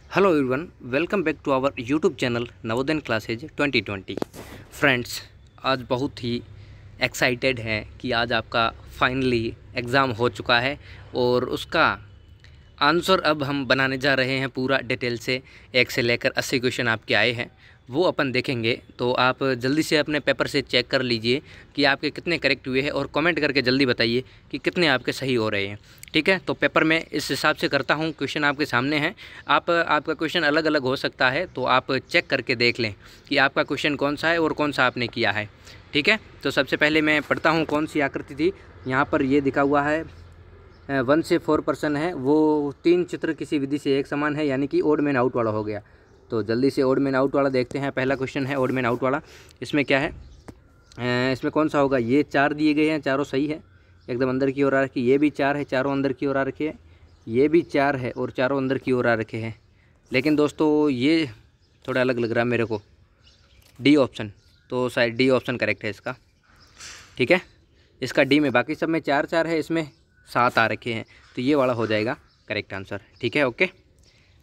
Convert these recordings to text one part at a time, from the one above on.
Hello everyone, welcome back to our YouTube channel Navodaya classes 2020। Friends, आज बहुत ही excited हैं कि आज आपका फाइनली एग्ज़ाम हो चुका है और उसका आंसर अब हम बनाने जा रहे हैं पूरा डिटेल से। 1 से लेकर 80 क्वेश्चन आपके आए हैं, वो अपन देखेंगे। तो आप जल्दी से अपने पेपर से चेक कर लीजिए कि आपके कितने करेक्ट हुए हैं और कमेंट करके जल्दी बताइए कि कितने आपके सही हो रहे हैं। ठीक है, तो पेपर में इस हिसाब से करता हूँ। क्वेश्चन आपके सामने हैं, आपका क्वेश्चन अलग अलग हो सकता है, तो आप चेक करके देख लें कि आपका क्वेश्चन कौन सा है और कौन सा आपने किया है। ठीक है, तो सबसे पहले मैं पढ़ता हूँ कौन सी आकृति थी। यहाँ पर ये दिखा हुआ है 1 से 4 पर्सन है, वो 3 चित्र किसी विधि से एक समान है, यानी कि ओड मैन आउट वाला हो गया। तो जल्दी से ओड मैन आउट वाला देखते हैं। पहला क्वेश्चन है ओड मैन आउट वाला। इसमें क्या है, इसमें कौन सा होगा? ये 4 दिए गए हैं, चारों सही है, एकदम अंदर की ओर आ रखी। ये भी 4 है, चारों अंदर की ओर आ रखे हैं। ये भी 4 है और चारों अंदर की ओर आ रखे हैं। लेकिन दोस्तों ये थोड़ा अलग लग रहा है मेरे को, डी ऑप्शन। तो शायद डी ऑप्शन करेक्ट है इसका। ठीक है, इसका डी में, बाकी सब में 4 4 है, इसमें 7 आ रखे हैं, तो ये वाला हो जाएगा करेक्ट आंसर। ठीक है, ओके।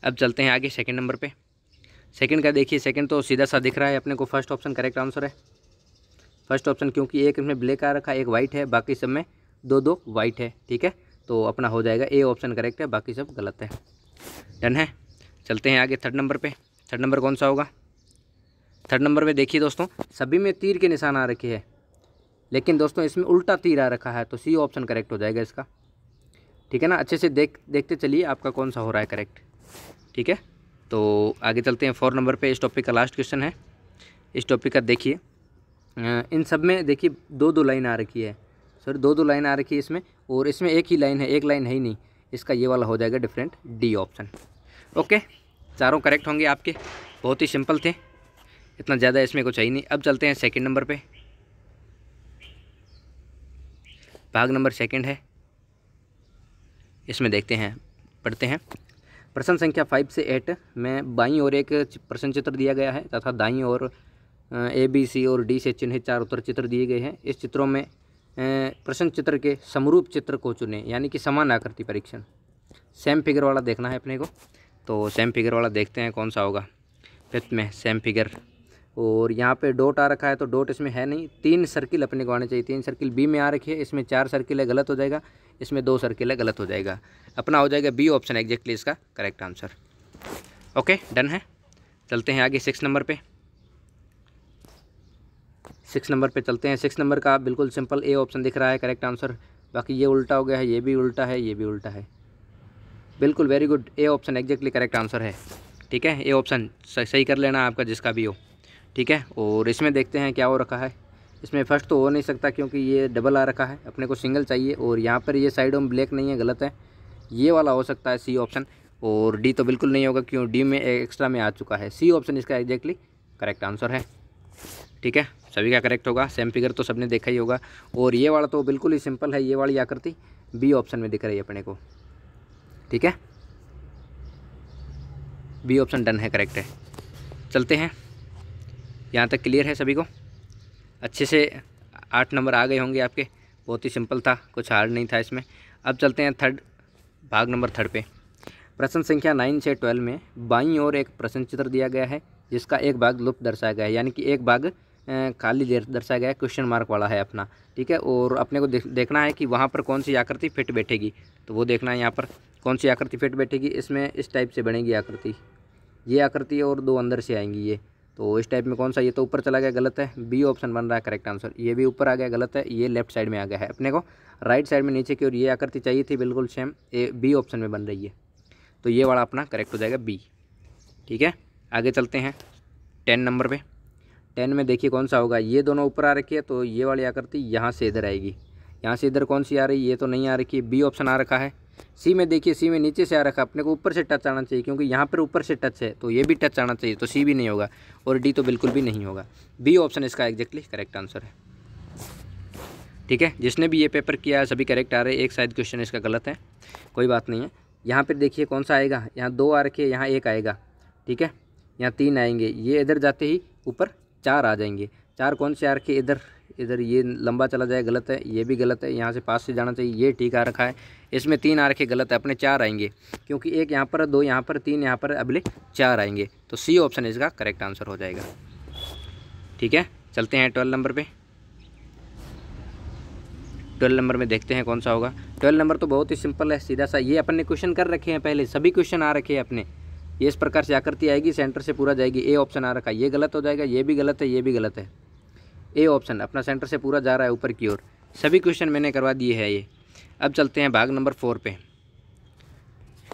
अब चलते हैं आगे सेकंड नंबर पे। सेकंड का देखिए, सेकंड तो सीधा सा दिख रहा है अपने को, फर्स्ट ऑप्शन करेक्ट आंसर है। फर्स्ट ऑप्शन, क्योंकि एक इसमें ब्लैक आ रखा है, एक वाइट है, बाकी सब में 2 2 वाइट है। ठीक है, तो अपना हो जाएगा ए ऑप्शन करेक्ट है, बाकी सब गलत है। डन है। चलते हैं आगे थर्ड नंबर पे। थर्ड नंबर कौन सा होगा? थर्ड नंबर पे देखिए दोस्तों, सभी में तीर के निशान आ रखे हैं, लेकिन दोस्तों इसमें उल्टा तीर आ रखा है, तो सी ऑप्शन करेक्ट हो जाएगा इसका। ठीक है ना, अच्छे से देखते चलिए आपका कौन सा हो रहा है करेक्ट। ठीक है, तो आगे चलते हैं 4 नंबर पे। इस टॉपिक का लास्ट क्वेश्चन है। इस टॉपिक का देखिए, इन सब में देखिए 2 2 लाइन आ रखी है, सर 2 2 लाइन आ रखी है इसमें, और इसमें एक ही लाइन है, एक लाइन है ही नहीं। इसका ये वाला हो जाएगा डिफरेंट, डी ऑप्शन। ओके, चारों करेक्ट होंगे आपके, बहुत ही सिंपल थे, इतना ज़्यादा इसमें कुछ है ही नहीं। अब चलते हैं सेकंड नंबर पे। भाग नंबर सेकंड है, इसमें देखते हैं, पढ़ते हैं। प्रश्न संख्या 5 से 8 में बाईं ओर एक प्रश्न चित्र दिया गया है तथा दाईं ओर ए बी सी और डी से चिन्हित 4 उत्तर चित्र दिए गए हैं। इस चित्रों में प्रश्न चित्र के समरूप चित्र को चुनें, यानी कि समान आकृति परीक्षण। सेम फिगर वाला देखना है अपने को, तो सेम फिगर वाला देखते हैं कौन सा होगा। फिफ्थ में सेम फिगर, और यहाँ पे डॉट आ रखा है, तो डॉट इसमें है नहीं। 3 सर्किल अपने को आने चाहिए, 3 सर्किल बी में आ रखी है, इसमें 4 सर्किल है, गलत हो जाएगा। इसमें 2 सर्किल है, गलत हो जाएगा। अपना हो जाएगा बी ऑप्शन एग्जैक्टली इसका करेक्ट आंसर। ओके, डन है। चलते हैं आगे 6 नंबर पे। 6 नंबर पे चलते हैं। 6 नंबर का बिल्कुल सिंपल ए ऑप्शन दिख रहा है करेक्ट आंसर। बाकी ये उल्टा हो गया है, ये भी उल्टा है, ये भी उल्टा है। बिल्कुल very good, A option exactly correct answer है। ठीक है, ए ऑप्शन सही कर लेना आपका जिसका भी हो। ठीक है, और इसमें देखते हैं क्या हो रखा है। इसमें फर्स्ट तो हो नहीं सकता क्योंकि ये डबल आ रखा है, अपने को सिंगल चाहिए, और यहाँ पर ये साइडों में ब्लैक नहीं है, गलत है। ये वाला हो सकता है सी ऑप्शन, और डी तो बिल्कुल नहीं होगा क्यों डी में एक्स्ट्रा में आ चुका है। सी ऑप्शन इसका एग्जैक्टली करेक्ट आंसर है। ठीक है, सभी का करेक्ट होगा। सेम फिगर तो सबने देखा ही होगा, और ये वाला तो बिल्कुल ही सिंपल है, ये वाली आकृति बी ऑप्शन में दिख रही है अपने को। ठीक है, बी ऑप्शन डन है, करेक्ट है। चलते हैं, यहाँ तक क्लियर है सभी को? अच्छे से 8 नंबर आ गए होंगे आपके, बहुत ही सिंपल था, कुछ हार्ड नहीं था इसमें। अब चलते हैं भाग नंबर थर्ड पे। प्रश्न संख्या 9 से 12 में बाईं ओर एक प्रश्न चित्र दिया गया है, जिसका एक भाग लुप्त दर्शाया गया है, यानी कि एक भाग खाली दर्शाया गया है, क्वेश्चन मार्क वाला है अपना। ठीक है, और अपने को देखना है कि वहाँ पर कौन सी आकृति फिट बैठेगी, तो वो देखना है यहाँ पर कौन सी आकृति फिट बैठेगी। इसमें इस टाइप से बनेगी आकृति, ये आकृति, और 2 अंदर से आएंगी ये, तो इस टाइप में कौन सा, ये तो ऊपर चला गया, गलत है। बी ऑप्शन बन रहा है करेक्ट आंसर। ये भी ऊपर आ गया, गलत है। ये लेफ्ट साइड में आ गया है, अपने को राइट साइड में नीचे की ओर ये आकृति चाहिए थी, बिल्कुल सेम ए बी ऑप्शन में बन रही है, तो ये वाला अपना करेक्ट हो जाएगा बी। ठीक है, आगे चलते हैं 10 नंबर पे। 10 में देखिए कौन सा होगा, ये दोनों ऊपर आ रखी है, तो ये वाली आकृति यहाँ से इधर आएगी, यहाँ से इधर कौन सी आ रही है, ये तो नहीं आ रखी है, बी ऑप्शन आ रखा है। सी में देखिए, सी में नीचे से आ रखा है, अपने को ऊपर से टच आना चाहिए, क्योंकि यहाँ पर ऊपर से टच है, तो ये भी टच आना चाहिए, तो सी भी नहीं होगा, और डी तो बिल्कुल भी नहीं होगा। बी ऑप्शन इसका एग्जैक्टली करेक्ट आंसर है। ठीक है, जिसने भी ये पेपर किया है सभी करेक्ट आ रहे हैं, एक शायद क्वेश्चन इसका गलत है, कोई बात नहीं है। यहाँ पर देखिए कौन सा आएगा, यहाँ 2 आ रखे, यहाँ 1 आएगा। ठीक है, यहाँ 3 आएंगे, ये इधर जाते ही ऊपर 4 आ जाएंगे। 4 कौन से आ रखे, इधर इधर ये लंबा चला जाए, गलत है, ये भी गलत है, यहाँ से पास से जाना चाहिए, ये ठीक आ रखा है, इसमें 3 आ रखे, गलत है, अपने 4 आएंगे क्योंकि 1 यहाँ पर, 2 यहाँ पर, 3 यहाँ पर, अगले 4 आएंगे, तो सी ऑप्शन इसका करेक्ट आंसर हो जाएगा। ठीक है, चलते हैं 12 नंबर पे। 12 नंबर में देखते हैं कौन सा होगा। 12 नंबर तो बहुत ही सिंपल है, सीधा सा, ये अपन ने क्वेश्चन कर रखे हैं पहले, सभी क्वेश्चन आ रखे हैं अपने, ये इस प्रकार से आकृति आएगी, सेंटर से पूरा जाएगी। ए ऑप्शन आ रखा है, ये गलत हो जाएगा, ये भी गलत है, ये भी गलत है। ए ऑप्शन अपना सेंटर से पूरा जा रहा है ऊपर की ओर, सभी क्वेश्चन मैंने करवा दिए हैं ये। अब चलते हैं भाग नंबर 4 पे।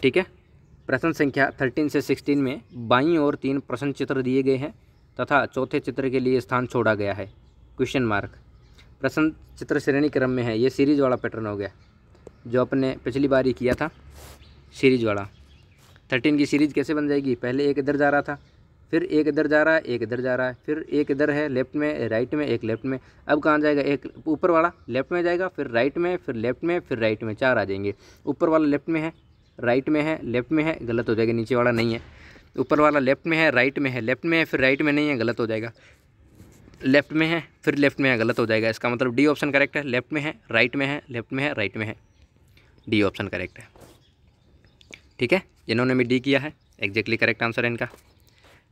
ठीक है, प्रश्न संख्या 13 से 16 में बाईं ओर 3 प्रश्न चित्र दिए गए हैं तथा चौथे चित्र के लिए स्थान छोड़ा गया है, क्वेश्चन मार्क। प्रश्न चित्र श्रेणी क्रम में है, ये सीरीज वाला पैटर्न हो गया जो अपने पिछली बार ही किया था, सीरीज वाला। 13 की सीरीज कैसे बन जाएगी, पहले एक इधर जा रहा था, फिर एक इधर जा रहा है, एक इधर जा रहा है, फिर एक इधर है लेफ्ट में, राइट में, एक लेफ्ट में। अब कहाँ जाएगा, एक ऊपर वाला लेफ्ट में जाएगा, फिर राइट में, फिर लेफ्ट में, फिर राइट में, 4 आ जाएंगे। ऊपर वाला लेफ्ट में है, राइट में है, लेफ्ट में है, गलत हो जाएगा, नीचे वाला नहीं है। ऊपर वाला लेफ्ट में है, राइट में है, लेफ्ट में है, फिर राइट में नहीं है, गलत हो जाएगा। लेफ्ट में है, फिर लेफ्ट में है, गलत हो जाएगा। इसका मतलब डी ऑप्शन करेक्ट है, लेफ्ट में है, राइट में है, लेफ्ट में है, राइट में है, डी ऑप्शन करेक्ट है। ठीक है, जिन्होंने भी डी किया है एग्जैक्टली करेक्ट आंसर है इनका।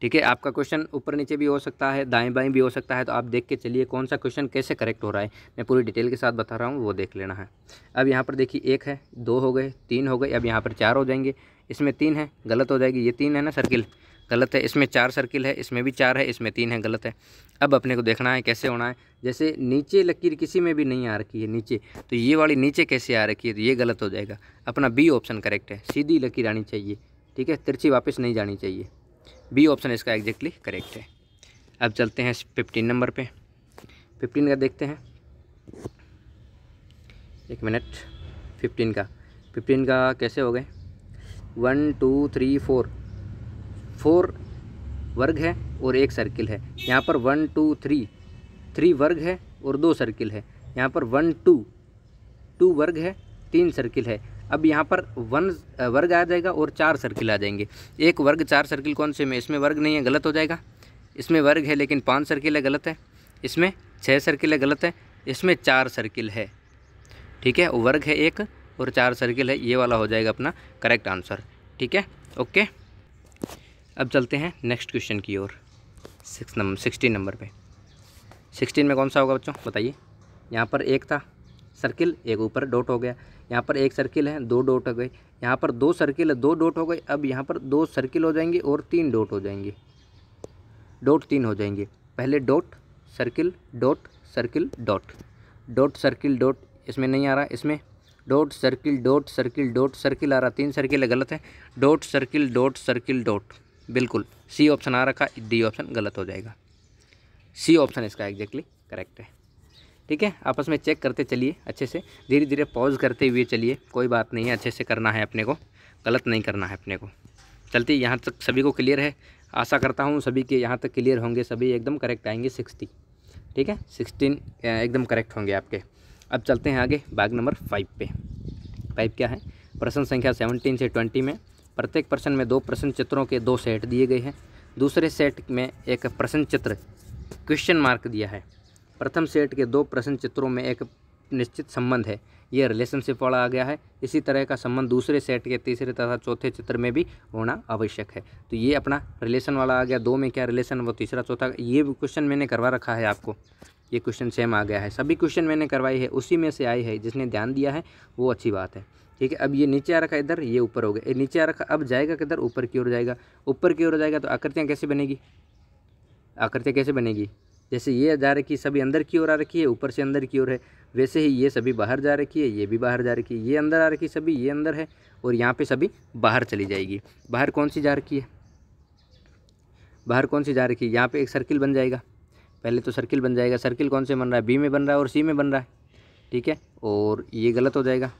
ठीक है, आपका क्वेश्चन ऊपर नीचे भी हो सकता है, दाएं बाएं भी हो सकता है, तो आप देख के चलिए कौन सा क्वेश्चन कैसे करेक्ट हो रहा है, मैं पूरी डिटेल के साथ बता रहा हूँ, वो देख लेना है। अब यहाँ पर देखिए 1 है, 2 हो गए, 3 हो गए, अब यहाँ पर 4 हो जाएंगे। इसमें 3 है, गलत हो जाएगी, ये 3 है ना सर्किल, गलत है। इसमें 4 सर्किल है, इसमें भी 4 है, इसमें 3 है, गलत है। अब अपने को देखना है कैसे होना है, जैसे नीचे लकीर किसी में भी नहीं आ रखी है नीचे, तो ये वाली नीचे कैसे आ रखी है, तो ये गलत हो जाएगा। अपना बी ऑप्शन करेक्ट है, सीधी लकीर आनी चाहिए। ठीक है, तिरछी वापस नहीं जानी चाहिए, बी ऑप्शन इसका एग्जैक्टली करेक्ट है। अब चलते हैं 15 नंबर पे। 15 का देखते हैं, एक मिनट। 15 का कैसे हो गए, 1 2 3 4 वर्ग है और 1 सर्किल है। यहाँ पर 1 2 3 वर्ग है और 2 सर्किल है। यहाँ पर 1 2 वर्ग है, 3 सर्किल है। अब यहाँ पर 1 वर्ग आ जाएगा और 4 सर्किल आ जाएंगे। 1 वर्ग 4 सर्किल कौन से में, इसमें वर्ग नहीं है, गलत हो जाएगा। इसमें वर्ग है लेकिन 5 सर्किल है, गलत है। इसमें 6 सर्किल है, गलत है। इसमें 4 सर्किल है। ठीक है, वर्ग है 1 और 4 सर्किल है, ये वाला हो जाएगा अपना करेक्ट आंसर। ठीक है, ओके। अब चलते हैं नेक्स्ट क्वेश्चन की ओर, 16 नंबर पे। 16 में कौन सा होगा बच्चों, बताइए। यहाँ पर 1 था सर्किल, 1 ऊपर डॉट हो गया। यहाँ पर 1 सर्किल है, 2 डॉट हो गए। यहाँ पर 2 सर्किल है, 2 डॉट हो गए। अब यहाँ पर 2 सर्किल हो जाएंगे और 3 डॉट हो जाएंगे, डॉट 3 हो जाएंगे। पहले dot circle dot circle dot, dot circle dot, इसमें नहीं आ रहा, इसमें dot circle dot circle dot, circle आ रहा, 3 सर्किल है, गलत है। Dot circle dot circle dot, बिल्कुल सी ऑप्शन आ रखा, डी ऑप्शन गलत हो जाएगा। सी ऑप्शन इसका एग्जैक्टली करेक्ट है। ठीक है, आपस में चेक करते चलिए अच्छे से, धीरे धीरे पॉज करते हुए चलिए, कोई बात नहीं है, अच्छे से करना है अपने को, गलत नहीं करना है अपने को। चलते यहाँ तक सभी को क्लियर है, आशा करता हूँ सभी के यहाँ तक क्लियर होंगे, सभी एकदम करेक्ट आएंगे। 60, ठीक है, 16 एकदम करेक्ट होंगे आपके। अब चलते हैं आगे भाग नंबर 5 पे। 5 क्या है, प्रश्न संख्या 17 से 20 में प्रत्येक प्रश्न में 2 प्रश्न चित्रों के 2 सेट दिए गए हैं। दूसरे सेट में एक प्रश्न चित्र क्वेश्चन मार्क दिया है। प्रथम सेट के 2 प्रश्न चित्रों में एक निश्चित संबंध है, यह रिलेशनशिप वाला आ गया है। इसी तरह का संबंध दूसरे सेट के तीसरे तथा चौथे चित्र में भी होना आवश्यक है। तो ये अपना रिलेशन वाला आ गया, 2 में क्या रिलेशन, वो तीसरा चौथा, ये क्वेश्चन मैंने करवा रखा है आपको, ये क्वेश्चन सेम आ गया है। सभी क्वेश्चन मैंने करवाई है, उसी में से आई है, जिसने ध्यान दिया है वो अच्छी बात है। ठीक है, अब ये नीचे आ रखा है इधर, ये ऊपर हो गया, ये नीचे आ रखा, अब जाएगा किधर, ऊपर की ओर जाएगा। ऊपर की ओर जाएगा तो आकृतियाँ कैसे बनेगी, आकृतियाँ कैसे बनेगी, जैसे ये जा रखी सभी अंदर की ओर आ रखी है, ऊपर से अंदर की ओर है, वैसे ही ये सभी बाहर जा रखी है, ये भी बाहर जा रखी है, ये अंदर आ रखी सभी, ये अंदर है, और यहाँ पे सभी बाहर चली जाएगी। बाहर कौन सी जा रखी है, बाहर कौन सी जा रखी है, यहाँ पे एक सर्किल बन जाएगा, पहले तो सर्किल बन जाएगा। सर्किल कौन से बन रहा है, बी में बन रहा है और सी में बन रहा है। ठीक है, और ये गलत हो जाएगा,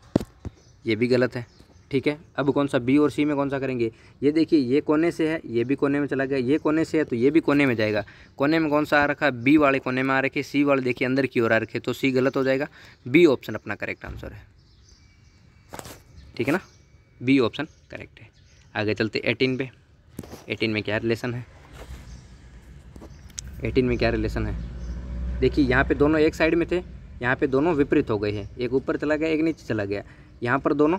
ये भी गलत है। ठीक है, अब कौन सा, बी और सी में कौन सा करेंगे, ये देखिए ये कोने से है, ये भी कोने में चला गया, ये कोने से है तो ये भी कोने में जाएगा। कोने में कौन सा आ रखा है, बी वाले कोने में आ रखे, सी वाले देखिए अंदर की ओर आ रखे, तो सी गलत हो जाएगा। बी ऑप्शन अपना करेक्ट आंसर है। ठीक है ना, बी ऑप्शन करेक्ट है। आगे चलते 18 पे। 18 में क्या रिलेशन है, 18 में क्या रिलेशन है, देखिए यहाँ पे दोनों एक साइड में थे, यहाँ पे दोनों विपरीत हो गए हैं, एक ऊपर चला गया एक नीचे चला गया। यहाँ पर दोनों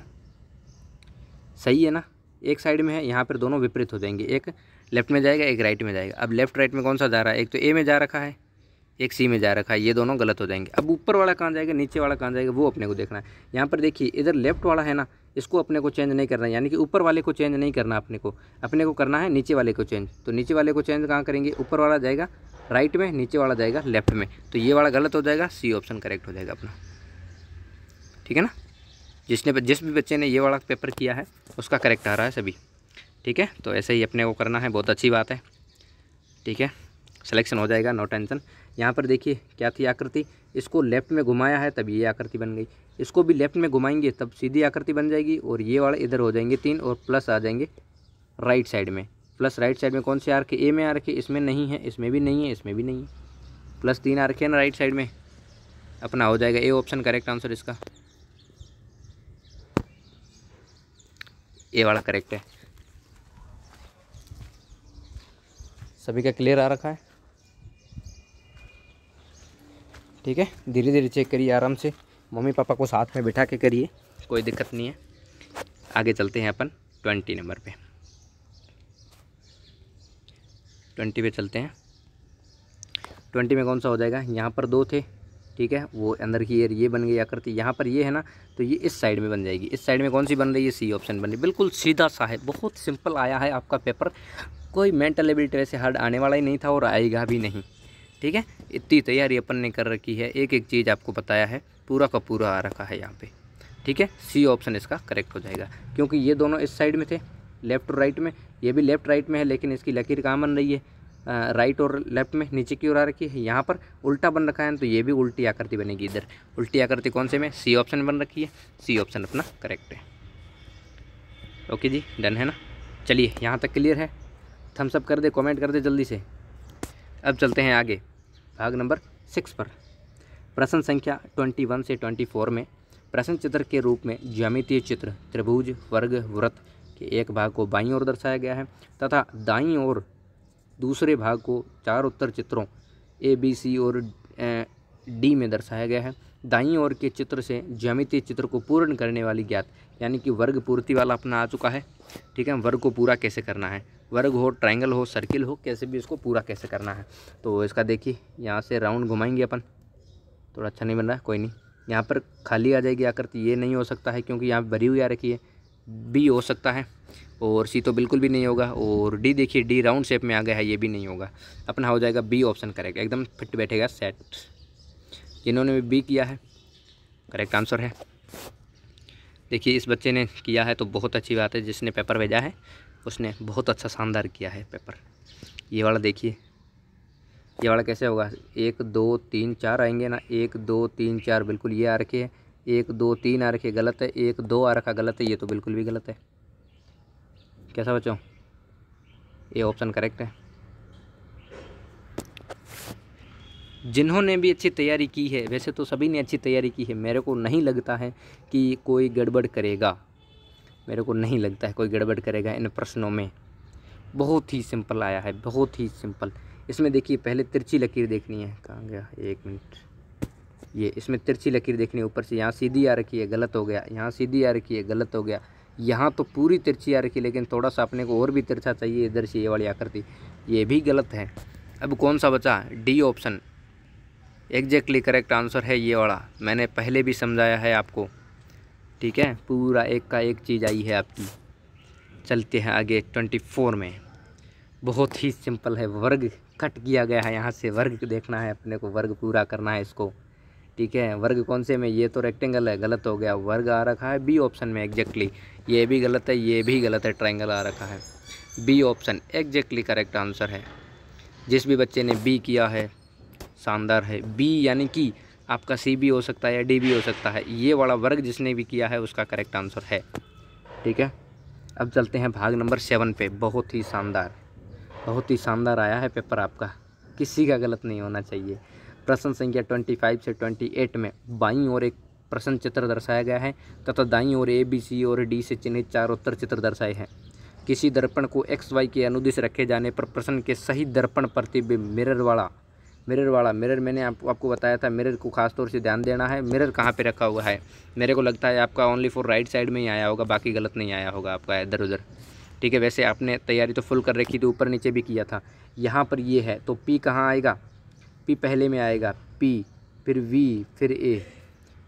सही है ना, एक साइड में है, यहाँ पर दोनों विपरीत हो जाएंगे, एक लेफ्ट में जाएगा एक राइट में जाएगा। अब लेफ्ट राइट में कौन सा जा रहा है, एक तो ए में जा रखा है एक सी में जा रखा है, ये दोनों गलत हो जाएंगे। अब ऊपर वाला कहाँ जाएगा नीचे वाला कहाँ जाएगा वो अपने को देखना है। यहाँ पर देखिए इधर लेफ्ट वाला है ना, इसको अपने को चेंज नहीं करना है, यानी कि ऊपर वाले को चेंज नहीं करना अपने को करना है नीचे वाले को चेंज। तो नीचे वाले को चेंज कहाँ करेंगे, ऊपर वाला जाएगा राइट में, नीचे वाला जाएगा लेफ्ट में, तो ये वाला गलत हो जाएगा, सी ऑप्शन करेक्ट हो जाएगा अपना। ठीक है ना, जिस भी बच्चे ने ये वाला पेपर किया है उसका करेक्ट आ रहा है सभी। ठीक है, तो ऐसे ही अपने को करना है, बहुत अच्छी बात है। ठीक है, सिलेक्शन हो जाएगा, नो टेंशन। यहाँ पर देखिए क्या थी आकृति, इसको लेफ्ट में घुमाया है तब ये आकृति बन गई, इसको भी लेफ्ट में घुमाएंगे तब सीधी आकृति बन जाएगी, और ये वाला इधर हो जाएंगे 3 और प्लस आ जाएंगे राइट साइड में। प्लस राइट साइड में कौन से आ रखे, ए में आ रखे, इसमें नहीं है, इसमें भी नहीं है, इसमें भी नहीं है, प्लस 3 आ रखे हैं ना राइट साइड में, अपना हो जाएगा ए ऑप्शन करेक्ट आंसर इसका, ए वाला करेक्ट है। सभी का क्लियर आ रखा है। ठीक है, धीरे धीरे चेक करिए, आराम से मम्मी पापा को साथ में बिठा के करिए, कोई दिक्कत नहीं है। आगे चलते हैं अपन 20 नंबर पे, 20 पे चलते हैं। 20 में कौन सा हो जाएगा, यहाँ पर 2 थे, ठीक है, वो अंदर की एयर ये बन गई आकृति, यहाँ पर ये है ना तो ये इस साइड में बन जाएगी। इस साइड में कौन सी बन रही है, सी ऑप्शन बन रही है। बिल्कुल सीधा सा है, बहुत सिंपल आया है आपका पेपर, कोई मेंटल एबिलिटी वैसे हार्ड आने वाला ही नहीं था और आएगा भी नहीं। ठीक है, इतनी तैयारी अपन ने कर रखी है, एक एक चीज़ आपको बताया है, पूरा का पूरा आ रखा है यहाँ पे। ठीक है, सी ऑप्शन इसका करेक्ट हो जाएगा, क्योंकि ये दोनों इस साइड में थे, लेफ्ट और राइट में, ये भी लेफ्ट राइट में है, लेकिन इसकी लकीर कहाँ बन रही है, राइट और लेफ्ट में नीचे की ओर आ रखी है। यहाँ पर उल्टा बन रखा है तो ये भी उल्टी आकृति बनेगी, इधर उल्टी आकृति कौन से में, सी ऑप्शन बन रखी है, सी ऑप्शन अपना करेक्ट है। ओके जी, डन है ना। चलिए यहाँ तक क्लियर है, थम्स अप कर दे, कमेंट कर दे जल्दी से। अब चलते हैं आगे भाग नंबर 6 पर। प्रश्न संख्या 21 से 24 में प्रश्न चित्र के रूप में ज्यामितीय चित्र त्रिभुज वर्ग वृत्त के एक भाग को बाईं ओर दर्शाया गया है तथा दाईं ओर दूसरे भाग को 4 उत्तर चित्रों ए बी सी और डी में दर्शाया गया है। दाईं ओर के चित्र से ज्यामितीय चित्र को पूर्ण करने वाली ज्ञात, यानी कि वर्ग पूर्ति वाला अपना आ चुका है। ठीक है, वर्ग को पूरा कैसे करना है, वर्ग हो ट्रायंगल हो सर्किल हो, कैसे भी इसको पूरा कैसे करना है। तो इसका देखिए यहाँ से राउंड घुमाएंगे अपन, थोड़ा अच्छा नहीं बन रहा है, कोई नहीं, यहाँ पर खाली आ जाएगी आकृति, ये नहीं हो सकता है क्योंकि यहाँ भरी हुई आ रखी है। बी हो सकता है और सी तो बिल्कुल भी नहीं होगा, और डी देखिए डी राउंड शेप में आ गया है, ये भी नहीं होगा, अपना हो जाएगा बी ऑप्शन करेक्ट, एकदम फिट बैठेगा सेट। जिन्होंने भी बी किया है करेक्ट आंसर है। देखिए इस बच्चे ने किया है तो बहुत अच्छी बात है, जिसने पेपर भेजा है उसने बहुत अच्छा शानदार किया है पेपर। ये वाला देखिए, ये वाला कैसे होगा, 1 2 3 4 आएंगे ना, 1 2 3 4 बिल्कुल ये आ रखे है, 1 2 3 आ रखे गलत है, 1 2 आ रखा गलत है, ये तो बिल्कुल भी गलत है। कैसा बच्चों, ये ऑप्शन करेक्ट है। जिन्होंने भी अच्छी तैयारी की है, वैसे तो सभी ने अच्छी तैयारी की है, मेरे को नहीं लगता है कि कोई गड़बड़ करेगा, मेरे को नहीं लगता है कोई गड़बड़ करेगा इन प्रश्नों में। बहुत ही सिंपल आया है, बहुत ही सिंपल। इसमें देखिए पहले तिरछी लकीर देखनी है, कहाँ गया, 1 मिनट, ये इसमें तिरछी लकीर देखनी है, ऊपर से यहाँ सीधी आ रखी है गलत हो गया, यहाँ सीधी आ रखी है गलत हो गया, यहाँ तो पूरी तिरछी आ रखी है, लेकिन थोड़ा सा अपने को और भी तिरछा चाहिए इधर से, ये वाली आकृति, ये भी गलत है। अब कौन सा बचा, D option exactly correct answer है, ये वाला मैंने पहले भी समझाया है आपको। ठीक है, पूरा एक का एक चीज़ आई है आपकी। चलते हैं आगे 24 में, बहुत ही सिंपल है, वर्ग कट किया गया है, यहाँ से वर्ग देखना है अपने को, वर्ग पूरा करना है इसको। ठीक है, वर्ग कौन से में, ये तो रेक्टेंगल है गलत हो गया, वर्ग आ रखा है बी ऑप्शन में एग्जैक्टली, ये भी गलत है, ये भी गलत है, ट्रायंगल आ रखा है, B option exactly correct answer है। जिस भी बच्चे ने बी किया है शानदार है, बी यानी कि आपका सी भी हो सकता है या डी भी हो सकता है, ये वाला वर्ग जिसने भी किया है उसका करेक्ट आंसर है। ठीक है, अब चलते हैं भाग नंबर 7 पे। बहुत ही शानदार, बहुत ही शानदार आया है पेपर आपका, किसी का गलत नहीं होना चाहिए। प्रश्न संख्या 25 से 28 में बाईं ओर एक प्रश्न चित्र दर्शाया गया है तथा दाईं ओर ए बी सी और डी से चिन्हित 4 उत्तर चित्र दर्शाए हैं। किसी दर्पण को XY के अनुदिश रखे जाने पर प्रश्न के सही दर्पण प्रतिबिंब मिरर वाला, मिरर मैंने आपको बताया था, मिरर को खास तौर से ध्यान देना है। मिरर कहाँ पे रखा हुआ है, मेरे को लगता है आपका ओनली फॉर राइट साइड में ही आया होगा, बाकी गलत नहीं आया होगा आपका इधर उधर। ठीक है, वैसे आपने तैयारी तो फुल कर रखी थी, ऊपर नीचे भी किया था। यहाँ पर ये है तो पी कहाँ आएगा, पी पहले में आएगा, पी फिर वी फिर ए।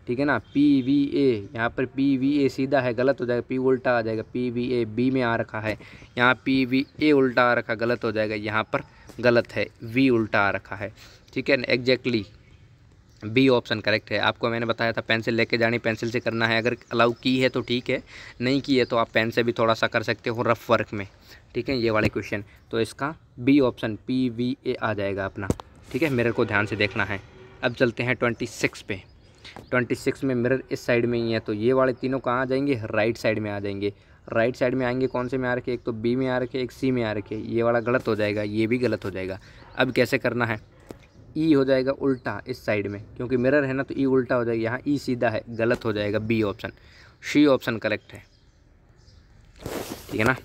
ठीक है ना, पी वी ए, यहाँ पर पी वी ए सीधा है, गलत हो जाएगा, पी उल्टा आ जाएगा, पी वी ए बी में आ रखा है, यहाँ पी वी ए उल्टा आ रखा, गलत हो जाएगा, यहाँ पर गलत है, वी उल्टा आ रखा है। ठीक है, एग्जैक्टली बी ऑप्शन करेक्ट है। आपको मैंने बताया था पेंसिल लेके जानी, पेंसिल से करना है, अगर अलाउ की है तो ठीक है, नहीं की है तो आप पेन से भी थोड़ा सा कर सकते हो रफ वर्क में। ठीक है, ये वाले क्वेश्चन तो इसका B option P V A आ जाएगा अपना। ठीक है, मिरर को ध्यान से देखना है। अब चलते हैं 26 पे। 26 में मिरर इस साइड में ही है, तो ये वाले तीनों कहाँ आ जाएंगे, राइट साइड में आ जाएंगे। राइट साइड में आएंगे, कौन से में आ रखे, एक तो बी में आ रखे, एक सी में आ रखे, ये वाला गलत हो जाएगा, ये भी गलत हो जाएगा। अब कैसे करना है, ई हो जाएगा उल्टा इस साइड में, क्योंकि मिरर है ना तो ई उल्टा हो जाएगा, यहाँ ई सीधा है, गलत हो जाएगा, B option, C option correct है। ठीक है ना,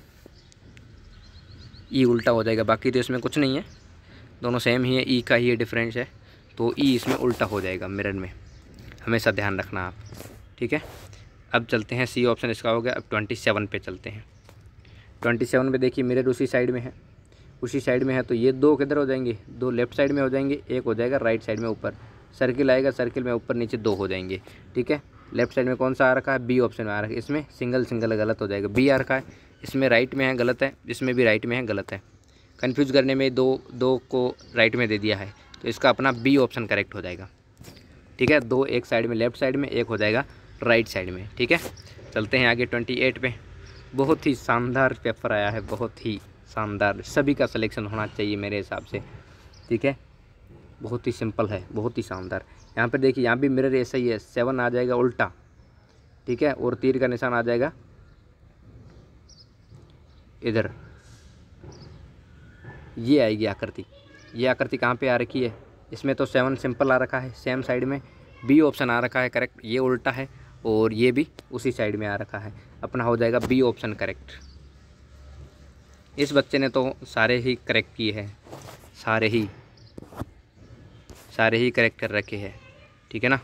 ई उल्टा हो जाएगा, बाकी तो इसमें कुछ नहीं है, दोनों सेम ही है, ई का ही डिफरेंस है, तो ई इसमें उल्टा हो जाएगा मिरर में, हमेशा ध्यान रखना आप। ठीक है, अब चलते हैं, सी ऑप्शन इसका हो गया। अब 27 पे चलते हैं। 27 पे देखिए मिरर उसी साइड में है, उसी साइड में है, तो ये दो किधर हो जाएंगे, दो लेफ्ट साइड में हो जाएंगे, एक हो जाएगा राइट साइड में ऊपर, सर्किल आएगा, सर्किल में ऊपर नीचे दो हो जाएंगे। ठीक है, लेफ्ट साइड में कौन सा आ रखा है, बी ऑप्शन में आ रखा है, इसमें सिंगल सिंगल गलत हो जाएगा, बी आ रखा है, इसमें राइट में है गलत है, इसमें भी राइट में है गलत है, कन्फ्यूज़ करने में दो को राइट में दे दिया है, तो इसका अपना बी ऑप्शन करेक्ट हो जाएगा। ठीक है, दो एक साइड में लेफ्ट साइड में, एक हो जाएगा राइट साइड में। ठीक है, चलते हैं आगे 28 पे। बहुत ही शानदार पेपर आया है, बहुत ही शानदार, सभी का सिलेक्शन होना चाहिए मेरे हिसाब से। ठीक है, बहुत ही सिंपल है, बहुत ही शानदार। यहाँ पर देखिए, यहाँ भी मिरर ऐसा ही है, 7 आ जाएगा उल्टा। ठीक है, और तीर का निशान आ जाएगा इधर, ये आएगी आकृति। ये आकृति कहाँ पे आ रखी है, इसमें तो 7 सिंपल आ रखा है, सेम साइड में बी ऑप्शन आ रखा है करेक्ट, ये उल्टा है, और ये भी उसी साइड में आ रखा है, अपना हो जाएगा बी ऑप्शन करेक्ट। इस बच्चे ने तो सारे ही करेक्ट किए हैं, सारे ही करेक्ट कर रखे हैं। ठीक है ना,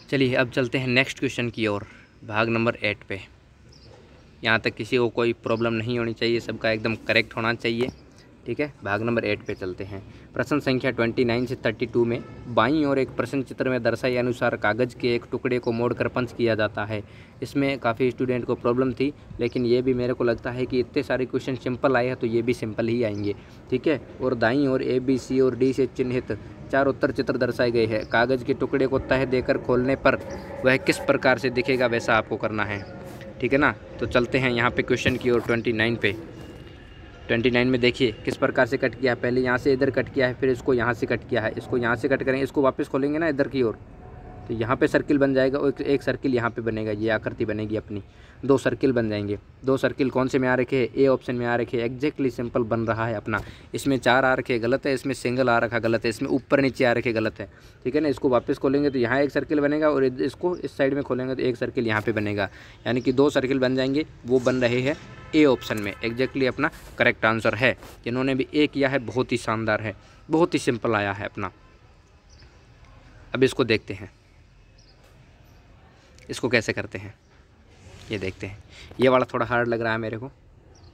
चलिए अब चलते हैं नेक्स्ट क्वेश्चन की ओर, भाग नंबर 8 पे। यहाँ तक किसी को कोई प्रॉब्लम नहीं होनी चाहिए, सबका एकदम करेक्ट होना चाहिए। ठीक है, भाग नंबर 8 पे चलते हैं। प्रश्न संख्या 29 से 32 में बाईं ओर एक प्रश्न चित्र में दर्शाए अनुसार कागज़ के एक टुकड़े को मोड़कर पंच किया जाता है। इसमें काफ़ी स्टूडेंट को प्रॉब्लम थी, लेकिन ये भी मेरे को लगता है कि इतने सारे क्वेश्चन सिंपल आए हैं तो ये भी सिंपल ही आएंगे। ठीक है, और दाईं ओर ए बी सी और डी से चिन्हित 4 उत्तर चित्र दर्शाए गए हैं। कागज़ के टुकड़े को तह देकर खोलने पर वह किस प्रकार से दिखेगा, वैसा आपको करना है। ठीक है ना, तो चलते हैं यहाँ पे क्वेश्चन की ओर 29 पे। 29 में देखिए किस प्रकार से कट किया है, पहले यहाँ से इधर कट किया है, फिर इसको यहाँ से कट किया है, इसको यहाँ से कट करेंगे, इसको वापस खोलेंगे ना इधर की ओर, तो यहाँ पे सर्किल बन जाएगा और एक सर्किल यहाँ पे बनेगा, ये आकृति बनेगी अपनी, 2 सर्किल बन जाएंगे। 2 सर्किल कौन से में आ रखे हैं, ए ऑप्शन में आ रखे हैं, एग्जैक्टली सिंपल बन रहा है अपना। इसमें 4 आ रखे गलत है, इसमें सिंगल आ रखा गलत है, इसमें ऊपर नीचे आ रखे गलत है। ठीक है ना, इसको वापस खोलेंगे तो यहाँ एक सर्किल बनेगा, और इसको इस साइड में खोलेंगे तो एक सर्किल यहाँ पे बनेगा, यानी कि 2 सर्किल बन जाएंगे, वो बन रहे हैं ए ऑप्शन में। एग्जैक्टली अपना करेक्ट आंसर है। जिन्होंने भी ए किया है बहुत ही शानदार है, बहुत ही सिंपल आया है अपना। अब इसको देखते हैं, इसको कैसे करते हैं ये देखते हैं। ये वाला थोड़ा हार्ड लग रहा है मेरे को,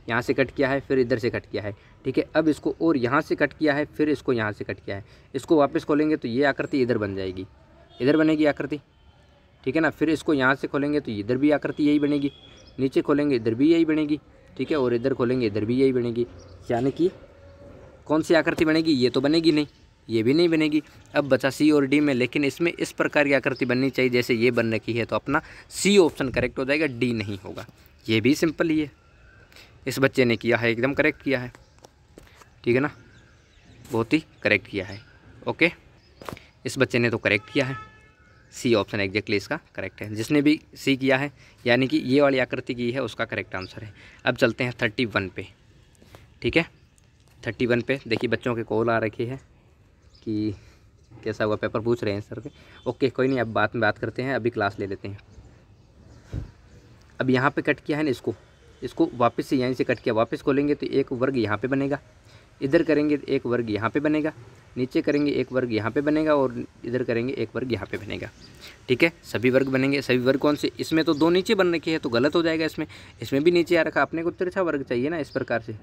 यहाँ से कट किया है, फिर इधर से कट किया है। ठीक है, अब इसको और यहाँ से कट किया है, फिर इसको यहाँ से कट किया है, इसको वापस खोलेंगे तो ये आकृति इधर बन जाएगी, इधर बनेगी आकृति। ठीक है ना, फिर इसको यहाँ से खोलेंगे तो इधर भी आकृति यही बनेगी, नीचे खोलेंगे इधर भी यही बनेगी। ठीक है, और इधर खोलेंगे इधर भी यही बनेगी, यानी कि कौन सी आकृति बनेगी, ये तो बनेगी नहीं, ये भी नहीं बनेगी। अब बचा सी और डी में, लेकिन इसमें इस प्रकार की आकृति बननी चाहिए जैसे ये बन रखी है, तो अपना सी ऑप्शन करेक्ट हो जाएगा, डी नहीं होगा। ये भी सिंपल ही है, इस बच्चे ने किया है, एकदम करेक्ट किया है। ठीक है ना, बहुत ही करेक्ट किया है। ओके, इस बच्चे ने तो करेक्ट किया है, सी ऑप्शन एग्जैक्टली इसका करेक्ट है। जिसने भी सी किया है यानी कि ये वाली आकृति की है, उसका करेक्ट आंसर है। अब चलते हैं 31 पे। ठीक है, 31 पे देखिए बच्चों के कॉल आ रखी है कि कैसा हुआ, पेपर पूछ रहे हैं सर के। ओके, कोई नहीं, अब बाद में बात करते हैं, अभी क्लास ले लेते हैं। अब यहाँ पे कट किया है ना, इसको वापस से यहीं से कट किया, वापस खोलेंगे तो एक वर्ग यहाँ पे बनेगा, इधर करेंगे एक वर्ग यहाँ पे बनेगा, नीचे करेंगे एक वर्ग यहाँ पे बनेगा और इधर करेंगे एक वर्ग यहाँ पे बनेगा। ठीक है, सभी वर्ग बनेंगे। सभी वर्ग कौन से, इसमें तो 2 नीचे बन रखी है तो गलत हो जाएगा। इसमें भी नीचे आ रखा, अपने को तिरछा वर्ग चाहिए ना इस प्रकार से।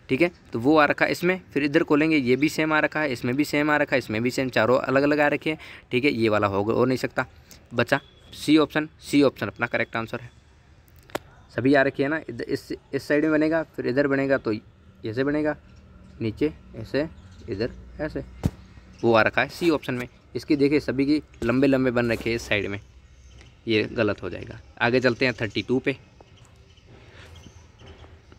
ठीक है, तो वो आ रखा है इसमें। फिर इधर खोलेंगे, ये भी सेम आ रखा है, इसमें भी सेम आ रखा है, इसमें भी सेम, चारों अलग अलग आ रखे हैं। ठीक है, ये वाला हो नहीं सकता, बचा सी ऑप्शन। सी ऑप्शन अपना करेक्ट आंसर है। सभी आ रखी है ना, इस साइड में बनेगा, फिर इधर बनेगा तो ऐसे बनेगा, नीचे ऐसे, इधर ऐसे, वो आ रखा है सी ऑप्शन में। इसकी देखिए सभी की लंबे लंबे बन रखे हैं इस साइड में, ये गलत हो जाएगा। आगे चलते हैं 32 पे।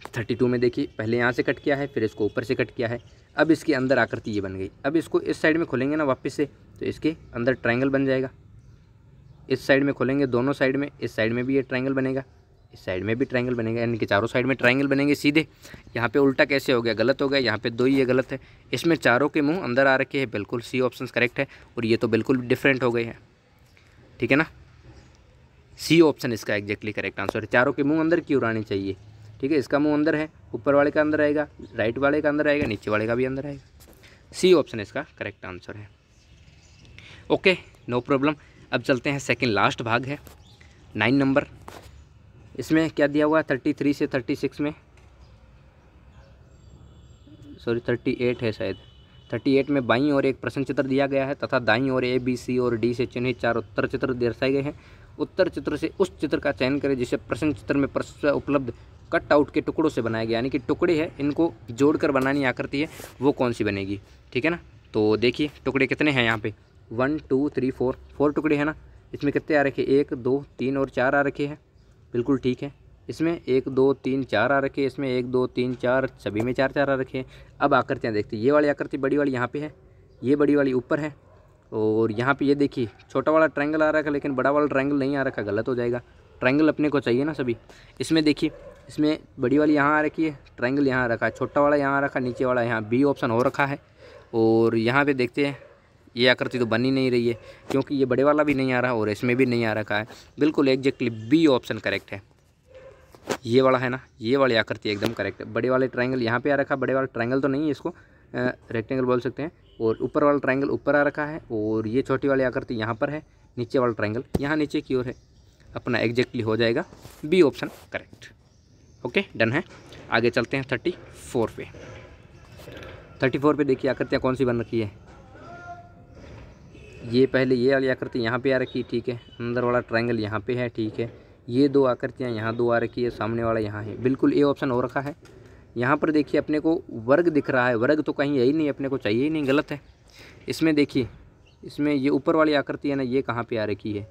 32 में देखिए पहले यहाँ से कट किया है, फिर इसको ऊपर से कट किया है। अब इसके अंदर आकृति ये बन गई। अब इसको इस साइड में खोलेंगे ना वापस से, तो इसके अंदर ट्रायंगल बन जाएगा। इस साइड में खोलेंगे दोनों साइड में, इस साइड में भी ये ट्रायंगल बनेगा, इस साइड में भी ट्रायंगल बनेगा, यानी कि चारों साइड में ट्रायंगल बनेंगे सीधे। यहाँ पे उल्टा कैसे हो गया, गलत हो गया, यहाँ पे 2 ही ये गलत है। इसमें चारों के मुंह अंदर आ रखे हैं, बिल्कुल सी ऑप्शन करेक्ट है। और ये तो बिल्कुल डिफरेंट हो गए हैं। ठीक है ना, सी ऑप्शन इसका एग्जैक्टली करेक्ट आंसर है। चारों के मुंह अंदर क्यों आने चाहिए। ठीक है, इसका मुंह अंदर है, ऊपर वाले का अंदर आएगा, राइट वाले का अंदर आएगा, नीचे वाले का भी अंदर आएगा। सी ऑप्शन इसका करेक्ट आंसर है। Okay, no problem. अब चलते हैं सेकंड लास्ट भाग है 9 नंबर। इसमें क्या दिया हुआ है 33 से 36 में, सॉरी 38 है शायद। 38 में बाईं ओर एक प्रश्न चित्र दिया गया है तथा दाईं ओर A, B, C और D से चिन्हित 4 उत्तर चित्र दर्शाए गए हैं। उत्तर चित्र से उस चित्र का चयन करें जिसे प्रश्न चित्र में प्रस्तुत उपलब्ध कट आउट के टुकड़ों से बनाया गया, यानी कि टुकड़े हैं, इनको जोड़कर बनानी आकृति है, वो कौन सी बनेगी। ठीक है ना, तो देखिए टुकड़े कितने हैं यहाँ पे, 1 2 3 4 टुकड़े हैं ना। इसमें कितने आ रखे, 1 2 3 और 4 आ रखे हैं, बिल्कुल ठीक है। इसमें 1 2 3 4 आ रखे हैं, इसमें 1 2 3 4, सभी में 4 4 आ रखे हैं। अब आकृतियाँ देखते हैं, ये वाली आकृति बड़ी वाली यहाँ पे है, ये बड़ी वाली ऊपर है, और यहाँ पे ये देखिए छोटा वाला ट्रायंगल आ रखा है, लेकिन बड़ा वाला ट्रायंगल नहीं आ रखा, गलत हो जाएगा। ट्रायंगल अपने को चाहिए ना सभी। इसमें देखिए, इसमें बड़ी वाली यहाँ आ रखी है, ट्रायंगल यहाँ आ रखा है, छोटा वाला यहाँ आ रखा है, नीचे वाला यहाँ बी ऑप्शन हो रखा है। और यहाँ पे देखते हैं, ये आकृति तो बन ही नहीं रही है, क्योंकि ये बड़े वाला भी नहीं आ रहा और इसमें भी नहीं आ रखा है। बिल्कुल एग्जैक्टली बी ऑप्शन करेक्ट है, ये वाला है ना, ये वाली आकृति एकदम करेक्ट है। बड़े वाले ट्रायंगल यहाँ पे आ रखा है, बड़े वाला ट्रायंगल तो नहीं है, इसको रेक्टेंगल बोल सकते हैं। और ऊपर वाला ट्रायंगल ऊपर आ रखा है, और ये छोटी वाली आकृति यहाँ पर है, नीचे वाला ट्रायंगल यहाँ नीचे की ओर है। अपना एग्जैक्टली हो जाएगा B option correct. Okay, done है। आगे चलते हैं 34 पे। 34 पे देखिए आकृतियाँ कौन सी बन रखी है। ये पहले ये वाली आकृति यहाँ पे आ रखी है, ठीक है, अंदर वाला ट्रायंगल यहाँ पे है, ठीक है। ये 2 आकृतियाँ यहाँ 2 आ रखी है, सामने वाला यहाँ है, बिल्कुल ए ऑप्शन हो रखा है। यहाँ पर देखिए अपने को वर्ग दिख रहा है, वर्ग तो कहीं यही नहीं, अपने को चाहिए ही नहीं, गलत है। इसमें देखिए, इसमें ये ऊपर वाली आकृति है ना, ये कहाँ पे आ रखी है,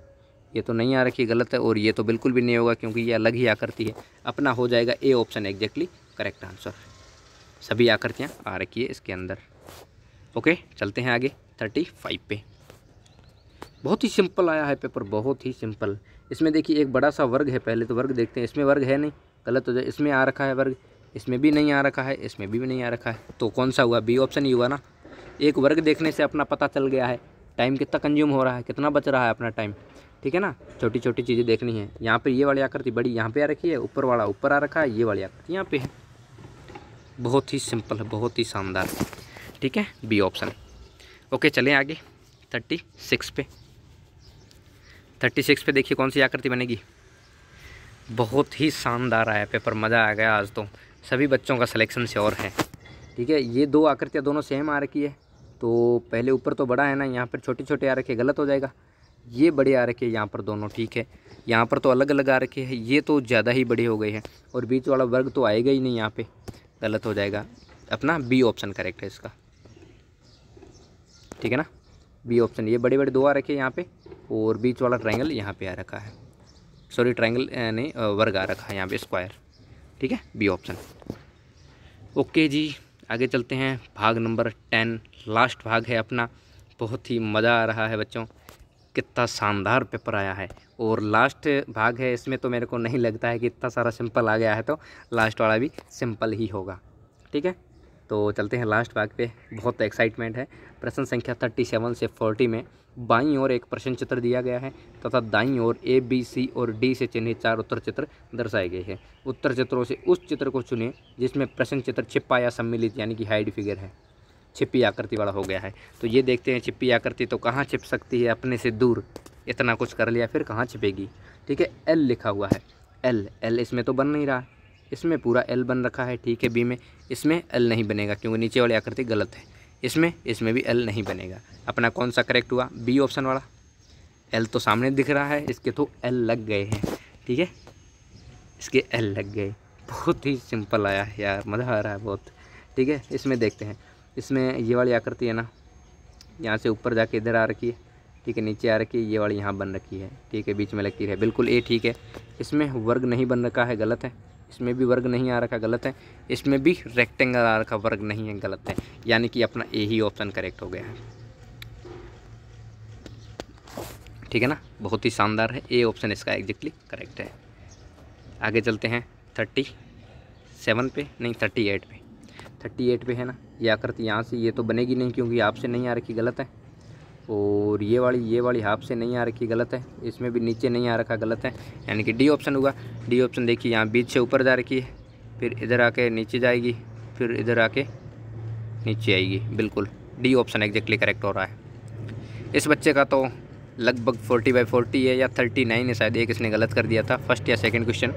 ये तो नहीं आ रखी, गलत है। और ये तो बिल्कुल भी नहीं होगा, क्योंकि ये अलग ही आकृति है। अपना हो जाएगा A option exactly correct answer. सभी आकृतियाँ आ रखी है इसके अंदर। ओके, चलते हैं आगे 35 पे। बहुत ही सिंपल आया है पेपर, बहुत ही सिंपल। इसमें देखिए एक बड़ा सा वर्ग है, पहले तो वर्ग देखते हैं। इसमें वर्ग है नहीं, गलत हो जाए। इसमें आ रखा है वर्ग, इसमें भी नहीं आ रखा है, इसमें भी नहीं आ रखा है, तो कौन सा हुआ, बी ऑप्शन ही हुआ ना। एक वर्ग देखने से अपना पता चल गया है टाइम कितना कंज्यूम हो रहा है, कितना बच रहा है अपना टाइम। ठीक है ना, छोटी छोटी चीज़ें देखनी है। यहाँ पे ये वाली आकृति बड़ी यहाँ पे आ रखी है, ऊपर वाला ऊपर आ रखा है, ये वाली आकृति यहाँ पे है। बहुत ही सिंपल है, बहुत ही शानदार। ठीक है, बी ऑप्शन। ओके, चलें आगे 36 पे। 36 पे देखिए कौन सी आकृति बनेगी। बहुत ही शानदार आया पेपर, मज़ा आ गया आज तो। सभी बच्चों का सिलेक्शन श्योर है। ठीक है, ये 2 आकृतियाँ दोनों सेम आ रखी है, तो पहले ऊपर तो बड़ा है ना, यहाँ पर छोटे छोटे आ रखे, गलत हो जाएगा। ये बड़े आ रखे यहाँ पर दोनों, ठीक है। यहाँ पर तो अलग अलग आ रखे हैं, ये तो ज़्यादा ही बड़े हो गए हैं, और बीच वाला वर्ग तो आएगा ही नहीं यहाँ पे, गलत हो जाएगा। अपना बी ऑप्शन करेक्ट है इसका। ठीक है ना, बी ऑप्शन। ये बड़े बड़े 2 आ रखे हैं यहाँ पे, और बीच वाला ट्रायंगल यहाँ पे आ रखा है, सॉरी ट्रायंगल नहीं, वर्ग आ रखा है यहाँ पे, स्क्वायर। ठीक है, बी ऑप्शन। ओके जी, आगे चलते हैं भाग नंबर 10, लास्ट भाग है अपना। बहुत ही मज़ा आ रहा है बच्चों, कितना शानदार पेपर आया है। और लास्ट भाग है, इसमें तो मेरे को नहीं लगता है कि इतना सारा सिंपल आ गया है, तो लास्ट वाला भी सिंपल ही होगा। ठीक है, तो चलते हैं लास्ट भाग पे। बहुत एक्साइटमेंट है। प्रश्न संख्या 37 से 40 में बाईं ओर एक प्रश्न चित्र दिया गया है तथा दाईं ओर ए, बी, सी और डी से चिन्हित 4 उत्तर चित्र दर्शाए गए हैं। उत्तर चित्रों से उस चित्र को चुनें जिसमें प्रश्न चित्र छिपा या सम्मिलित यानी कि हाइड फिगर है, छिपी आकृति वाला हो गया है। तो ये देखते हैं छिपी आकृति तो कहाँ छिप सकती है, अपने से दूर। इतना कुछ कर लिया फिर कहाँ छिपेगी। ठीक है, एल लिखा हुआ है, एल एल इसमें तो बन नहीं रहा, इसमें पूरा एल बन रखा है। ठीक है, बी में इसमें एल नहीं बनेगा क्योंकि नीचे वाली आकृति गलत है। इसमें भी एल नहीं बनेगा। अपना कौन सा करेक्ट हुआ, बी ऑप्शन वाला। एल तो सामने दिख रहा है, इसके तो एल लग गए हैं। ठीक है, इसके एल लग गए। बहुत ही सिंपल आया है यार, मज़ा आ रहा है बहुत। ठीक है, इसमें देखते हैं। इसमें ये वाली आकृति है ना, यहाँ से ऊपर जाके इधर आ रखी है। ठीक है, नीचे आ रखी है, ये वाली यहाँ बन रखी है। ठीक है, बीच में लकीर है, बिल्कुल ए ठीक है। इसमें वर्ग नहीं बन रखा है, गलत है। इसमें भी वर्ग नहीं आ रखा, गलत है। इसमें भी रेक्टेंगल आ रखा, वर्ग नहीं है, गलत है। यानी कि अपना ए ही ऑप्शन करेक्ट हो गया है। ठीक है ना, बहुत ही शानदार है, ए ऑप्शन इसका एग्जैक्टली करेक्ट है। आगे चलते हैं 37 पे, नहीं 38 पे। 38 पे है ना, ये आकृति यहाँ से ये तो बनेगी नहीं क्योंकि आपसे नहीं आ रखी, गलत है। और ये वाली हाफ से नहीं आ रखी, गलत है। इसमें भी नीचे नहीं आ रखा, गलत है। यानी कि डी ऑप्शन होगा। डी ऑप्शन देखिए, यहाँ बीच से ऊपर जा रखी है, फिर इधर आके नीचे जाएगी, फिर इधर आके नीचे आएगी। बिल्कुल डी ऑप्शन एग्जैक्टली करेक्ट हो रहा है। इस बच्चे का तो लगभग 40/40 है या 39 है शायद, एक इसने गलत कर दिया था फर्स्ट या सेकंड क्वेश्चन।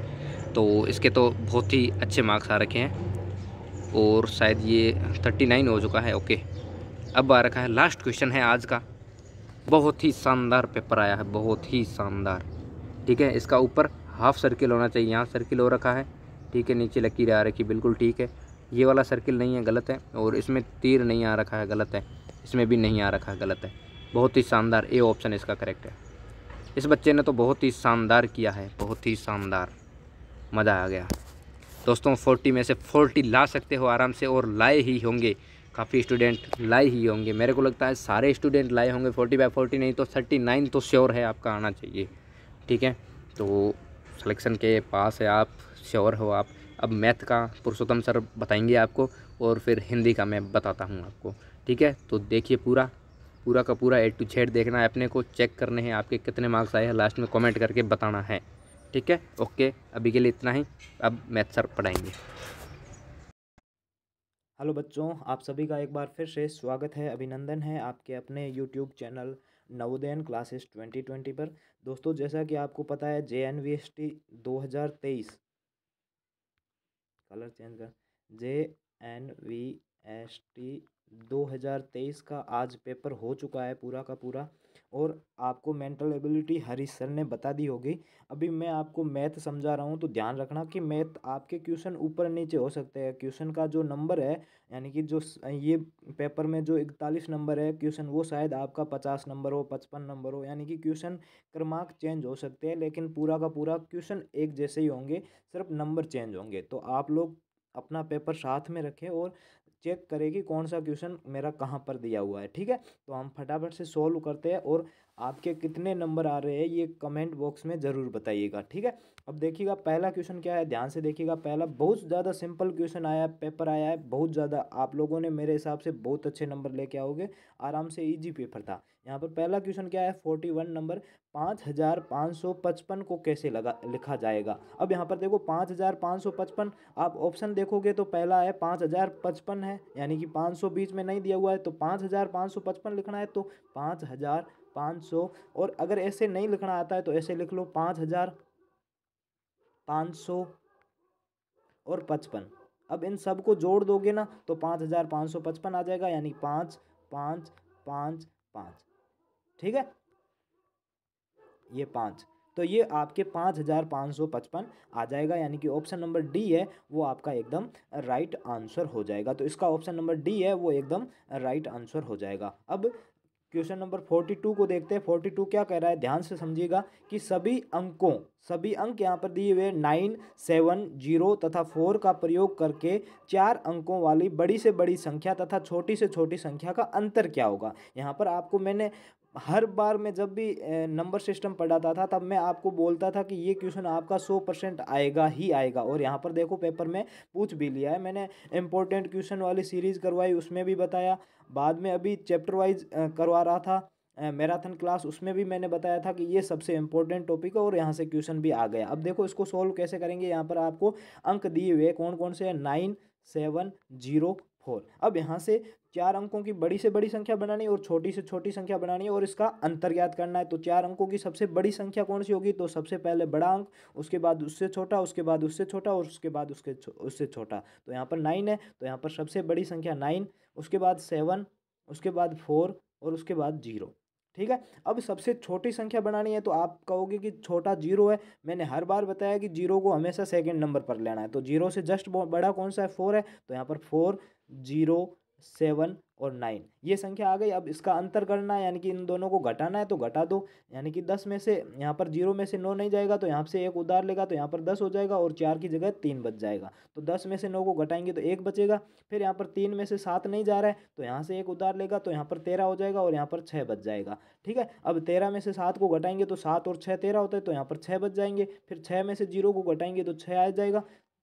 तो इसके तो बहुत ही अच्छे मार्क्स आ रखे हैं और शायद ये 39 हो चुका है। ओके, अब आ रखा है लास्ट क्वेश्चन है आज का। बहुत ही शानदार पेपर आया है, बहुत ही शानदार। ठीक है, इसका ऊपर हाफ सर्किल होना चाहिए, यहाँ सर्किल हो रखा है। ठीक है, नीचे लकीर आ रखी, बिल्कुल ठीक है। ये वाला सर्किल नहीं है, गलत है। और इसमें तीर नहीं आ रखा है, गलत है। इसमें भी नहीं आ रखा है, गलत है। बहुत ही शानदार, ए ऑप्शन इसका करेक्ट है। इस बच्चे ने तो बहुत ही शानदार किया है, बहुत ही शानदार, मज़ा आ गया। दोस्तों 40 में से 40 ला सकते हो आराम से, और लाए ही होंगे। काफ़ी स्टूडेंट लाए ही होंगे, मेरे को लगता है सारे स्टूडेंट लाए होंगे 40/40, नहीं तो 39 तो श्योर है आपका आना चाहिए। ठीक है, तो सिलेक्शन के पास है आप, श्योर हो आप। अब मैथ का पुरुषोत्तम सर बताएंगे आपको, और फिर हिंदी का मैं बताता हूँ आपको। ठीक है, तो देखिए पूरा का पूरा A to Z देखना है अपने को, चेक करने हैं आपके कितने मार्क्स आए हैं, लास्ट में कमेंट करके बताना है। ठीक है, ओके, अभी के लिए इतना ही। अब मैथ सर पढ़ाएंगे। हेलो बच्चों, आप सभी का एक बार फिर से स्वागत है, अभिनंदन है आपके अपने यूट्यूब चैनल नवोदयन क्लासेस 2020 पर। दोस्तों, जैसा कि आपको पता है JNVST 2023, कलर चेंज कर, JNVST 2023 का आज पेपर हो चुका है पूरा का पूरा, और आपको मेंटल एबिलिटी हरीश सर ने बता दी होगी। अभी मैं आपको मैथ समझा रहा हूँ, तो ध्यान रखना कि मैथ आपके क्वेश्चन ऊपर नीचे हो सकते हैं। क्वेश्चन का जो नंबर है, यानी कि जो ये पेपर में जो 41 नंबर है क्वेश्चन, वो शायद आपका 50 नंबर हो, 55 नंबर हो। यानी कि क्वेश्चन क्रमांक चेंज हो सकते हैं, लेकिन पूरा का पूरा क्वेश्चन एक जैसे ही होंगे, सिर्फ नंबर चेंज होंगे। तो आप लोग अपना पेपर साथ में रखें और चेक करें कि कौन सा क्वेश्चन मेरा कहाँ पर दिया हुआ है। ठीक है, तो हम फटाफट से सॉल्व करते हैं, और आपके कितने नंबर आ रहे हैं ये कमेंट बॉक्स में ज़रूर बताइएगा। ठीक है, अब देखिएगा पहला क्वेश्चन क्या है, ध्यान से देखिएगा। पहला बहुत ज़्यादा सिंपल क्वेश्चन आया है, पेपर आया है बहुत ज़्यादा। आप लोगों ने मेरे हिसाब से बहुत अच्छे नंबर लेके आओगे, आराम से इजी पेपर था। यहाँ पर पहला क्वेश्चन क्या है, 41 नंबर, 5555 को कैसे लिखा जाएगा। अब यहाँ पर देखो 5555, आप ऑप्शन देखोगे तो पहला है 5055 है, यानी कि 500 बीच में नहीं दिया हुआ है, तो 5555 लिखना है, तो 5500। और अगर ऐसे नहीं लिखना आता है तो ऐसे लिख लो 5500 और 55। अब इन सब को जोड़ दोगे ना तो 5555 आ जाएगा, यानी 5555। ठीक है, ये 5, तो ये आपके 5555 आ जाएगा, यानी कि ऑप्शन नंबर डी है वो आपका एकदम राइट आंसर हो जाएगा। तो इसका ऑप्शन नंबर डी है वो एकदम राइट आंसर हो जाएगा। अब क्वेश्चन नंबर 42 को देखते हैं। 42 क्या कह रहा है, ध्यान से समझिएगा कि सभी अंक यहाँ पर दिए हुए 9, 7, 0 तथा 4 का प्रयोग करके 4 अंकों वाली बड़ी से बड़ी संख्या तथा छोटी से छोटी संख्या का अंतर क्या होगा। यहाँ पर आपको मैंने हर बार मैं जब भी नंबर सिस्टम पढ़ाता था तब मैं आपको बोलता था कि ये क्वेश्चन आपका 100% आएगा ही आएगा, और यहाँ पर देखो पेपर में पूछ भी लिया है मैंने। इम्पोर्टेंट क्वेश्चन वाली सीरीज़ करवाई, उसमें भी बताया। बाद में अभी चैप्टर वाइज करवा रहा था, मैराथन क्लास, उसमें भी मैंने बताया था कि ये सबसे इंपॉर्टेंट टॉपिक है और यहाँ से क्वेश्चन भी आ गया। अब देखो इसको सोल्व कैसे करेंगे। यहाँ पर आपको अंक दिए हुए कौन कौन से हैं, 9704। अब यहाँ से 4 अंकों की बड़ी से बड़ी संख्या बनानी है और छोटी से छोटी संख्या बनानी है और इसका अंतर ज्ञात करना है। तो 4 अंकों की सबसे बड़ी संख्या कौन सी होगी, तो सबसे पहले बड़ा अंक, उसके बाद उससे छोटा, उसके बाद उससे छोटा और उसके बाद उससे छोटा। तो यहाँ पर 9 है, तो यहाँ पर सबसे बड़ी संख्या 9, उसके बाद 7, उसके बाद 4 और उसके बाद 0। ठीक है। अब सबसे छोटी संख्या बनानी है तो आप कहोगे कि छोटा 0 है। मैंने हर बार बताया कि 0 को हमेशा सेकंड नंबर पर लेना है। तो 0 से जस्ट बड़ा कौन सा है, 4 है। तो यहाँ पर 4, 0, 7 और 9 ये संख्या आ गई। अब इसका अंतर करना है, यानी कि इन दोनों को घटाना है। तो घटा दो, यानी कि 10 में से यहाँ पर 0 में से 9 नहीं जाएगा तो यहाँ से एक उधार लेगा तो यहाँ पर 10 हो जाएगा और 4 की जगह 3 बच जाएगा। तो 10 में से 9 को घटाएंगे तो 1 बचेगा। फिर यहाँ पर 3 में से 7 नहीं जा रहा है तो यहाँ से एक उधार लेगा तो यहाँ पर 13 हो जाएगा और यहाँ पर 6 बच जाएगा। ठीक है। अब 13 में से 7 को घटाएंगे तो 7 और 6 13 होता है तो यहाँ पर 6 बच जाएंगे। फिर 6 में से 0 को घटाएंगे तो 6 आ जाएगा।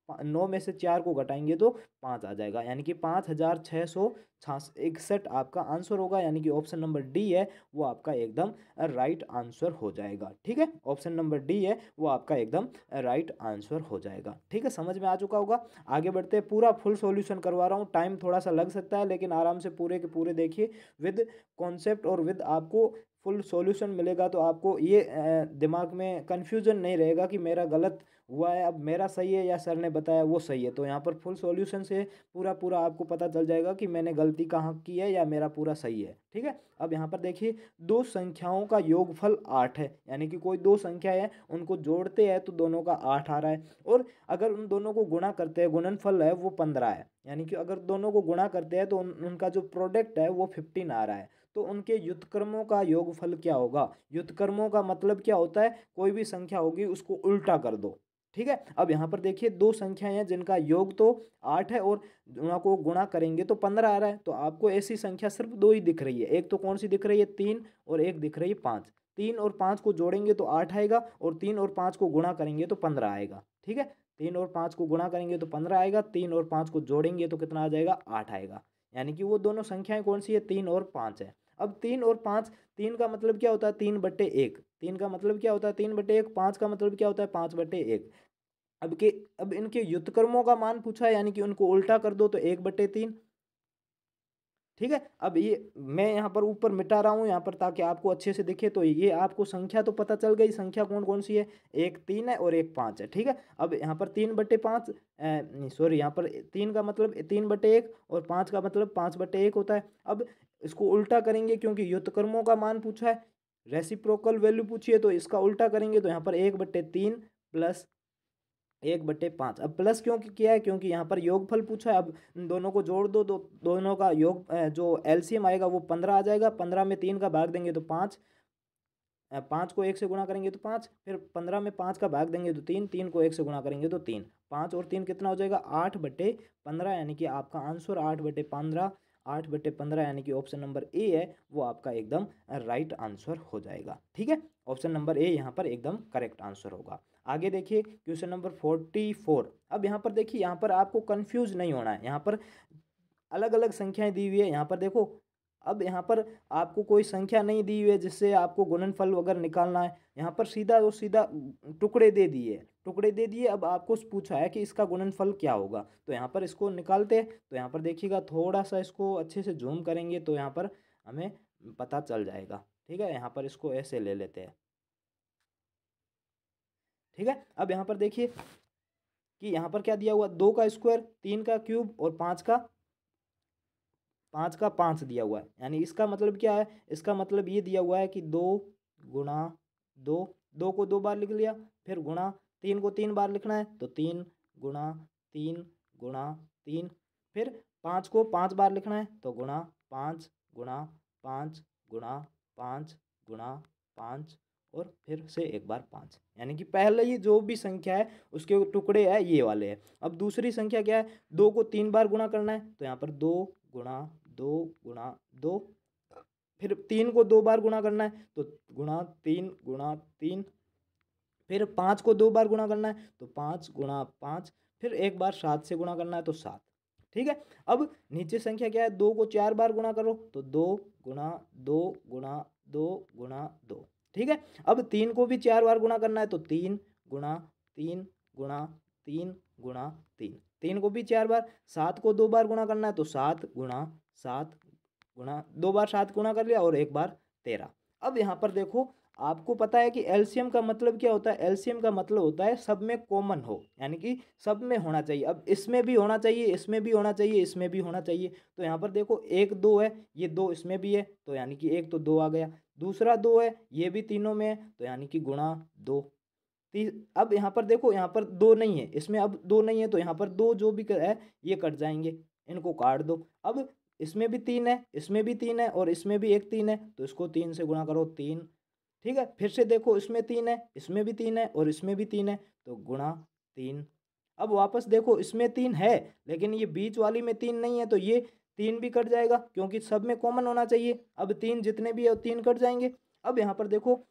9 में से 4 को घटाएंगे तो 5 आ जाएगा, यानी कि 5661 आपका आंसर होगा। यानी कि ऑप्शन नंबर डी है वो आपका एकदम राइट आंसर हो जाएगा। ठीक है, ऑप्शन नंबर डी है वो आपका एकदम राइट आंसर हो जाएगा। ठीक है, समझ में आ चुका होगा। आगे बढ़ते हैं, पूरा फुल सॉल्यूशन करवा रहा हूँ, टाइम थोड़ा सा लग सकता है लेकिन आराम से पूरे के पूरे देखिए विद कॉन्सेप्ट और विद आपको फुल सॉल्यूशन मिलेगा। तो आपको ये दिमाग में कन्फ्यूजन नहीं रहेगा कि मेरा गलत हुआ है, अब मेरा सही है या सर ने बताया वो सही है। तो यहाँ पर फुल सॉल्यूशन से पूरा पूरा आपको पता चल जाएगा कि मैंने गलती कहाँ की है या मेरा पूरा सही है। ठीक है। अब यहाँ पर देखिए दो संख्याओं का योगफल 8 है, यानी कि कोई दो संख्या है उनको जोड़ते हैं तो दोनों का 8 आ रहा है। और अगर उन दोनों को गुणा करते हैं, गुणनफल है वो 15 है, यानी कि अगर दोनों को गुणा करते हैं तो उनका जो प्रोडक्ट है वो 15 आ रहा है। तो उनके व्युत्क्रमों का योगफल क्या होगा। व्युत्क्रमों का मतलब क्या होता है, कोई भी संख्या होगी उसको उल्टा कर दो। ठीक है। अब यहाँ पर देखिए दो संख्याएं हैं जिनका योग तो 8 है और को गुणा करेंगे तो 15 आ रहा है। तो आपको ऐसी संख्या सिर्फ दो ही दिख रही है, एक तो कौन सी दिख रही है, 3, और एक दिख रही है 5। 3 और 5 को जोड़ेंगे तो 8 आएगा और 3 और 5 को गुणा करेंगे तो 15 आएगा। ठीक है, 3 और 5 को गुणा करेंगे तो 15 आएगा, 3 और 5 को जोड़ेंगे तो कितना आ जाएगा, 8 आएगा। यानी कि वो दोनों संख्याएं कौन सी है, 3 और 5 है। अब 3 और 5, 3 का मतलब क्या होता है, 3/1। 3 का मतलब क्या होता है, 3/1। 5 का मतलब क्या होता है, 5/1। अब इनके व्युत्क्रमों का मान पूछा है, यानी कि उनको उल्टा कर दो तो 1/3। ठीक है। अब ये मैं यहाँ पर ऊपर मिटा रहा हूँ यहाँ पर ताकि आपको अच्छे से दिखे। तो ये आपको संख्या तो पता चल गई, संख्या कौन कौन सी है, एक 3 है और एक 5 है। ठीक है। अब यहाँ पर 3/5 सॉरी, यहाँ पर 3 का मतलब 3/1 और 5 का मतलब 5/1 होता है। अब इसको उल्टा करेंगे क्योंकि व्युत्क्रमों का मान पूछा है, रेसिप्रोकल वैल्यू पूछी है, तो इसका उल्टा करेंगे तो यहाँ पर 1/3 प्लस 1/5। अब प्लस क्यों किया है, क्योंकि यहाँ पर योगफल पूछा है। अब इन दोनों को जोड़ दो तो दोनों का योग जो एलसीएम आएगा वो 15 आ जाएगा। 15 में 3 का भाग देंगे तो 5, 5 को 1 से गुणा करेंगे तो 5, फिर 15 में 5 का भाग देंगे तो 3, 3 को 1 से गुणा करेंगे तो 3। 5 और 3 कितना हो जाएगा, 8/15, यानी कि आपका आंसर 8/15। 8/15 यानी कि ऑप्शन नंबर ए है वो आपका एकदम राइट आंसर हो जाएगा। ठीक है, ऑप्शन नंबर ए यहाँ पर एकदम करेक्ट आंसर होगा। आगे देखिए क्वेश्चन नंबर 44। अब यहाँ पर देखिए, यहाँ पर आपको कंफ्यूज नहीं होना है। यहाँ पर अलग अलग संख्याएं दी हुई है, यहाँ पर देखो। अब यहाँ पर आपको कोई संख्या नहीं दी हुई है जिससे आपको गुणनफल वगैरह निकालना है। यहाँ पर सीधा और सीधा टुकड़े दे दिए, टुकड़े दे दिए। अब आपको पूछा है कि इसका गुणनफल क्या होगा, तो यहाँ पर इसको निकालते हैं। तो यहाँ पर देखिएगा, थोड़ा सा इसको अच्छे से जूम करेंगे तो यहाँ पर हमें पता चल जाएगा। ठीक है, यहाँ पर इसको ऐसे ले लेते हैं। ठीक है। अब यहाँ पर देखिए कि यहाँ पर क्या दिया हुआ, 2 का स्क्वायर, 3 का क्यूब और 5 का 5 दिया हुआ है। यानी इसका मतलब क्या है, इसका मतलब ये दिया हुआ है कि 2 गुणा 2, 2 को 2 बार लिख लिया, फिर गुणा 3 को 3 बार लिखना है तो 3 गुणा 3 गुणा 3, फिर 5 को 5 बार लिखना है तो गुणा 5 गुणा 5 गुणा 5 गुणा 5 और फिर से एक बार 5। यानी कि पहले ही जो भी संख्या है उसके टुकड़े है ये वाले हैं। अब दूसरी संख्या क्या है, 2 को 3 बार गुणा करना है तो यहाँ पर 2 गुणा 2 गुणा 2, फिर 3 को 2 बार गुणा करना है तो गुणा 3 गुणा 3, फिर 5 को 2 बार गुणा करना है तो 5 गुणा 5, फिर एक बार 7 से गुणा करना है तो 7। ठीक है। अब नीचे संख्या क्या है, 2 को 4 बार गुणा करो तो 2 गुणा 2 गुणा 2 गुणा 2। ठीक है, अब 3 को भी 4 बार गुणा करना है तो 3 गुणा 3 गुणा 3 गुणा 3, 3 को भी 4 बार। 7 को 2 बार गुणा करना है तो 7 गुणा 7 गुणा 2 बार 7 गुणा कर लिया और एक बार 13। अब यहाँ पर देखो, आपको पता है कि एलसीएम का मतलब क्या होता है? एलसीएम का मतलब होता है सब में कॉमन हो, यानी कि सब में होना चाहिए। अब इसमें भी होना चाहिए, इसमें भी होना चाहिए, इसमें भी होना चाहिए। तो यहाँ पर देखो 1 2 है, ये 2 इसमें भी है तो यानी कि 1 तो 2 आ गया। दूसरा 2 है, ये भी तीनों में है तो यानी कि गुणा 2। अब यहाँ पर देखो, यहाँ पर 2 नहीं है, इसमें अब 2 नहीं है तो यहाँ पर 2 जो भी है ये कट जाएंगे, इनको काट दो। अब इसमें भी 3 है, इसमें भी 3 है और इसमें भी एक 3 है तो इसको 3 से गुणा करो 3। ठीक है, फिर से देखो इसमें 3 है, इसमें भी 3 है और इसमें भी 3 है तो गुणा 3। अब वापस देखो, इसमें 3 है लेकिन ये बीच वाली में 3 नहीं है तो ये 3 भी कट जाएगा क्योंकि सब में कॉमन होना चाहिए। अब 3 जितने भी है 3 कट जाएंगे। अब यहाँ पर देखो,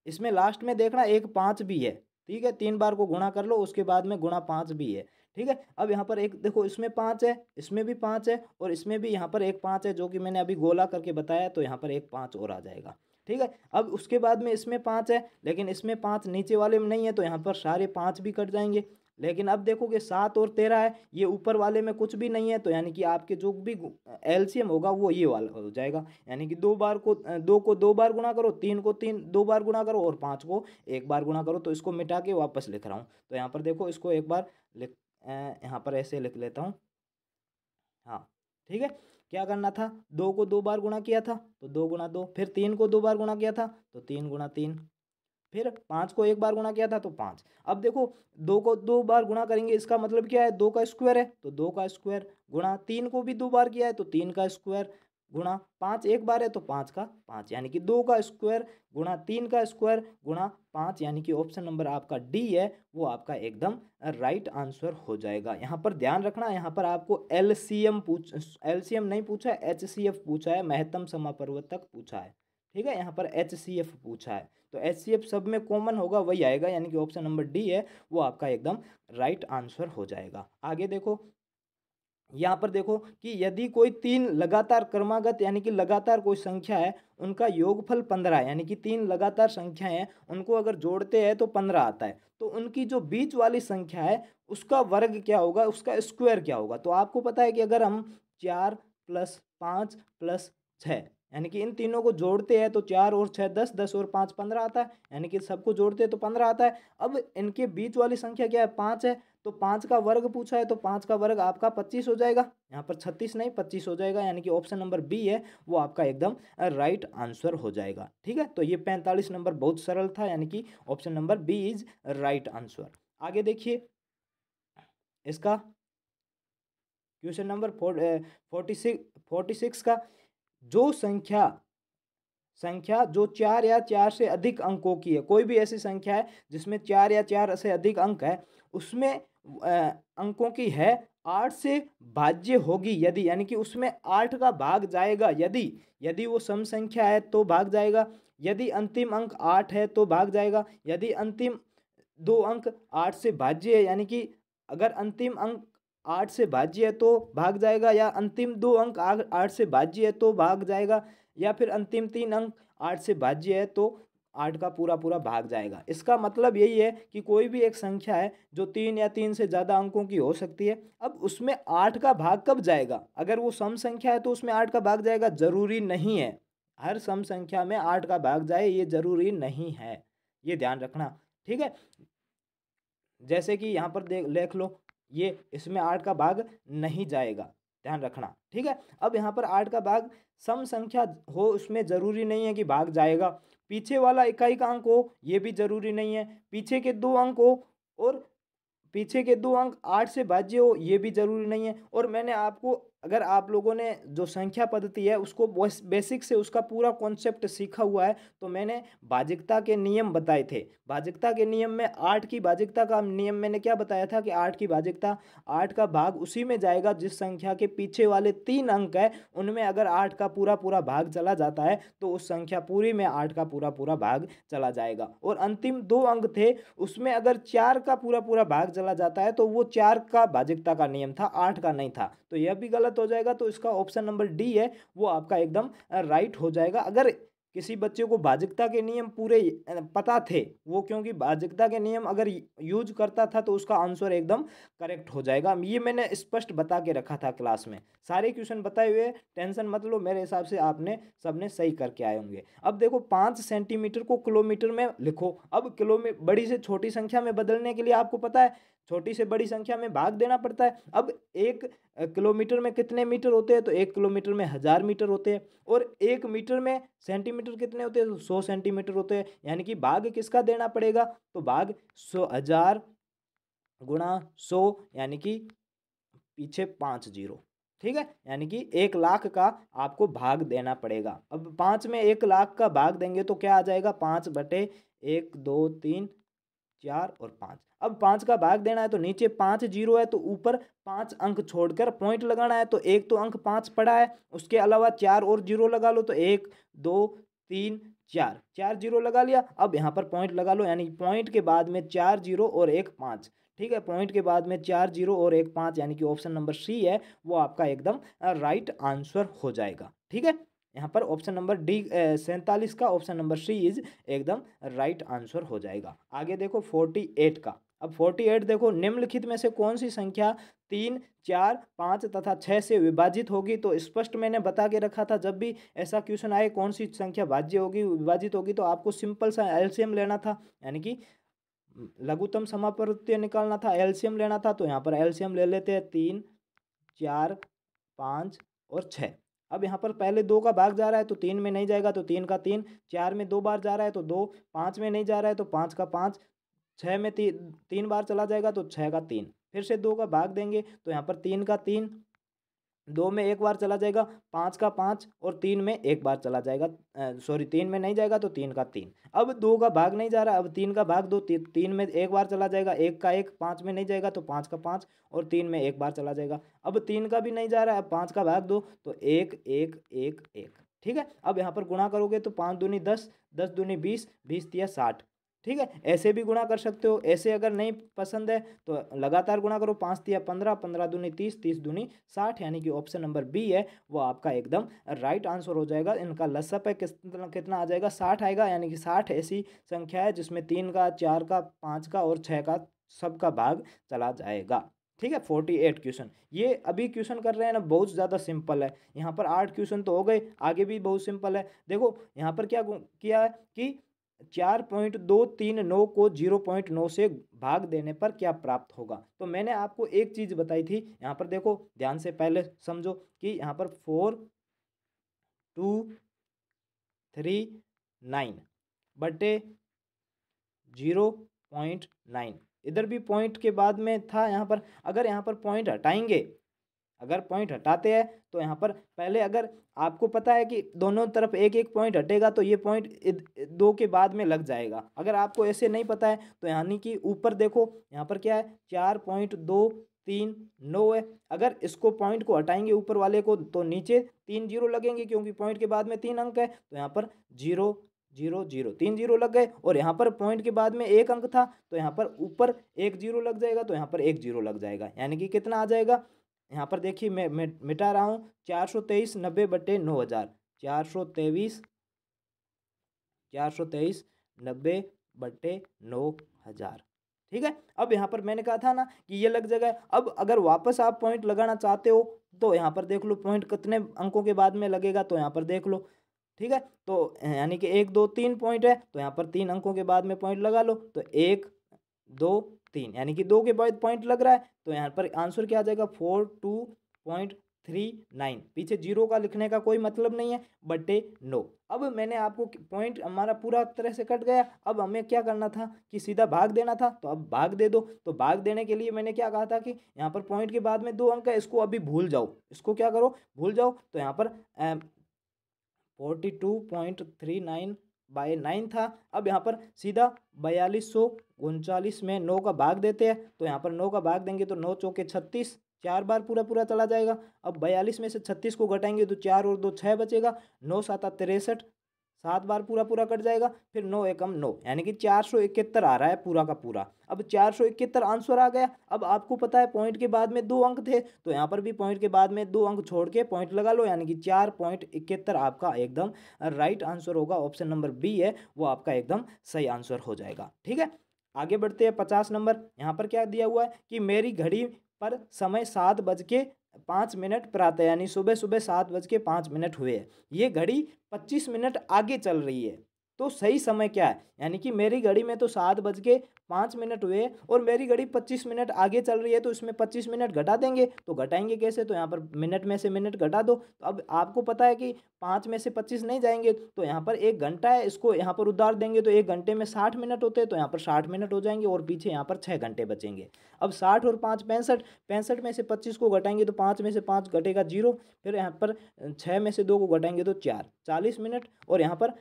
इसमें लास्ट में देखना एक 5 भी है। ठीक है, 3 बार को गुणा कर लो, उसके बाद में गुणा 5 भी है। ठीक है, अब यहाँ पर एक देखो, इसमें 5 है, इसमें भी 5 है और इसमें भी यहाँ पर एक 5 है जो कि मैंने अभी गोला करके बताया, तो यहाँ पर एक 5 और आ जाएगा। ठीक है, अब उसके बाद में इसमें 5 है लेकिन इसमें 5 नीचे वाले में नहीं है तो यहाँ पर सारे 5 भी कट जाएंगे। लेकिन अब देखोगे 7 और 13 है, ये ऊपर वाले में कुछ भी नहीं है तो यानी कि आपके जो भी एलसीएम होगा वो ये वाला हो जाएगा। यानी कि 2 को 2 बार गुणा करो, 3 को 2 बार गुणा करो और 5 को 1 बार गुणा करो। तो इसको मिटा के वापस लिख रहा हूँ। तो यहाँ पर देखो, इसको एक बार यहाँ पर ऐसे लिख लेता हूँ। हाँ, ठीक है, क्या करना था? 2 को 2 बार गुणा किया था तो 2 गुणा 2, फिर 3 को 2 बार गुणा किया था तो 3 गुणा 3, फिर 5 को 1 बार गुणा किया था तो 5। अब देखो, 2 को 2 बार गुणा करेंगे, इसका मतलब क्या है? 2 का स्क्वायर है तो 2 का स्क्वायर, गुणा 3 को भी 2 बार किया है तो 3 का स्क्वायर, गुणा 5 एक बार है तो 5 का 5, यानी कि 2 का स्क्वायर गुणा 3 का स्क्वायर गुणा 5, यानी कि ऑप्शन नंबर आपका डी है वो आपका एकदम राइट आंसर हो जाएगा। यहाँ पर ध्यान रखना, यहाँ पर आपको एलसीएम नहीं पूछा है, एचसीएफ पूछा है, महत्तम समापवर्तक पूछा है। ठीक है, यहाँ पर एचसीएफ पूछा है तो एचसीएफ सब में कॉमन होगा वही आएगा, यानी कि ऑप्शन नंबर डी है वो आपका एकदम राइट आंसर हो जाएगा। आगे देखो, यहाँ पर देखो कि यदि कोई 3 लगातार क्रमागत यानी कि लगातार कोई संख्या है, उनका योगफल 15 है, यानी कि 3 लगातार संख्याएं हैं, उनको अगर जोड़ते हैं तो 15 आता है, तो उनकी जो बीच वाली संख्या है उसका वर्ग क्या होगा, उसका स्क्वायर क्या होगा? तो आपको पता है कि अगर हम 4 + 5 + 6 यानी कि इन तीनों को जोड़ते हैं तो 4 और 6 10, 10 और 5 15 आता है, यानी कि सबको जोड़ते हैं तो 15 आता है। अब इनके बीच वाली संख्या क्या है? 5 है, तो 5 का वर्ग पूछा है तो 5 का वर्ग आपका 25 हो जाएगा। यहाँ पर 36 नहीं 25 हो जाएगा, यानी कि ऑप्शन नंबर बी है वो आपका एकदम राइट आंसर हो जाएगा। ठीक है, तो ये 45 नंबर बहुत सरल था, यानी कि option number B is right answer. आगे देखिए, इसका क्वेश्चन नंबर 46 का, जो संख्या जो 4 या 4 से अधिक अंकों की है, कोई भी ऐसी संख्या है जिसमें 4 या 4 से अधिक अंक है, उसमें अंकों की है, 8 से भाज्य होगी यदि, यानी कि उसमें 8 का भाग जाएगा यदि वो सम संख्या है तो भाग जाएगा, यदि अंतिम अंक 8 है तो भाग जाएगा, यदि अंतिम 2 अंक 8 से भाज्य है, यानी कि अगर अंतिम अंक 8 से भाज्य है तो भाग जाएगा, या अंतिम 2 अंक 8 से भाज्य है तो भाग जाएगा, या फिर अंतिम 3 अंक 8 से भाज्य है तो 8 का पूरा पूरा भाग जाएगा। इसका मतलब यही है कि कोई भी एक संख्या है जो 3 या 3 से ज़्यादा अंकों की हो सकती है, अब उसमें 8 का भाग कब जाएगा? अगर वो सम संख्या है तो उसमें 8 का भाग जाएगा, जरूरी नहीं है हर सम संख्या में 8 का भाग जाए, ये जरूरी नहीं है, ये ध्यान रखना। ठीक है, जैसे कि यहाँ पर देख लो, ये इसमें 8 का भाग नहीं जाएगा, ध्यान रखना। ठीक है, अब यहाँ पर 8 का भाग सम संख्या हो उसमें ज़रूरी नहीं है कि भाग जाएगा, पीछे वाला इकाई का अंक हो ये भी ज़रूरी नहीं है, पीछे के 2 अंक हो और पीछे के 2 अंक 8 से भाज्य हो ये भी ज़रूरी नहीं है। और मैंने आपको, अगर आप लोगों ने जो संख्या पद्धति है उसको बेसिक से उसका पूरा कॉन्सेप्ट सीखा हुआ है तो मैंने भाजिकता के नियम बताए थे। भाजिकता के नियम में 8 की भाजिकता का नियम मैंने क्या बताया था कि 8 की भाजिकता 8 का भाग उसी में जाएगा जिस संख्या के पीछे वाले 3 अंक है उनमें अगर 8 का पूरा पूरा भाग चला जाता है तो उस संख्या पूरी में 8 का पूरा पूरा भाग चला जाएगा। और अंतिम 2 अंक थे उसमें अगर 4 का पूरा पूरा भाग चला जाता है तो वो 4 का भाजिकता का नियम था, 8 का नहीं था, तो यह भी गलत गलत हो जाएगा, तो इसका ऑप्शन नंबर डी है वो आपका एकदम राइट हो जाएगा। अगर किसी बच्चे को भाजकता के नियम पूरे पता थे, वो क्योंकि भाजकता के नियम अगर यूज करता था तो उसका आंसर एकदम करेक्ट हो जाएगा। ये मैंने स्पष्ट बता के रखा था क्लास में, सारे क्वेश्चन बताए हुए, टेंशन मत लो, मेरे हिसाब से आपने सबने सही करके आए होंगे। अब देखो 5 सेंटीमीटर को किलोमीटर में लिखो। अब किलोमीटर बड़ी से छोटी संख्या में बदलने के लिए आपको पता है छोटी से बड़ी संख्या में भाग देना पड़ता है। अब 1 किलोमीटर में कितने मीटर होते हैं, तो 1 किलोमीटर में 1000 मीटर होते हैं, और 1 मीटर में सेंटीमीटर कितने होते हैं, तो 100 सेंटीमीटर होते हैं। यानी कि भाग किसका देना पड़ेगा, तो भाग 1000 गुणा 100, यानी कि पीछे 5 जीरो, ठीक है, यानी कि 1 लाख का आपको भाग देना पड़ेगा। अब 5 में 1 लाख का भाग देंगे तो क्या आ जाएगा, 5/1 2 3 4 और 5। अब 5 का भाग देना है तो नीचे 5 जीरो है, तो ऊपर 5 अंक छोड़कर पॉइंट लगाना है। तो एक तो अंक 5 पड़ा है, उसके अलावा 4 और जीरो लगा लो, तो 1 2 3 4, 4 जीरो लगा लिया। अब यहाँ पर पॉइंट लगा लो, यानी पॉइंट के बाद में 4 जीरो और 1 5, ठीक है, पॉइंट के बाद में 4 जीरो और 1 5, यानी कि ऑप्शन नंबर सी है वो आपका एकदम राइट आंसर हो जाएगा। ठीक है, यहाँ पर ऑप्शन नंबर डी 47 का ऑप्शन नंबर सी इज एकदम राइट आंसर हो जाएगा। आगे देखो 48 का। अब 48 देखो, निम्नलिखित में से कौन सी संख्या 3 4 5 तथा 6 से विभाजित होगी। तो स्पष्ट मैंने बता के रखा था, जब भी ऐसा क्वेश्चन आए कौन सी संख्या भाज्य होगी विभाजित होगी, तो आपको सिंपल सा एलसीएम लेना था, यानी कि लघुत्तम समापवर्तीय निकालना था, एलसीएम लेना था। तो यहाँ पर एलसीएम ले लेते हैं, 3 4 5 और 6। अब यहाँ पर पहले 2 का भाग जा रहा है तो 3 में नहीं जाएगा, तो 3 का 3, 4 में 2 बार जा रहा है तो 2, 5 में नहीं जा रहा है तो 5 का 5, 6 में 3 बार चला जाएगा तो 6 का 3। फिर से 2 का भाग देंगे तो यहाँ पर 3 का 3, 2 में 1 बार चला जाएगा, 5 का 5 और 3 में 1 बार चला जाएगा, सॉरी 3 में नहीं जाएगा तो 3 का 3। अब 2 का भाग नहीं जा रहा, अब 3 का भाग 2, 3 में 1 बार चला जाएगा, 1 का 1, 5 में नहीं जाएगा तो 5 का 5 और 3 में 1 बार चला जाएगा। अब 3 का भी नहीं जा रहा है, अब 5 का भाग 2, तो 1 1 1 1, ठीक है। अब यहाँ पर गुणा करोगे तो 5 दूनी 10, 10 दूनी 20, 20 तिया 60, ठीक है। ऐसे भी गुणा कर सकते हो, ऐसे अगर नहीं पसंद है तो लगातार गुणा करो, 5 तिया 15, 15 दूनी 30, 30 दूनी 60, यानी कि ऑप्शन नंबर बी है वो आपका एकदम राइट आंसर हो जाएगा। इनका लसअप है कितना आ जाएगा, 60 आएगा, यानी कि 60 ऐसी संख्या है जिसमें 3 का 4 का 5 का और 6 का सबका भाग चला जाएगा। ठीक है, 48 क्वेश्चन ये अभी क्वेश्चन कर रहे हैं ना, बहुत ज़्यादा सिंपल है। यहाँ पर 8 क्वेश्चन तो हो गए, आगे भी बहुत सिंपल है। देखो यहाँ पर क्या किया है कि 4.239 को 0.9 से भाग देने पर क्या प्राप्त होगा। तो मैंने आपको एक चीज बताई थी, यहाँ पर देखो ध्यान से पहले समझो कि यहाँ पर 4239 बटे 0.9, इधर भी पॉइंट के बाद में था। यहाँ पर अगर यहाँ पर पॉइंट हटाएंगे, अगर पॉइंट हटाते हैं तो यहाँ पर पहले अगर आपको पता है कि दोनों तरफ एक एक पॉइंट हटेगा तो ये पॉइंट 2 के बाद में लग जाएगा। अगर आपको ऐसे नहीं पता है तो यानी कि ऊपर देखो यहाँ पर क्या है, 4.239 है। अगर इसको पॉइंट को हटाएंगे ऊपर वाले को तो नीचे 3 जीरो लगेंगे, क्योंकि पॉइंट के बाद में 3 अंक है, तो यहाँ पर 0 0 0 3 जीरो लग गए। और यहाँ पर पॉइंट के बाद में 1 अंक था तो यहाँ पर ऊपर 1 जीरो लग जाएगा, तो यहाँ पर 1 जीरो लग जाएगा, यानी कि कितना आ जाएगा। यहाँ पर देखिए मैं मिटा रहा हूँ, 423 90 बटे 9000, 423 90 बटे 9000, ठीक है। अब यहाँ पर मैंने कहा था ना कि ये लग जाएगा। अब अगर वापस आप पॉइंट लगाना चाहते हो तो यहाँ पर देख लो पॉइंट कितने अंकों के बाद में लगेगा, तो यहाँ पर देख लो, ठीक है। तो यानी कि 1 2 3 पॉइंट है, तो यहाँ पर 3 अंकों के बाद में पॉइंट लगा लो, तो 1 2 3, यानी कि 2 के बाद पॉइंट लग रहा है, तो यहाँ पर आंसर क्या आ जाएगा, 42.39। पीछे जीरो का लिखने का कोई मतलब नहीं है, बटे 9। अब मैंने आपको पॉइंट हमारा पूरा तरह से कट गया। अब हमें क्या करना था कि सीधा भाग देना था, तो अब भाग दे दो। तो भाग देने के लिए मैंने क्या कहा था कि यहाँ पर पॉइंट के बाद में 2 अंक है, इसको अभी भूल जाओ, इसको क्या करो भूल जाओ। तो यहाँ पर 42.39/9 था। अब यहाँ पर सीधा 4239 में 9 का भाग देते हैं, तो यहाँ पर 9 का भाग देंगे तो 9 चौके 36, 4 बार पूरा पूरा चला जाएगा। अब 42 में से 36 को घटाएंगे तो 4 और 2 6 बचेगा, 9 7 63, 7 बार पूरा पूरा कट जाएगा, फिर 9 एकम 9, यानी कि 471 आ रहा है पूरा का पूरा। अब 471 आंसर आ गया। अब आपको पता है पॉइंट के बाद में 2 अंक थे, तो यहाँ पर भी पॉइंट के बाद में 2 अंक छोड़ के पॉइंट लगा लो, यानी कि 4.71 आपका एकदम राइट आंसर होगा। ऑप्शन नंबर बी है वो आपका एकदम सही आंसर हो जाएगा। ठीक है, आगे बढ़ते हैं 50 नंबर। यहाँ पर क्या दिया हुआ है कि मेरी घड़ी पर समय 7:05 प्रातः, यानी सुबह सुबह 7:05 हुए हैं। ये घड़ी 25 मिनट आगे चल रही है, तो सही समय क्या है? यानी कि मेरी घड़ी में तो 7:05 हुए और मेरी घड़ी 25 मिनट आगे चल रही है, तो इसमें 25 मिनट घटा देंगे। तो घटाएंगे कैसे? तो यहाँ पर मिनट में से मिनट घटा दो। तो अब आपको पता है कि 5 में से 25 नहीं जाएंगे, तो यहाँ पर 1 घंटा है, इसको यहाँ पर उतार देंगे तो 1 घंटे में 60 मिनट होते हैं, तो यहाँ पर 60 मिनट हो जाएंगे और पीछे यहाँ पर 6 घंटे बचेंगे। अब 60 और 5 65, 65 में से 25 को घटाएंगे तो 5 में से 5 घटेगा 0, फिर यहाँ पर 6 में से 2 को घटाएंगे तो 4, 40 मिनट, और यहाँ पर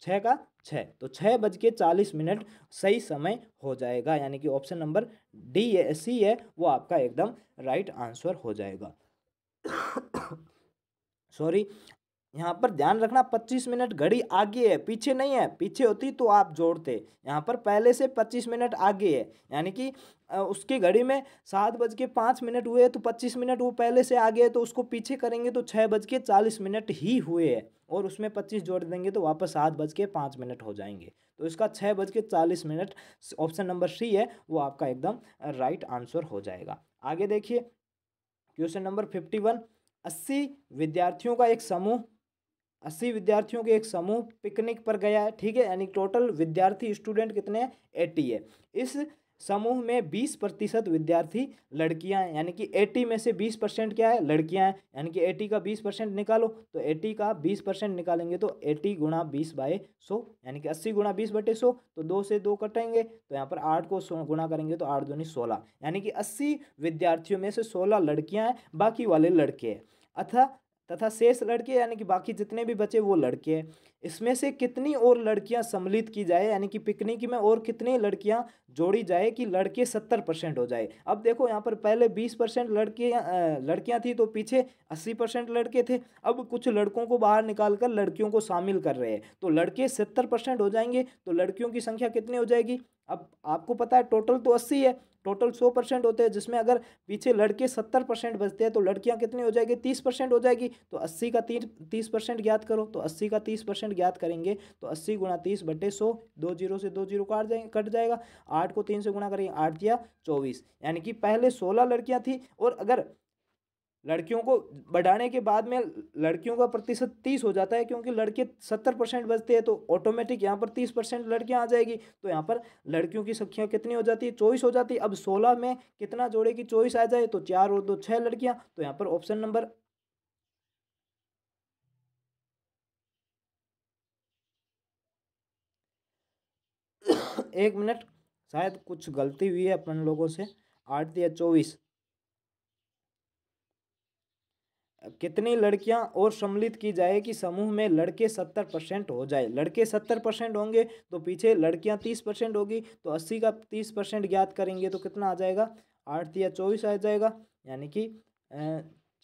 6 का 6, तो 6:40 सही समय हो जाएगा। यानी कि ऑप्शन नंबर डी है, सी है, वो आपका एकदम राइट आंसर हो जाएगा। सॉरी, यहाँ पर ध्यान रखना 25 मिनट घड़ी आगे है, पीछे नहीं है। पीछे होती तो आप जोड़ते, यहाँ पर पहले से 25 मिनट आगे है, यानी कि उसकी घड़ी में 7:05 हुए तो 25 मिनट वो पहले से आगे है, तो उसको पीछे करेंगे तो 6:40 ही हुए है, और उसमें 25 जोड़ देंगे तो वापस 7:05 हो जाएंगे। तो इसका 6:40, ऑप्शन नंबर सी है वो आपका एकदम राइट आंसर हो जाएगा। आगे देखिए क्वेश्चन नंबर 51। 80 विद्यार्थियों का एक समूह 80 विद्यार्थियों के एक समूह पिकनिक पर गया है। ठीक है, यानी टोटल विद्यार्थी स्टूडेंट कितने हैं? 80 है। इस समूह में 20% विद्यार्थी लड़कियां हैं, यानी कि 80 में से 20% क्या है? लड़कियां हैं, यानी कि 80 का 20% निकालो, तो 80 का 20% निकालेंगे तो 80 गुणा 20/100, यानी कि 80 गुणा 20/100, तो 2 से 2 कटेंगे, तो यहाँ पर 8 को गुणा करेंगे तो 8 दूनी 16, यानी कि 80 विद्यार्थियों में से 16 लड़कियां हैं, बाकी वाले लड़के हैं। तथा शेष लड़के, यानी कि बाकी जितने भी बचे वो लड़के हैं। इसमें से कितनी और लड़कियां सम्मिलित की जाए, यानी कि पिकनिक में और कितनी लड़कियां जोड़ी जाए कि लड़के 70% हो जाए। अब देखो यहाँ पर पहले 20% लड़कियां थी, तो पीछे 80% लड़के थे। अब कुछ लड़कों को बाहर निकाल कर लड़कियों को शामिल कर रहे हैं, तो लड़के 70% हो जाएंगे, तो लड़कियों की संख्या कितनी हो जाएगी? अब आपको पता है टोटल तो 80 है, टोटल 100% होते हैं, जिसमें अगर पीछे लड़के 70% बचते हैं तो लड़कियां कितनी हो जाएगी? 30% हो जाएगी। तो 80 का 30% ज्ञात करो, तो 80 का 30% ज्ञात करेंगे तो 80 गुणा 30/100, 2 जीरो से 2 जीरो कट जाएगा। 8 को 3 से गुणा करेंगे, 8 या 24, यानी कि पहले 16 लड़कियां थी, और अगर लड़कियों को बढ़ाने के बाद में लड़कियों का प्रतिशत 30 हो जाता है, क्योंकि लड़के 70% बचते हैं, तो ऑटोमेटिक यहाँ पर 30% लड़कियां आ जाएगी। तो यहाँ पर लड़कियों की संख्या कितनी हो जाती है? 24 हो जाती है। अब 16 में कितना जोड़े कि 24 आ जाए, तो 4 और 2 6 लड़कियां, तो यहाँ पर ऑप्शन नंबर एक मिनट, शायद कुछ गलती हुई है अपन लोगों से। 8 या 24, कितनी लड़कियां और सम्मिलित की जाए कि समूह में लड़के 70% हो जाए? लड़के 70% होंगे तो पीछे लड़कियां 30% होगी, तो 80 का 30% ज्ञात करेंगे तो कितना आ जाएगा? 8 या 24 आ जाएगा, यानी कि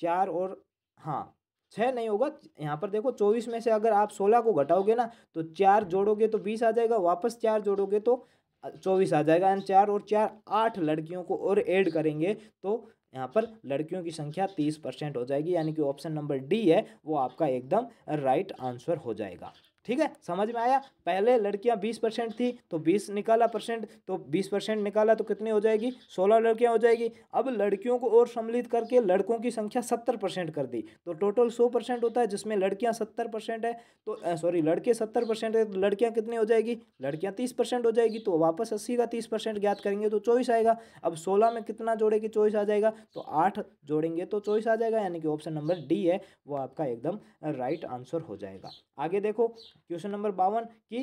4 और हाँ 6 नहीं होगा। यहाँ पर देखो 24 में से अगर आप 16 को घटाओगे ना, तो 4 जोड़ोगे तो 20 आ जाएगा, वापस 4 जोड़ोगे तो 24 आ जाएगा, एंड 4 और 4 8 लड़कियों को और ऐड करेंगे तो यहाँ पर लड़कियों की संख्या 30% हो जाएगी, यानी कि ऑप्शन नंबर डी है वो आपका एकदम राइट आंसर हो जाएगा। ठीक है, समझ में आया? पहले लड़कियां 20% थी, तो 20 निकाला परसेंट, तो 20% निकाला तो कितनी हो जाएगी? 16 लड़कियां हो जाएगी। अब लड़कियों को और सम्मिलित करके लड़कों की संख्या 70% कर दी, तो टोटल 100% होता है, जिसमें लड़कियां 70% है, तो सॉरी लड़के 70% है, तो लड़कियां कितनी हो जाएगी? लड़कियां 30% हो जाएगी, तो वापस 80 का 30% ज्ञात करेंगे तो 24 आएगा। अब 16 में कितना जोड़े कि 24 आ जाएगा, तो 8 जोड़ेंगे तो 24 आ जाएगा, यानी कि ऑप्शन नंबर डी है वो आपका एकदम राइट आंसर हो जाएगा। आगे देखो क्वेश्चन नंबर 52 की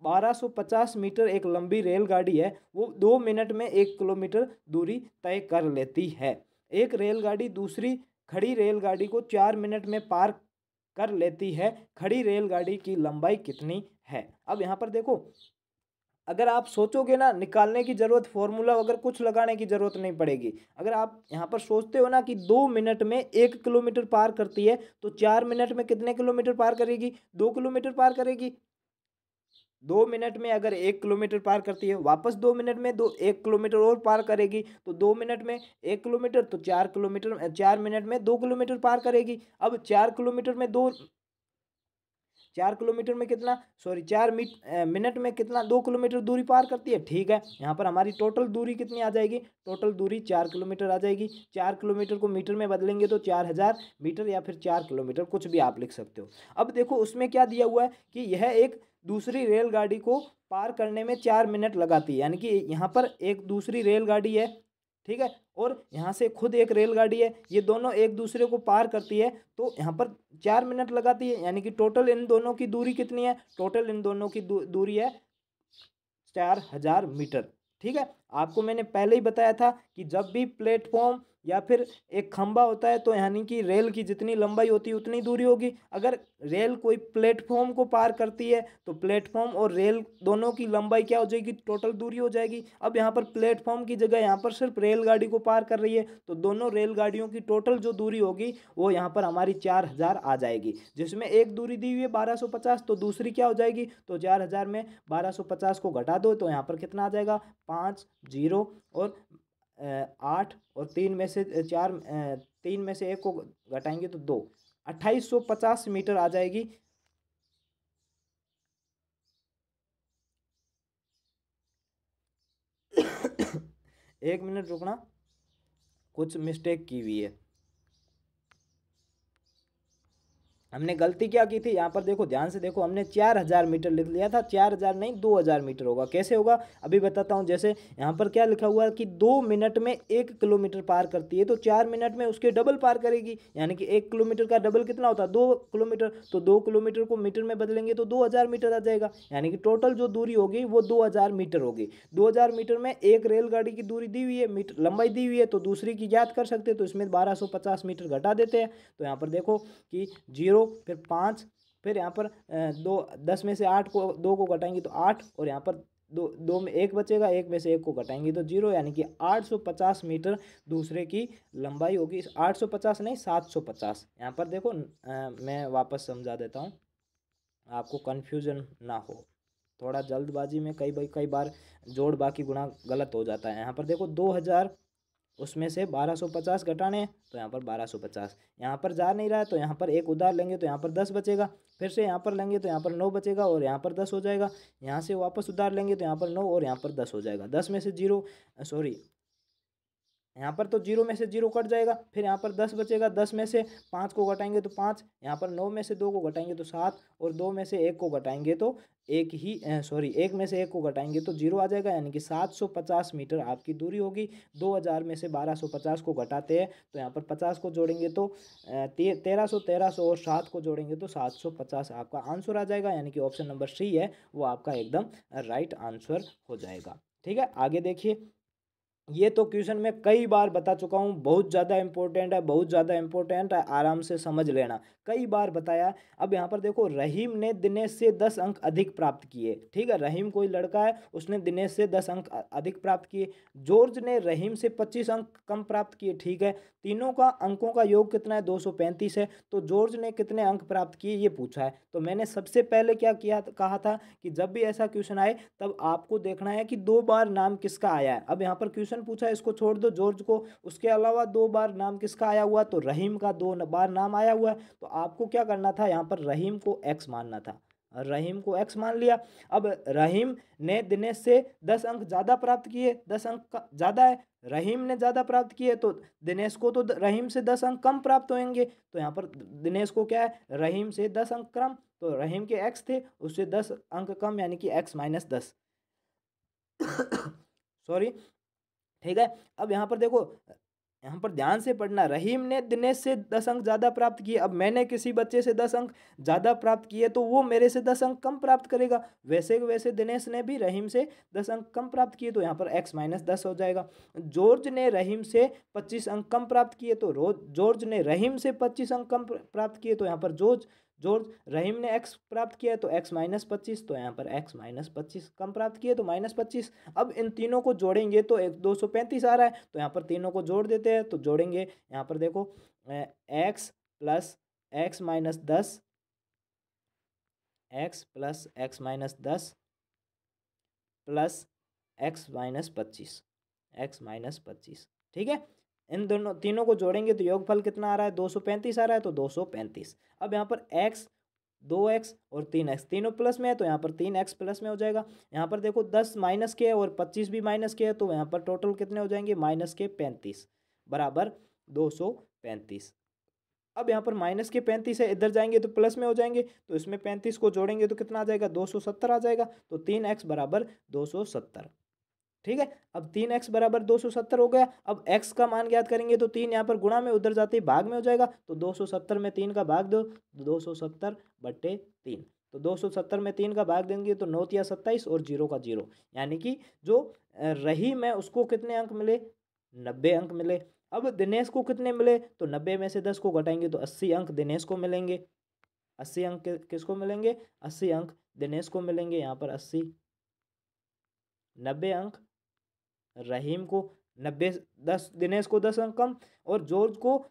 1250 मीटर एक लंबी रेलगाड़ी है, वो 2 मिनट में 1 किलोमीटर दूरी तय कर लेती है। एक रेलगाड़ी दूसरी खड़ी रेलगाड़ी को 4 मिनट में पार कर लेती है, खड़ी रेलगाड़ी की लंबाई कितनी है? अब यहाँ पर देखो अगर आप सोचोगे ना, निकालने की ज़रूरत, फॉर्मूला अगर कुछ लगाने की ज़रूरत नहीं पड़ेगी। अगर आप यहाँ पर सोचते हो ना कि 2 मिनट में 1 किलोमीटर पार करती है, तो 4 मिनट में कितने किलोमीटर पार करेगी? 2 किलोमीटर पार करेगी। 2 मिनट में अगर 1 किलोमीटर पार करती है, वापस 2 मिनट में 1 किलोमीटर और पार करेगी, तो 2 मिनट में 1 किलोमीटर, तो 4 किलोमीटर, 4 मिनट में 2 किलोमीटर पार करेगी। अब 4 किलोमीटर में 4 किलोमीटर में कितना, सॉरी, मिनट में कितना 2 किलोमीटर दूरी पार करती है। ठीक है, यहाँ पर हमारी टोटल दूरी कितनी आ जाएगी? टोटल दूरी 4 किलोमीटर आ जाएगी। 4 किलोमीटर को मीटर में बदलेंगे तो 4000 मीटर, या फिर 4 किलोमीटर, कुछ भी आप लिख सकते हो। अब देखो उसमें क्या दिया हुआ है कि यह एक दूसरी रेलगाड़ी को पार करने में 4 मिनट लगाती है, यानी कि यहाँ पर एक दूसरी रेलगाड़ी है, ठीक है, और यहाँ से खुद एक रेलगाड़ी है, ये दोनों एक दूसरे को पार करती है, तो यहाँ पर 4 मिनट लगाती है। यानी कि टोटल इन दोनों की दूरी कितनी है? टोटल इन दोनों की दूरी है 4000 मीटर। ठीक है, आपको मैंने पहले ही बताया था कि जब भी प्लेटफॉर्म या फिर एक खंभा होता है, तो यानी कि रेल की जितनी लंबाई होती है उतनी दूरी होगी। अगर रेल कोई प्लेटफॉर्म को पार करती है, तो प्लेटफॉर्म और रेल दोनों की लंबाई क्या हो जाएगी? टोटल दूरी हो जाएगी। अब यहाँ पर प्लेटफॉर्म की जगह यहाँ पर सिर्फ रेलगाड़ी को पार कर रही है, तो दोनों रेलगाड़ियों की टोटल जो दूरी होगी वो यहाँ पर हमारी 4000 आ जाएगी, जिसमें एक दूरी दी हुई है 1250, तो दूसरी क्या हो जाएगी? तो 4000 में 1250 को घटा दो, तो यहाँ पर कितना आ जाएगा? 5 0 और 8 और 3 में से 4, 3 में से 1 को घटाएंगे तो 2, 2850 मीटर आ जाएगी। एक मिनट रुकना, कुछ मिस्टेक की हुई है। हमने गलती क्या की थी? यहाँ पर देखो, ध्यान से देखो, हमने 4000 मीटर लिख लिया था। 4000 नहीं, 2000 मीटर होगा। कैसे होगा अभी बताता हूँ। जैसे यहाँ पर क्या लिखा हुआ है कि 2 मिनट में 1 किलोमीटर पार करती है, तो 4 मिनट में उसके डबल पार करेगी। यानी कि 1 किलोमीटर का डबल कितना होता है? 2 किलोमीटर। तो 2 किलोमीटर को मीटर में बदलेंगे तो 2000 मीटर आ जाएगा। यानी कि टोटल जो दूरी होगी वो 2000 मीटर होगी। 2000 मीटर में एक रेलगाड़ी की दूरी दी हुई है, मीटर लंबाई दी हुई है, तो दूसरी की ज्ञात कर सकते हैं, तो इसमें 1250 मीटर घटा देते हैं। तो यहाँ पर देखो कि 0, फिर 5, फिर यहाँ पर 10 में से 8 को 2 को घटाएंगे तो 8, और यहाँ पर 2 में 1 बचेगा, 1 में से 1 को घटाएंगे तो 0, यानी कि 850 मीटर दूसरे की लंबाई होगी। 850 नहीं, 750। यहाँ पर देखो, मैं वापस समझा देता हूँ, आपको कन्फ्यूजन ना हो। थोड़ा जल्दबाजी में कई बार जोड़ बाकी गुणा गलत हो जाता है। यहाँ पर देखो 2000, उसमें से 1250 घटाने हैं, तो यहाँ पर 1250। यहाँ पर जा नहीं रहा है, तो यहाँ पर एक उधार लेंगे तो यहाँ पर 10 बचेगा। फिर से यहाँ पर लेंगे तो यहाँ पर 9 बचेगा, और यहाँ पर 10 हो जाएगा। यहाँ से वापस उधार लेंगे तो यहाँ पर 9 और यहाँ पर 10 हो जाएगा। 10 में से 0, सॉरी, यहाँ पर तो 0 में से 0 कट जाएगा। फिर यहाँ पर 10 बचेगा। 10 में से 5 को घटाएंगे तो 5, यहाँ पर 9 में से 2 को घटाएंगे तो 7, और 2 में से 1 को घटाएंगे तो 1 में से 1 को घटाएंगे तो 0 आ जाएगा। यानी कि 750 मीटर आपकी दूरी होगी। 2000 में से 1250 को घटाते हैं, तो यहाँ पर 50 को जोड़ेंगे तो 1300 और 7 को जोड़ेंगे तो 750 आपका आंसर आ जाएगा। यानी कि ऑप्शन नंबर सी है वो आपका एकदम राइट आंसर हो जाएगा। ठीक है, आगे देखिए। ये तो क्वेश्चन मैं कई बार बता चुका हूँ, बहुत ज़्यादा इंपॉर्टेंट है, बहुत ज़्यादा इंपॉर्टेंट है, आराम से समझ लेना, कई बार बताया। अब यहाँ पर देखो, रहीम ने दिनेश से 10 अंक अधिक प्राप्त किए। ठीक है, रहीम कोई लड़का है, उसने दिनेश से 10 अंक अधिक प्राप्त किए। जॉर्ज ने रहीम से 25 अंक कम प्राप्त किए। ठीक है, तीनों का अंकों का योग कितना है? 235 है। तो जॉर्ज ने कितने अंक प्राप्त किए ये पूछा है। तो मैंने सबसे पहले क्या किया, कहा था कि जब भी ऐसा क्वेश्चन आए तब आपको देखना है कि 2 बार नाम किसका आया है। अब यहाँ पर क्वेश्चन पूछा है, इसको छोड़ दो जॉर्ज को, उसके अलावा 2 बार नाम किसका आया हुआ? तो रहीम का 2 बार नाम आया हुआ है। तो आपको क्या करना था, यहाँ पर रहीम को एक्स मानना था। रहीम को एक्स मान लिया। अब रहीम ने दिनेश से 10 अंक ज़्यादा प्राप्त किए, 10 अंक ज़्यादा है, रहीम ने ज़्यादा प्राप्त किए, तो दिनेश को तो रहीम से 10 अंक कम प्राप्त होंगे। तो यहाँ पर दिनेश को क्या है? रहीम से 10 अंक कम, तो रहीम के एक्स थे, उससे 10 अंक कम, यानी कि एक्स माइनस 10। सॉरी, ठीक है। अब यहाँ पर देखो, यहाँ पर ध्यान से पढ़ना, रहीम ने दिनेश से 10 अंक ज़्यादा प्राप्त किए। अब मैंने किसी बच्चे से 10 अंक ज़्यादा प्राप्त किए, तो वो मेरे से 10 अंक कम प्राप्त करेगा। वैसे वैसे दिनेश ने भी रहीम से 10 अंक कम प्राप्त किए, तो यहाँ पर x माइनस 10 हो जाएगा। जॉर्ज ने रहीम से 25 अंक कम प्राप्त किए, तो जॉर्ज ने रहीम से 25 अंक कम प्राप्त किए, तो यहाँ पर जॉर्ज रहीम ने एक्स प्राप्त किया है तो एक्स माइनस 25, तो यहाँ पर एक्स माइनस 25 कम प्राप्त किए तो माइनस 25। अब इन तीनों को जोड़ेंगे तो 235 आ रहा है, तो यहाँ पर तीनों को जोड़ देते हैं। तो जोड़ेंगे यहाँ पर देखो x plus x minus 10, x plus x minus 10 plus x minus 25, x minus 25। ठीक है, इन दोनों तीनों को जोड़ेंगे तो योगफल कितना आ रहा है, 235 आ रहा है, तो 235। अब यहाँ पर एक्स 2x और 3x तीनों प्लस में है, तो यहाँ पर 3x प्लस में हो जाएगा। यहाँ पर देखो 10 माइनस के है और 25 भी माइनस के है, तो यहाँ पर टोटल कितने हो जाएंगे, माइनस के 35 बराबर 235। अब यहाँ पर माइनस के 35 है, इधर जाएंगे तो प्लस में हो जाएंगे, तो इसमें 35 को जोड़ेंगे तो कितना आ जाएगा, 270 आ जाएगा। तो 3x बराबर 270। ठीक है, अब 3x बराबर 270 हो गया। अब x का मान ज्ञात करेंगे तो 3 यहाँ पर गुणा में, उधर जाते ही भाग में हो जाएगा। तो 270 में 3 का भाग दो, 270/3। तो 270 में 3 का भाग देंगे तो 9 या 27 और 0 का 0, यानी कि जो रहीम है उसको कितने अंक मिले, 90 अंक मिले। अब दिनेश को कितने मिले, तो 90 में से 10 को घटाएंगे तो 80 अंक दिनेश को मिलेंगे। 80 अंक किसको मिलेंगे, 80 अंक दिनेश को मिलेंगे। यहाँ पर 80, 90 अंक रहीम को, 90 10 दिनेश को 10 अंक कम, और जॉर्ज को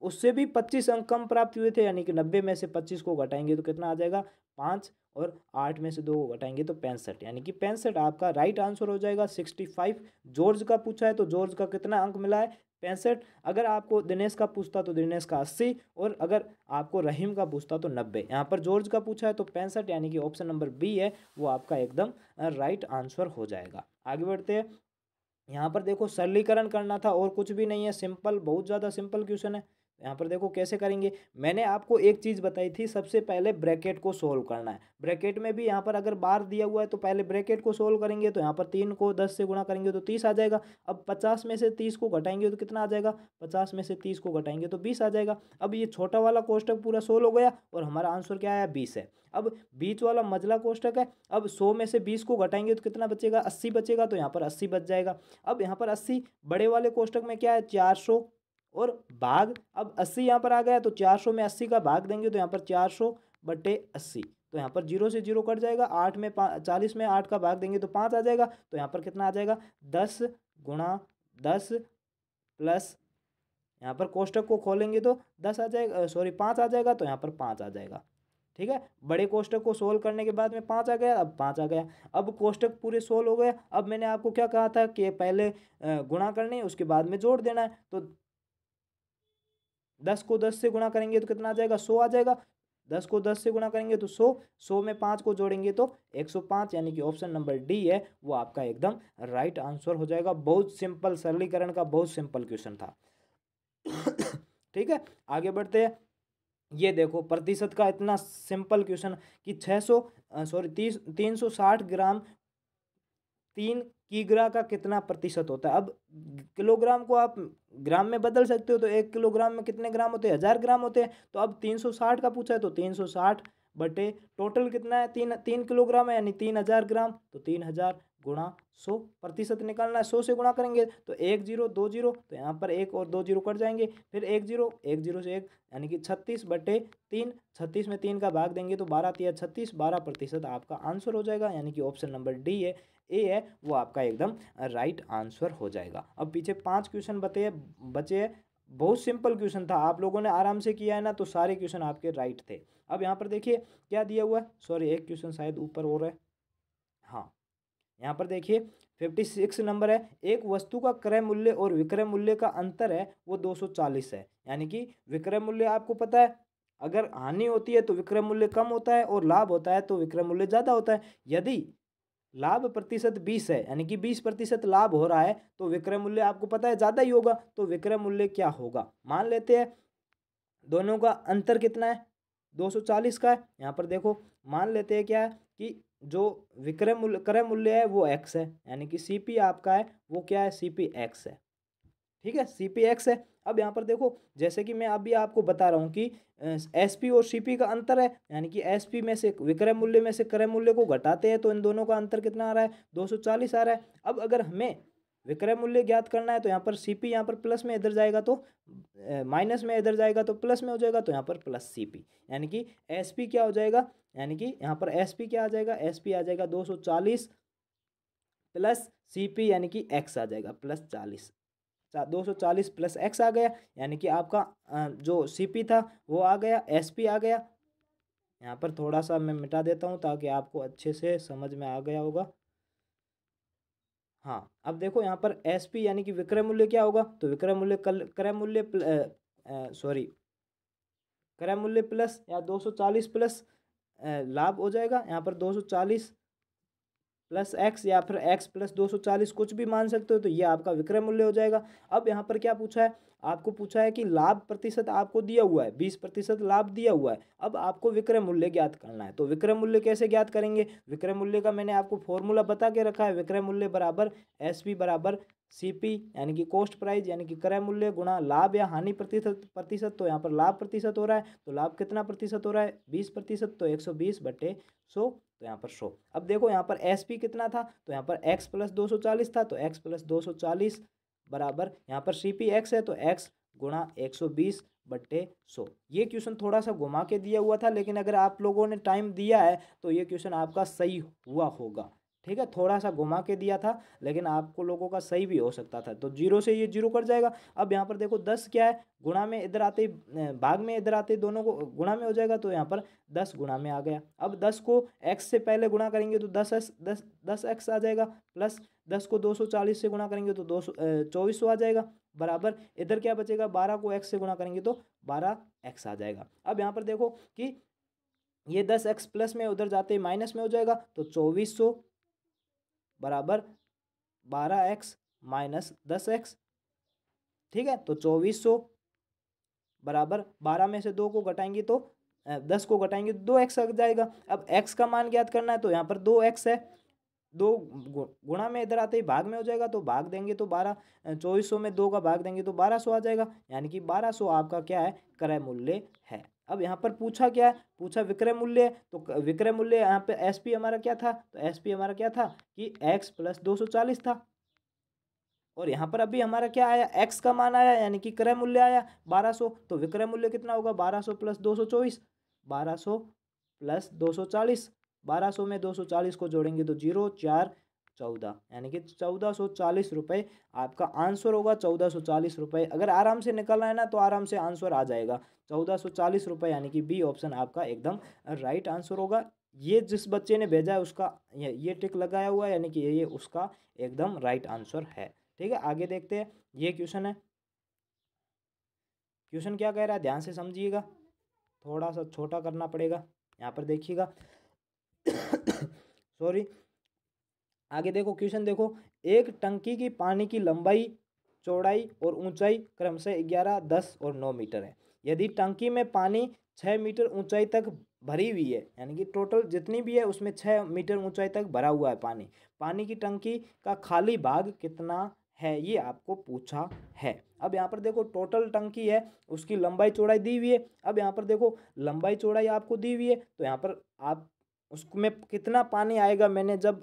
उससे भी 25 अंक कम प्राप्त हुए थे, यानी कि 90 में से 25 को घटाएंगे तो कितना आ जाएगा, 5, और 8 में से 2 को घटाएंगे तो 65, यानी कि 65 आपका राइट आंसर हो जाएगा। 65 जॉर्ज का पूछा है तो जॉर्ज का कितना अंक मिला है, 65। अगर आपको दिनेश का पूछता तो दिनेश का 80, और अगर आपको रहीम का पूछता तो 90। यहाँ पर जॉर्ज का पूछा है तो 65, यानी कि ऑप्शन नंबर बी है वो आपका एकदम राइट आंसर हो जाएगा। आगे बढ़ते हैं। यहाँ पर देखो सरलीकरण करना था और कुछ भी नहीं है, सिंपल, बहुत ज़्यादा सिंपल क्वेश्चन है। यहाँ पर देखो कैसे करेंगे, मैंने आपको एक चीज़ बताई थी, सबसे पहले ब्रैकेट को सोल्व करना है। ब्रैकेट में भी यहाँ पर अगर बार दिया हुआ है तो पहले ब्रैकेट को सोल्व करेंगे, तो यहाँ पर 3 को 10 से गुणा करेंगे तो 30 आ जाएगा। अब 50 में से 30 को घटाएंगे तो कितना आ जाएगा, 50 में से 30 को घटाएंगे तो 20 आ जाएगा। अब ये छोटा वाला कोष्टक पूरा सोल्व हो गया और हमारा आंसर क्या आया, 20 है। अब बीच वाला मझला कोष्टक है, अब 100 में से 20 को घटाएंगे तो कितना बचेगा, 80 बचेगा, तो यहाँ पर 80 बच जाएगा। अब यहाँ पर 80 बड़े वाले कोष्टक में क्या है, 400 और भाग, अब 80 यहाँ पर आ गया तो 400 में 80 का भाग देंगे तो यहाँ पर 400/80, तो यहाँ पर 0 से 0 कट जाएगा। 8 में 40 में 8 का भाग देंगे तो 5 आ जाएगा, तो यहाँ पर कितना आ जाएगा, 10 × 10 प्लस, यहाँ पर कोष्टक को खोलेंगे तो 10 आ जाएगा, सॉरी 5 आ जाएगा, तो यहाँ पर 5 आ जाएगा। ठीक है, बड़े कोष्टक को सोल्व करने के बाद में 5 आ गया, अब 5 आ गया। अब कोष्टक पूरे सोल्व हो गए। अब मैंने आपको क्या कहा था कि पहले गुणा करने है, उसके बाद में जोड़ देना है। तो 10 को 10 से गुणा करेंगे तो कितना आ जाएगा, 100 आ जाएगा। 10 को 10 से गुणा करेंगे तो 100, 100 में 5 को जोड़ेंगे तो 105, यानी कि ऑप्शन नंबर डी है वो आपका एकदम राइट आंसर हो जाएगा। बहुत सिंपल, सरलीकरण का बहुत सिंपल क्वेश्चन था। ठीक है, आगे बढ़ते हैं। ये देखो प्रतिशत का इतना सिंपल क्वेश्चन कि 360 ग्राम 3 किग्रा का कितना प्रतिशत होता है। अब किलोग्राम को आप ग्राम में बदल सकते हो, तो 1 किलोग्राम में कितने ग्राम होते हैं, 1000 ग्राम होते हैं। तो अब 360 का पूछा है तो 360 बटे टोटल कितना है, 3 किलोग्राम है, यानी 3000 ग्राम। तो 3000 गुणा 100 प्रतिशत निकालना है। 100 से गुणा करेंगे तो 1 0 2 0, तो यहाँ पर 1 और 2 0 कट जाएंगे, फिर 1 0 1 0 से 1, यानी कि 36/3। 36 में 3 का भाग देंगे तो 12 3 36, 12% आपका आंसर हो जाएगा, यानी कि ऑप्शन नंबर डी है, ए है वो आपका एकदम राइट आंसर हो जाएगा। अब पीछे 5 क्वेश्चन बचे हैं। बहुत सिंपल क्वेश्चन था, आप लोगों ने आराम से किया है ना, तो सारे क्वेश्चन आपके राइट थे। अब यहाँ पर देखिए क्या दिया हुआ है, सॉरी एक क्वेश्चन शायद ऊपर हो रहा है, हाँ यहाँ पर देखिए 56 नंबर है। एक वस्तु का क्रय मूल्य और विक्रय मूल्य का अंतर है वो 240 है, यानी कि विक्रय मूल्य आपको पता है, अगर हानि होती है तो विक्रय मूल्य कम होता है और लाभ होता है तो विक्रय मूल्य ज़्यादा होता है। यदि लाभ प्रतिशत 20 है, यानी कि 20% लाभ हो रहा है, तो विक्रय मूल्य आपको पता है ज़्यादा ही होगा। तो विक्रय मूल्य क्या होगा, मान लेते हैं दोनों का अंतर कितना है, 240 का है। यहाँ पर देखो मान लेते हैं क्या है कि जो विक्रय मूल्य क्रय मूल्य है वो x है, यानी कि CP आपका है वो क्या है, CP x है। ठीक है, CP x है। अब यहाँ पर देखो जैसे कि मैं अभी आपको बता रहा हूँ कि SP और CP का अंतर है, यानी कि SP में से विक्रय मूल्य में से क्रय मूल्य को घटाते हैं तो इन दोनों का अंतर कितना आ रहा है, 240 आ रहा है। अब अगर हमें विक्रय मूल्य ज्ञात करना है तो यहाँ पर CP यहाँ पर प्लस में इधर जाएगा तो माइनस में इधर जाएगा तो प्लस में हो जाएगा, तो यहाँ पर प्लस CP यानी कि SP क्या हो जाएगा, यानी कि यहाँ पर SP क्या आ जाएगा, SP आ जाएगा 240 प्लस CP यानी कि X आ जाएगा प्लस 40, 240 प्लस X आ गया, यानी कि आपका जो CP था वो आ गया, SP आ गया। यहाँ पर थोड़ा सा मैं मिटा देता हूँ ताकि आपको अच्छे से समझ में आ गया होगा। हाँ, अब देखो यहाँ पर SP यानी कि विक्रय मूल्य क्या होगा, तो विक्रय मूल्य क्रय मूल्य सॉरी क्रय मूल्य प्लस या 240 प्लस लाभ हो जाएगा। यहाँ पर 240 प्लस एक्स या फिर एक्स प्लस 240 कुछ भी मान सकते हो, तो ये आपका विक्रय मूल्य हो जाएगा। अब यहाँ पर क्या पूछा है, आपको पूछा है कि लाभ प्रतिशत आपको दिया हुआ है, 20% लाभ दिया हुआ है। अब आपको विक्रय मूल्य ज्ञात करना है, तो विक्रय मूल्य कैसे ज्ञात करेंगे, विक्रय मूल्य का मैंने आपको फॉर्मूला बता के रखा है। विक्रय मूल्य बराबर SP बराबर CP यानी कि कॉस्ट प्राइस यानी कि क्रय मूल्य गुणा लाभ या हानि प्रतिशत। तो यहाँ पर लाभ प्रतिशत हो रहा है, तो लाभ कितना प्रतिशत हो रहा है, 20%, तो 120/100, तो यहाँ पर 100। अब देखो यहाँ पर SP कितना था, तो यहाँ पर x प्लस 240 था, तो x प्लस 240 बराबर यहाँ पर CP x है, तो x गुणा 120/100। ये क्वेश्चन थोड़ा सा घुमा के दिया हुआ था, लेकिन अगर आप लोगों ने टाइम दिया है तो ये क्वेश्चन आपका सही हुआ होगा। ठीक है, थोड़ा सा घुमा के दिया था लेकिन आपको लोगों का सही भी हो सकता था। तो 0 से ये 0 कट जाएगा। अब यहाँ पर देखो 10 क्या है, गुणा में इधर आते ही भाग में इधर आते ही दोनों को गुणा में हो जाएगा, तो यहाँ पर 10 गुणा में आ गया। अब 10 को x से पहले गुणा करेंगे तो 10x आ जाएगा, प्लस 10 को 240 से गुणा करेंगे तो 2400 आ जाएगा, बराबर इधर क्या बचेगा, 12 को x से गुणा करेंगे तो 12x आ जाएगा। अब यहाँ पर देखो कि ये 10x प्लस में उधर जाते ही माइनस में हो जाएगा, तो 2400 बराबर 12x माइनस 10x। ठीक है, तो 2400 बराबर 12 में से 2 को घटाएंगे तो 10 को घटाएंगे तो 2x आ जाएगा। अब x का मान ज्ञात करना है, तो यहाँ पर 2x है, 2 गुणा में इधर आते ही भाग में हो जाएगा, तो भाग देंगे तो 2400 में 2 का भाग देंगे तो 1200 आ जाएगा, यानी कि 1200 आपका क्या है, क्रय मूल्य है। अब यहाँ पर पूछा क्या है, पूछा विक्रय मूल्य है, तो विक्रय मूल्य यहाँ पे SP हमारा क्या था, तो SP हमारा क्या था कि x प्लस 240 था, और यहाँ पर अभी हमारा क्या आया, x का मान आया यानी कि क्रय मूल्य आया 1200। तो विक्रय मूल्य कितना होगा, 1200 प्लस 224, 1200 प्लस 240, 1200 में 240 को जोड़ेंगे तो 0 4 14 यानी कि 1440 रुपये आपका आंसर होगा। 1440 रुपये अगर आराम से निकलना है ना तो आराम से आंसर आ जाएगा, 1440 रुपये, यानी कि बी ऑप्शन आपका एकदम राइट आंसर होगा। ये जिस बच्चे ने भेजा है उसका ये टिक लगाया हुआ है, यानी कि ये उसका एकदम राइट आंसर है। ठीक है, आगे देखते हैं। ये क्वेश्चन है, क्वेश्चन क्या कह रहा है, ध्यान से समझिएगा, थोड़ा सा छोटा करना पड़ेगा, यहाँ पर देखिएगा सॉरी। आगे देखो क्वेश्चन देखो, एक टंकी की पानी की लंबाई चौड़ाई और ऊंचाई क्रमशः 11 10 और 9 मीटर है। यदि टंकी में पानी 6 मीटर ऊंचाई तक भरी हुई है, यानी कि टोटल जितनी भी है उसमें 6 मीटर ऊंचाई तक भरा हुआ है पानी, पानी की टंकी का खाली भाग कितना है, ये आपको पूछा है। अब यहाँ पर देखो टोटल टंकी है, उसकी लंबाई चौड़ाई दी हुई है। अब यहाँ पर देखो लंबाई चौड़ाई आपको दी हुई है, तो यहाँ पर आप उसमें कितना पानी आएगा, मैंने जब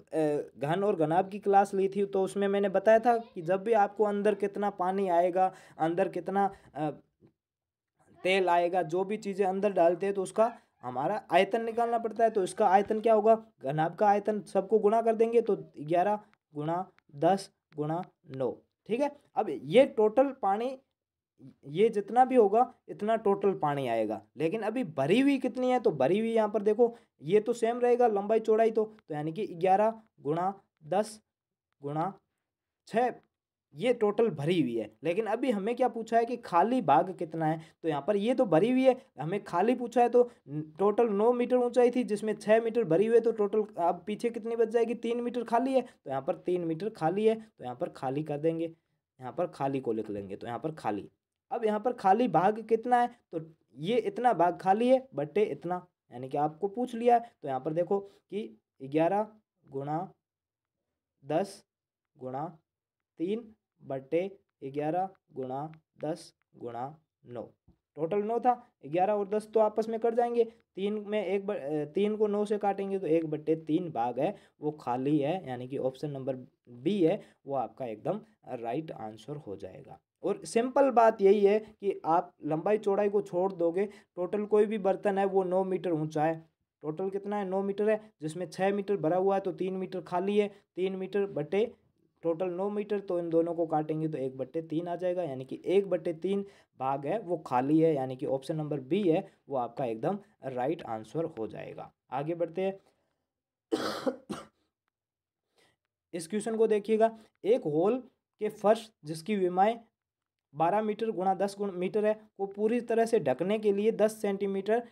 घन और घनाभ की क्लास ली थी तो उसमें मैंने बताया था कि जब भी आपको अंदर कितना पानी आएगा, अंदर कितना तेल आएगा, जो भी चीज़ें अंदर डालते हैं तो उसका हमारा आयतन निकालना पड़ता है। तो इसका आयतन क्या होगा, घनाभ का आयतन सबको गुणा कर देंगे तो 11 गुणा 10 गुणा 9। ठीक है, अब ये टोटल पानी, ये जितना भी होगा इतना टोटल पानी आएगा, लेकिन अभी भरी हुई कितनी है, तो भरी हुई यहाँ पर देखो ये तो सेम रहेगा लंबाई चौड़ाई, तो यानी कि 11 गुणा 10 गुणा 6, ये टोटल भरी हुई है। लेकिन अभी हमें क्या पूछा है कि खाली भाग कितना है, तो यहाँ पर ये तो भरी हुई है, हमें खाली पूछा है, तो टोटल 9 मीटर ऊंचाई थी जिसमें 6 मीटर भरी हुई है, तो टोटल अब पीछे कितनी बच जाएगी, 3 मीटर खाली है, तो यहाँ पर 3 मीटर खाली है, तो यहाँ पर खाली कर देंगे, यहाँ पर खाली को लिख लेंगे, तो यहाँ पर खाली। अब यहाँ पर खाली भाग कितना है, तो ये इतना भाग खाली है बट्टे इतना, यानी कि आपको पूछ लिया है। तो यहाँ पर देखो कि 11 गुणा 10 गुणा 3 बट्टे 11 गुणा 10 गुणा 9, टोटल 9 था। 11 और 10 तो आपस में कट जाएंगे। 3 को 9 से काटेंगे तो 1/3 भाग है वो खाली है, यानी कि ऑप्शन नंबर बी है वो आपका एकदम राइट आंसर हो जाएगा। और सिंपल बात यही है कि आप लंबाई चौड़ाई को छोड़ दोगे, टोटल कोई भी बर्तन है वो 9 मीटर ऊंचा है। टोटल कितना है? 9 मीटर है, जिसमें 6 मीटर भरा हुआ है तो 3 मीटर खाली है। 3 मीटर बटे टोटल 9 मीटर, तो इन दोनों को काटेंगे तो 1/3 आ जाएगा, यानी कि 1/3 भाग है वो खाली है, यानी कि ऑप्शन नंबर बी है वो आपका एकदम राइट आंसर हो जाएगा। आगे बढ़ते हैं। इस क्वेश्चन को देखिएगा। एक होल के फर्श जिसकी विमाएं 12 मीटर गुणा 10 मीटर है को पूरी तरह से ढकने के लिए 10 सेंटीमीटर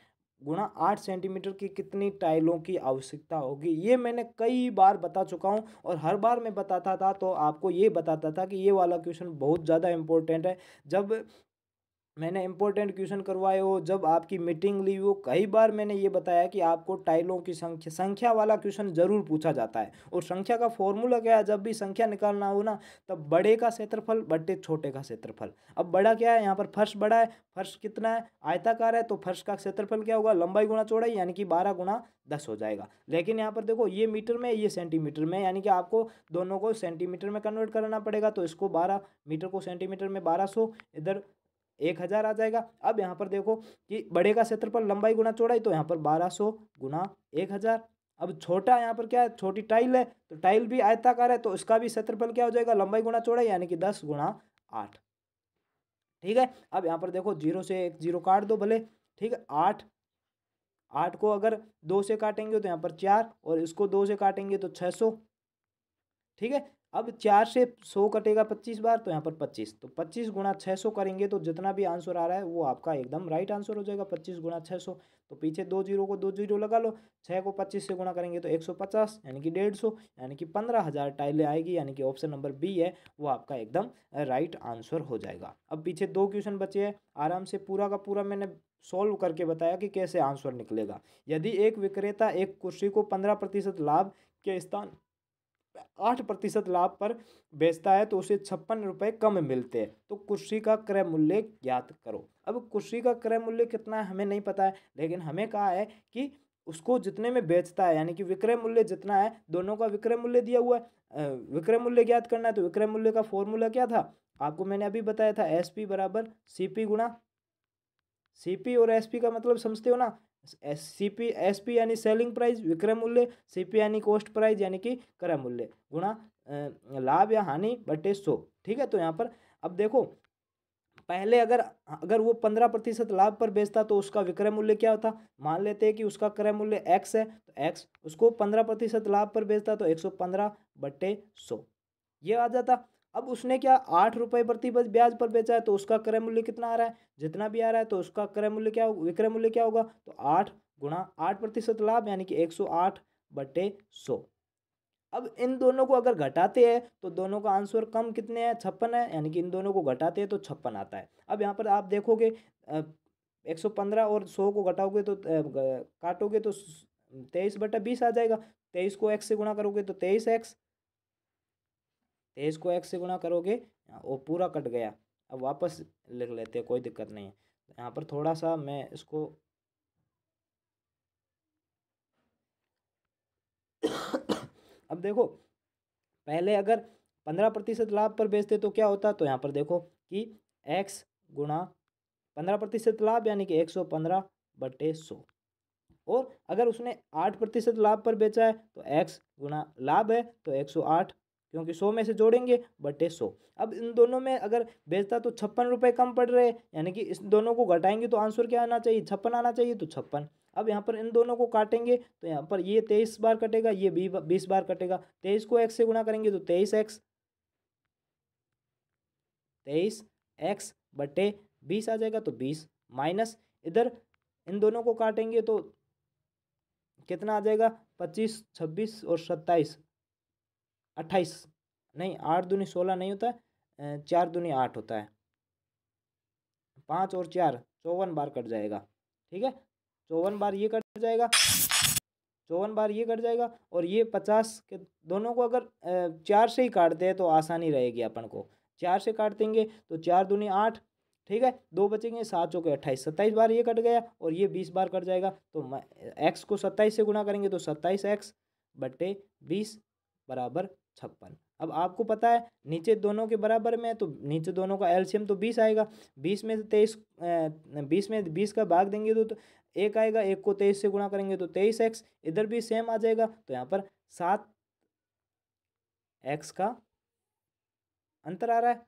गुणा 8 सेंटीमीटर की कितनी टाइलों की आवश्यकता होगी। ये मैंने कई बार बता चुका हूँ और हर बार मैं बताता था तो आपको ये बताता था कि ये वाला क्वेश्चन बहुत ज़्यादा इंपॉर्टेंट है। जब मैंने इंपॉर्टेंट क्वेश्चन करवाए हो, जब आपकी मीटिंग ली हो, कई बार मैंने ये बताया कि आपको टाइलों की संख्या वाला क्वेश्चन जरूर पूछा जाता है। और संख्या का फॉर्मूला क्या है? जब भी संख्या निकालना हो ना, तब बड़े का क्षेत्रफल बटे छोटे का क्षेत्रफल। अब बड़ा क्या है? यहाँ पर फर्श बड़ा है। फर्श कितना है? आयताकार है, तो फर्श का क्षेत्रफल क्या होगा? लंबाई गुणा चौड़ाई, यानी कि 12 गुणा 10 हो जाएगा। लेकिन यहाँ पर देखो ये मीटर में, ये सेंटीमीटर में, यानी कि आपको दोनों को सेंटीमीटर में कन्वर्ट करना पड़ेगा। तो इसको 12 मीटर को सेंटीमीटर में 1200, इधर 1000 आ जाएगा। अब यहाँ पर देखो कि बड़े का क्षेत्रफल लंबाई गुणा चौड़ाई, तो यहाँ पर 1200 गुणा 1000। अब छोटा यहाँ पर क्या है? छोटी टाइल है, तो टाइल भी आयताकार है, तो इसका भी क्षेत्रफल क्या हो जाएगा? लंबाई गुणा चौड़ाई, यानी कि 10 गुणा 8। ठीक है। अब यहाँ पर देखो 0 से एक 0 काट दो भले। ठीक है। 8 8 को अगर 2 से काटेंगे तो यहाँ पर 4, और इसको 2 से काटेंगे तो 600। ठीक है। अब 4 से 100 कटेगा 25 बार, तो यहाँ पर 25, तो 25 गुणा 600 करेंगे तो जितना भी आंसर आ रहा है वो आपका एकदम राइट आंसर हो जाएगा। 25 गुणा 600, तो पीछे 2 जीरो को 2 जीरो लगा लो। 6 को 25 से गुणा करेंगे तो 150, यानी कि 150, यानी कि 15,000 टाइलें आएगी, यानी कि ऑप्शन नंबर बी है वो आपका एकदम राइट आंसर हो जाएगा। अब पीछे 2 क्वेश्चन बचे हैं, आराम से पूरा का पूरा मैंने सॉल्व करके बताया कि कैसे आंसर निकलेगा। यदि एक विक्रेता एक कुर्सी को 15% लाभ के स्थान 8% लाभ पर बेचता है तो उसे 56 रुपये कम मिलते हैं, तो कुर्सी का क्रय मूल्य ज्ञात करो। अब कुर्सी का क्रय मूल्य कितना है हमें नहीं पता है, लेकिन हमें कहा है कि उसको जितने में बेचता है, यानी कि विक्रय मूल्य जितना है, दोनों का विक्रय मूल्य दिया हुआ है, विक्रय मूल्य ज्ञात करना है। तो विक्रय मूल्य का फॉर्मूला क्या था? आपको मैंने अभी बताया था, SP बराबर CP गुणा CP, और SP का मतलब समझते हो ना? CP SP यानी सेलिंग प्राइस, विक्रय मूल्य, CP यानी कॉस्ट प्राइस यानी कि क्रय मूल्य, गुणा लाभ या हानि बटे 100। ठीक है। तो यहाँ पर अब देखो, पहले अगर अगर वो 15% लाभ पर बेचता तो उसका विक्रय मूल्य क्या होता? मान लेते हैं कि उसका क्रय मूल्य x है, तो x उसको 15% लाभ पर बेचता तो 115/100 ये आ जाता। अब उसने क्या 8 रुपये प्रति ब्याज पर बेचा है, तो उसका क्रय मूल्य कितना आ रहा है? जितना भी आ रहा है, तो उसका क्रय मूल्य क्या विक्रय मूल्य क्या होगा? तो 8 गुणा 8% लाभ, यानी कि 108/100। अब इन दोनों को अगर घटाते हैं तो दोनों का आंसर कम कितने हैं? 56 है, यानी कि इन दोनों को घटाते हैं तो 56 आता है। अब यहाँ पर आप देखोगे 115 और 100 को घटाओगे तो काटोगे तो 23/20 आ जाएगा। 23 को x से गुणा करोगे तो 23x, 23 को x से गुणा करोगे वो पूरा कट गया। अब वापस लिख लेते हैं, कोई दिक्कत नहीं है। यहाँ पर थोड़ा सा मैं इसको अब देखो, पहले अगर 15% लाभ पर बेचते तो क्या होता? तो यहाँ पर देखो कि x गुणा 15% लाभ, यानी कि 115/100, और अगर उसने 8% लाभ पर बेचा है तो x गुणा लाभ है तो 108, क्योंकि 100 में से जोड़ेंगे बटे 100। अब इन दोनों में अगर बेचता तो 56 रुपये कम पड़ रहे हैं, यानी कि इस दोनों को घटाएंगे तो आंसर क्या आना चाहिए? 56 आना चाहिए, तो 56। अब यहाँ पर इन दोनों को काटेंगे तो यहाँ पर ये 23 बार कटेगा, ये 20 बार कटेगा। 23 को x से गुणा करेंगे तो 23x, 23x/20 आ जाएगा, तो 20 माइनस इधर इन दोनों को काटेंगे तो कितना आ जाएगा? 25, 26 और 27, 28, नहीं 8 दूनी 16 नहीं होता है, 4 दूनी 8 होता है, 5 और 4 54 बार कट जाएगा। ठीक है। 54 बार ये कट जाएगा, 54 बार ये कट जाएगा, और ये 50 के दोनों को अगर 4 से ही काटते हैं तो आसानी रहेगी अपन को। 4 से काट देंगे तो 4 दूनी 8, ठीक है, 2 बचेंगे, 7 चौके 28, 27 बार ये कट गया और ये 20 बार कट जाएगा। तो एक्स को 27 से गुणा करेंगे तो 27x बटे 20 बराबर 56। अब आपको पता है नीचे दोनों के बराबर में है तो नीचे दोनों का एलसीएम तो 20 आएगा। 20 में से 20 में 20 का भाग देंगे तो एक आएगा, एक को 23 से गुणा करेंगे तो 23x, इधर भी सेम आ जाएगा। तो यहाँ पर 7x का अंतर आ रहा है।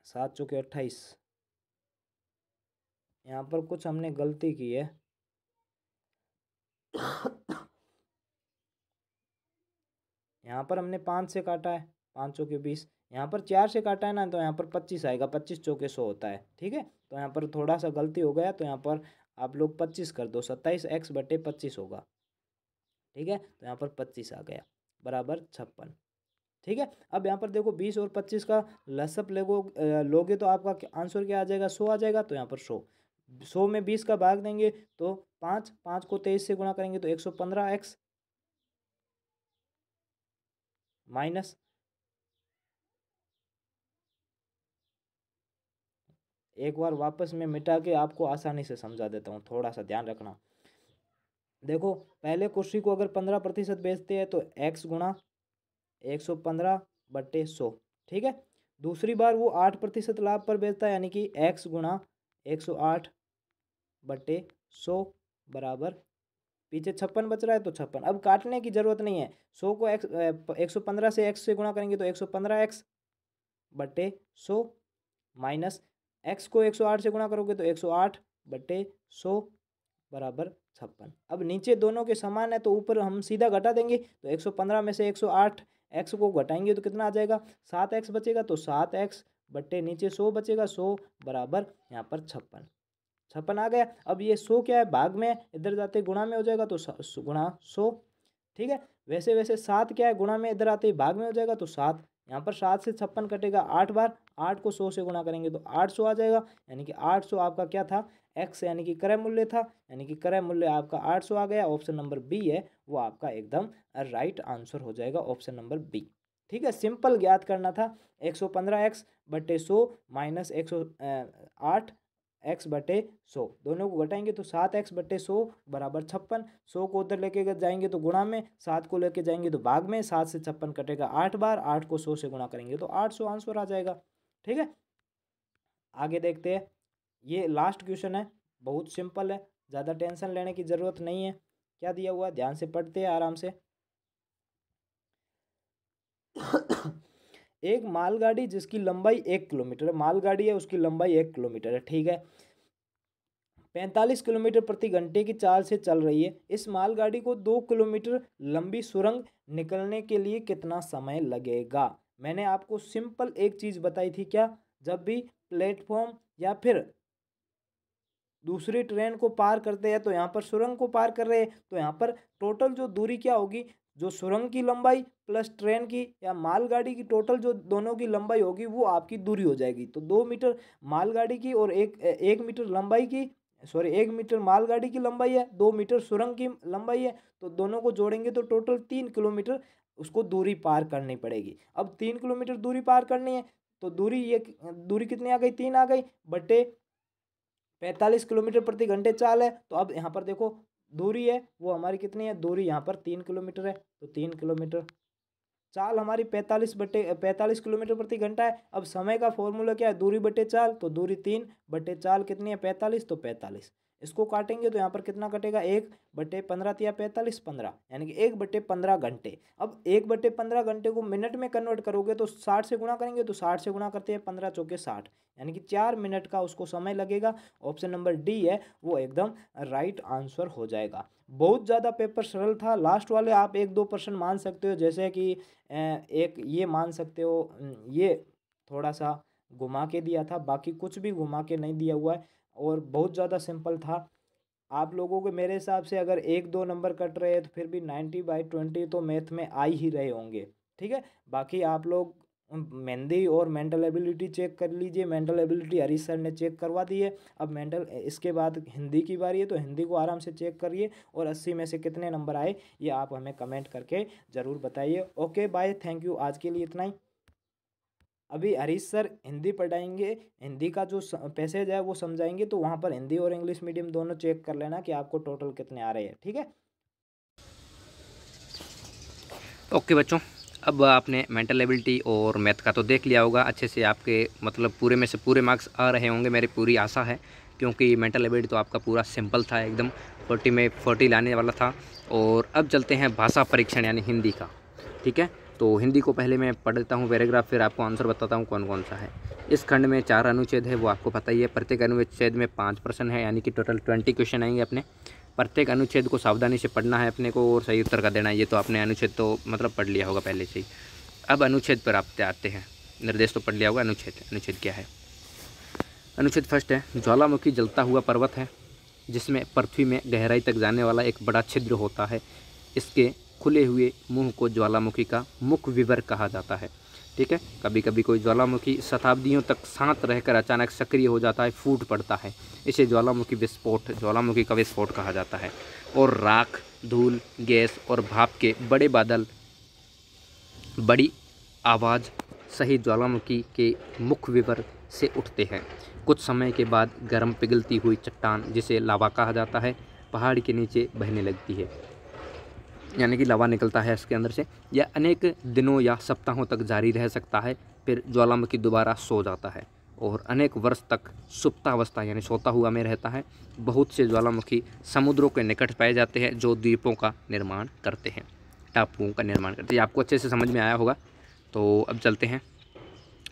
7 चौके 28, यहाँ पर कुछ हमने गलती की है। यहाँ पर हमने 5 से काटा है, 5 चौके 20, यहाँ पर 4 से काटा है ना, तो यहाँ पर 25 आएगा, 25 चौके 100 होता है। ठीक है, तो यहाँ पर थोड़ा सा गलती हो गया, तो यहाँ पर आप लोग 25 कर दो, 27x बटे 25 होगा। ठीक है, तो यहाँ पर 25 आ गया बराबर 56। ठीक है, अब यहाँ पर देखो 20 और 25 का लसअप लोगे तो आपका आंसर क्या आ जाएगा, 100 आ जाएगा। तो यहाँ पर 100 में 20 का भाग देंगे तो 5 को 23 से गुणा करेंगे तो 115x माइनस, एक बार वापस में मिटा के आपको आसानी से समझा देता हूँ, थोड़ा सा ध्यान रखना। देखो पहले कुर्सी को अगर 15% बेचते हैं तो x गुणा 115 बटे 100। ठीक है, दूसरी बार वो 8% लाभ पर बेचता है, यानी कि x गुणा 108 बटे 100 बराबर, पीछे 56 बच रहा है तो 56। अब काटने की जरूरत नहीं है, 100 को 115 से x से गुणा करेंगे तो 115x बटे 100 माइनस x को 108 से गुणा करोगे तो 108 बटे 100 बराबर 56। अब नीचे दोनों के समान है तो ऊपर हम सीधा घटा देंगे, तो 115 में से 108 x को घटाएंगे तो कितना आ जाएगा, 7x बचेगा। तो 7x बट्टे नीचे 100 बचेगा, 100 बराबर यहाँ पर 56, 56 आ गया। अब ये 100 क्या है, भाग में, इधर जाते गुणा में हो जाएगा तो गुणा 100। ठीक है, वैसे वैसे 7 क्या है, गुणा में, इधर आते ही भाग में हो जाएगा तो 7। यहाँ पर 7 से 56 कटेगा 8 बार, 8 को 100 से गुणा करेंगे तो 800 आ जाएगा। यानी कि 800 आपका क्या था, x यानी कि क्रय मूल्य था, यानी कि क्रय मूल्य आपका 800 आ गया। ऑप्शन नंबर बी है वो आपका एकदम राइट आंसर हो जाएगा, ऑप्शन नंबर बी। ठीक है, सिंपल ज्ञात करना था, 115x बटे 100 माइनस 108 x बटे 100, दोनों को घटाएंगे तो 7x बटे 100 बराबर 56। 100 को उधर लेके जाएंगे तो गुणा में, 7 को लेके जाएंगे तो भाग में, 7 से 56 कटेगा 8 बार, 8 को 100 से गुणा करेंगे तो 800 आंसर आ जाएगा। ठीक है, आगे देखते हैं, ये लास्ट क्वेश्चन है, बहुत सिंपल है, ज़्यादा टेंशन लेने की ज़रूरत नहीं है। क्या दिया हुआ है, ध्यान से पढ़ते हैं आराम से। एक मालगाड़ी जिसकी लंबाई 1 किलोमीटर है, मालगाड़ी है उसकी लंबाई 1 किलोमीटर है। ठीक है, 45 किलोमीटर प्रति घंटे की चाल से चल रही है। इस मालगाड़ी को 2 किलोमीटर लंबी सुरंग निकलने के लिए कितना समय लगेगा। मैंने आपको सिंपल एक चीज़ बताई थी, क्या, जब भी प्लेटफॉर्म या फिर दूसरी ट्रेन को पार करते हैं तो यहाँ पर सुरंग को पार कर रहे हैं, तो यहाँ पर टोटल जो दूरी क्या होगी, जो सुरंग की लंबाई प्लस ट्रेन की या मालगाड़ी की टोटल जो दोनों की लंबाई होगी वो आपकी दूरी हो जाएगी। तो 2 मीटर मालगाड़ी की और 1 मीटर लंबाई की, सॉरी 1 मीटर मालगाड़ी की लंबाई है, 2 मीटर सुरंग की लंबाई है, तो दोनों को जोड़ेंगे तो टोटल 3 किलोमीटर उसको दूरी पार करनी पड़ेगी। अब 3 किलोमीटर दूरी पार करनी है तो दूरी कितनी आ गई, 3 आ गई, बटे 45 किलोमीटर प्रति घंटे चाल है। तो अब यहाँ पर देखो दूरी है वो हमारी कितनी है, दूरी यहाँ पर 3 किलोमीटर है, तो 3 किलोमीटर, चाल हमारी 45 किलोमीटर प्रति घंटा है। अब समय का फॉर्मूला क्या है, दूरी बटे चाल, तो दूरी 3 बटे चाल कितनी है 45, तो 45। इसको काटेंगे तो यहाँ पर कितना कटेगा, 1 बटे 15 या 45, 15, यानी कि 1 बटे 15 घंटे। अब 1 बटे 15 घंटे को मिनट में कन्वर्ट करोगे तो 60 से गुणा करेंगे, तो 60 से गुणा करते हैं 15 चौके 60, यानी कि 4 मिनट का उसको समय लगेगा। ऑप्शन नंबर डी है वो एकदम राइट आंसर हो जाएगा। बहुत ज़्यादा पेपर सरल था, लास्ट वाले आप 1-2% मान सकते हो, जैसे कि एक ये मान सकते हो, ये थोड़ा सा घुमा के दिया था, बाकी कुछ भी घुमा के नहीं दिया हुआ है और बहुत ज़्यादा सिंपल था। आप लोगों को मेरे हिसाब से अगर 1-2 नंबर कट रहे हैं तो फिर भी 90/20 तो मैथ में आ ही रहे होंगे। ठीक है, बाकी आप लोग मेहंदी और मेंटल एबिलिटी चेक कर लीजिए। मेंटल एबिलिटी हरीश सर ने चेक करवा दी है। अब मेंटल इसके बाद हिंदी की बारी है, तो हिंदी को आराम से चेक करिए और 80 में से कितने नंबर आए ये आप हमें कमेंट करके ज़रूर बताइए। ओके बाय, थैंक यू, आज के लिए इतना ही। अभी हरीश सर हिंदी पढ़ाएंगे, हिंदी का जो पैसेज है वो समझाएंगे, तो वहाँ पर हिंदी और इंग्लिश मीडियम दोनों चेक कर लेना कि आपको टोटल कितने आ रहे हैं, ठीक है। ओके बच्चों, अब आपने मेंटल एबिलिटी और मैथ का तो देख लिया होगा अच्छे से। आपके मतलब पूरे में से पूरे मार्क्स आ रहे होंगे, मेरी पूरी आशा है, क्योंकि मेंटल एबिलिटी तो आपका पूरा सिंपल था, एकदम 40 में 40 लाने वाला था। और अब चलते हैं भाषा परीक्षण यानी हिंदी का, ठीक है। तो हिंदी को पहले मैं पढ़ देता हूँ पैराग्राफ, फिर आपको आंसर बताता हूँ कौन कौन सा है। इस खंड में 4 अनुच्छेद है, वो आपको पता ही है। प्रत्येक अनुच्छेद में 5 प्रश्न है, यानी कि टोटल 20 क्वेश्चन आएंगे अपने। प्रत्येक अनुच्छेद को सावधानी से पढ़ना है अपने को और सही उत्तर का देना है। ये तो आपने अनुच्छेद तो मतलब पढ़ लिया होगा पहले से ही। अब अनुच्छेद पर आप आते हैं, निर्देश तो पढ़ लिया होगा। अनुच्छेद क्या है? अनुच्छेद फर्स्ट है, ज्वालामुखी जलता हुआ पर्वत है जिसमें पृथ्वी में गहराई तक जाने वाला एक बड़ा छिद्र होता है। इसके खुले हुए मुंह को ज्वालामुखी का मुख विवर कहा जाता है, ठीक है। कभी कभी कोई ज्वालामुखी शताब्दियों तक शांत रहकर अचानक सक्रिय हो जाता है, फूट पड़ता है। इसे ज्वालामुखी का विस्फोट कहा जाता है। और राख, धूल, गैस और भाप के बड़े बादल बड़ी आवाज़ सहित ज्वालामुखी के मुख विवर से उठते हैं। कुछ समय के बाद गर्म पिघलती हुई चट्टान, जिसे लावा कहा जाता है, पहाड़ के नीचे बहने लगती है, यानी कि लावा निकलता है इसके अंदर से। यह अनेक दिनों या सप्ताहों तक जारी रह सकता है। फिर ज्वालामुखी दोबारा सो जाता है और अनेक वर्ष तक सुप्तावस्था यानी सोता हुआ में रहता है। बहुत से ज्वालामुखी समुद्रों के निकट पाए जाते हैं जो द्वीपों का निर्माण करते हैं, टापुओं का निर्माण करते हैं। आपको अच्छे से समझ में आया होगा। तो अब चलते हैं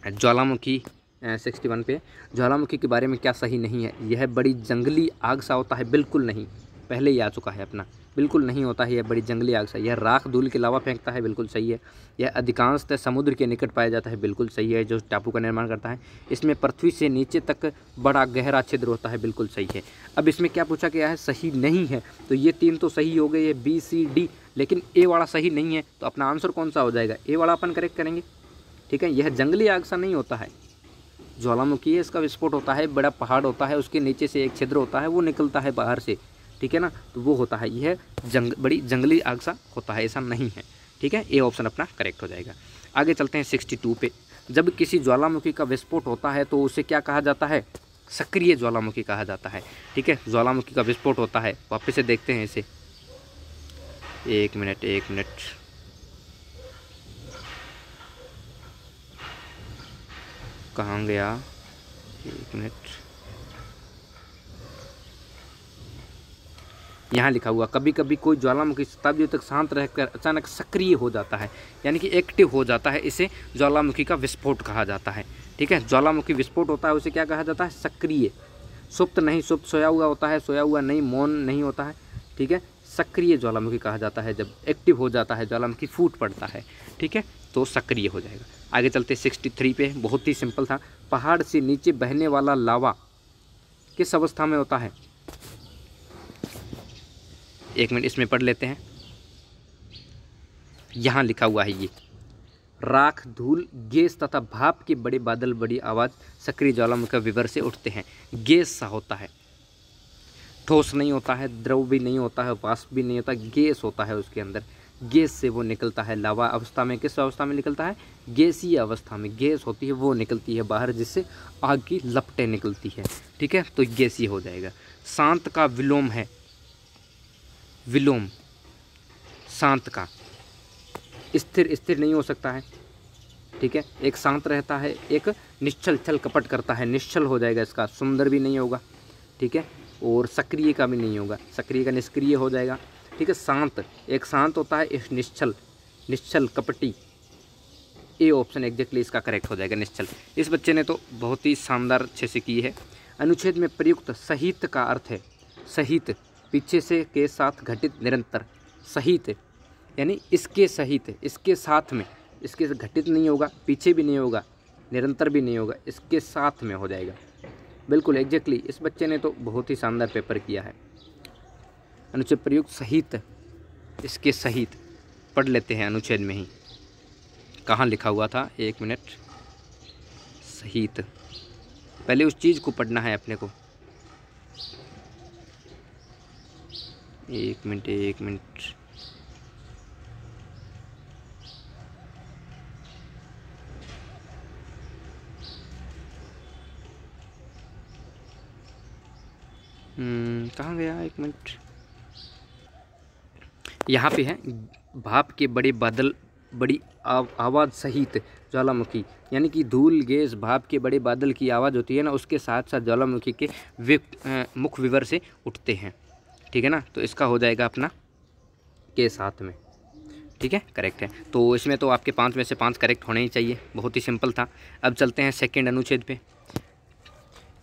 ज्वालामुखी 61 पे। ज्वालामुखी के बारे में क्या सही नहीं है? यह बड़ी जंगली आग सा होता है, बिल्कुल नहीं, पहले ही आ चुका है अपना, बिल्कुल नहीं होता है। यह बड़ी जंगली आग सा। यह राख धूल के लावा फेंकता है, बिल्कुल सही है। यह अधिकांशतः समुद्र के निकट पाया जाता है, बिल्कुल सही है, जो टापू का निर्माण करता है। इसमें पृथ्वी से नीचे तक बड़ा गहरा छिद्र होता है, बिल्कुल सही है। अब इसमें क्या पूछा गया है? सही नहीं है। तो ये 3 तो सही हो गए, ये बी सी डी, लेकिन ए वाला सही नहीं है। तो अपना आंसर कौन सा हो जाएगा? ए वाला अपन करेक्ट करेंगे, ठीक है। यह जंगली आग सा नहीं होता है, ज्वालामुखी है, इसका विस्फोट होता है, बड़ा पहाड़ होता है, उसके नीचे से एक छिद्र होता है, वो निकलता है बाहर से, ठीक है ना। तो वो होता है, यह बड़ी जंगली आग सा होता है, ऐसा नहीं है, ठीक है। ए ऑप्शन अपना करेक्ट हो जाएगा। आगे चलते हैं 62 पे। जब किसी ज्वालामुखी का विस्फोट होता है तो उसे क्या कहा जाता है? सक्रिय ज्वालामुखी कहा जाता है, ठीक है। ज्वालामुखी का विस्फोट होता है, वापस से देखते हैं इसे। एक मिनट कहाँ गया? एक मिनट, यहाँ लिखा हुआ, कभी कभी कोई ज्वालामुखी शताब्दियों तक शांत रहकर अचानक सक्रिय हो जाता है, यानी कि एक्टिव हो जाता है। इसे ज्वालामुखी का विस्फोट कहा जाता है, ठीक है। ज्वालामुखी विस्फोट होता है, उसे क्या कहा जाता है? सक्रिय। सुप्त नहीं, सुप्त सोया हुआ होता है, सोया हुआ नहीं, मौन नहीं होता है, ठीक है। सक्रिय ज्वालामुखी कहा जाता है जब एक्टिव हो जाता है ज्वालामुखी, फूट पड़ता है, ठीक है, तो सक्रिय हो जाएगा। आगे चलते 63 पे। बहुत ही सिंपल था। पहाड़ से नीचे बहने वाला लावा किस अवस्था में होता है? एक मिनट, इसमें पढ़ लेते हैं। यहाँ लिखा हुआ है, ये राख, धूल, गैस तथा भाप के बड़े बादल बड़ी आवाज़ सक्रिय ज्वालामुखी का विवर से उठते हैं। गैस सा होता है, ठोस नहीं होता है, द्रव भी नहीं होता है, वाष्प भी नहीं होता, गैस होता है उसके अंदर। गैस से वो निकलता है लावा अवस्था में। किस अवस्था में निकलता है? गैसीय अवस्था में गैस होती है, वो निकलती है बाहर, जिससे आग की लपटें निकलती है, ठीक है, तो गैसीय हो जाएगा। शांत का विलोम है, विलोम शांत का। स्थिर नहीं हो सकता है, ठीक है। एक शांत रहता है, एक निश्चल, छल कपट करता है, निश्चल हो जाएगा इसका। सुंदर भी नहीं होगा, ठीक है, और सक्रिय का भी नहीं होगा, सक्रिय का निष्क्रिय हो जाएगा, ठीक है। शांत, एक शांत होता है, एक निश्चल कपटी। ए ऑप्शन एग्जैक्टली इसका करेक्ट हो जाएगा, निश्चल। इस बच्चे ने तो बहुत ही शानदार अच्छे से की है। अनुच्छेद में प्रयुक्त सहित का अर्थ है सहित, पीछे से के साथ घटित निरंतर। सहित यानी इसके सहित, इसके साथ में, इसके घटित नहीं होगा, पीछे भी नहीं होगा, निरंतर भी नहीं होगा, इसके साथ में हो जाएगा, बिल्कुल एग्जैक्टली। इस बच्चे ने तो बहुत ही शानदार पेपर किया है। अनुच्छेद प्रयुक्त सहित, इसके सहित पढ़ लेते हैं अनुच्छेद में ही। कहाँ लिखा हुआ था, 1 मिनट, सहित। पहले उस चीज़ को पढ़ना है अपने को। 1 मिनट 1 मिनट। कहाँ गया, 1 मिनट, यहाँ पे है। भाप के बड़े बादल, बड़ी आवाज़ सहित ज्वालामुखी, यानी कि धूल गैस भाप के बड़े बादल की आवाज़ होती है ना, उसके साथ साथ ज्वालामुखी के मुख विवर से उठते हैं। ठीक है ना, तो इसका हो जाएगा अपना के साथ में। ठीक है, करेक्ट है। तो इसमें तो आपके 5 में से 5 करेक्ट होने ही चाहिए, बहुत ही सिंपल था। अब चलते हैं सेकंड अनुच्छेद पे।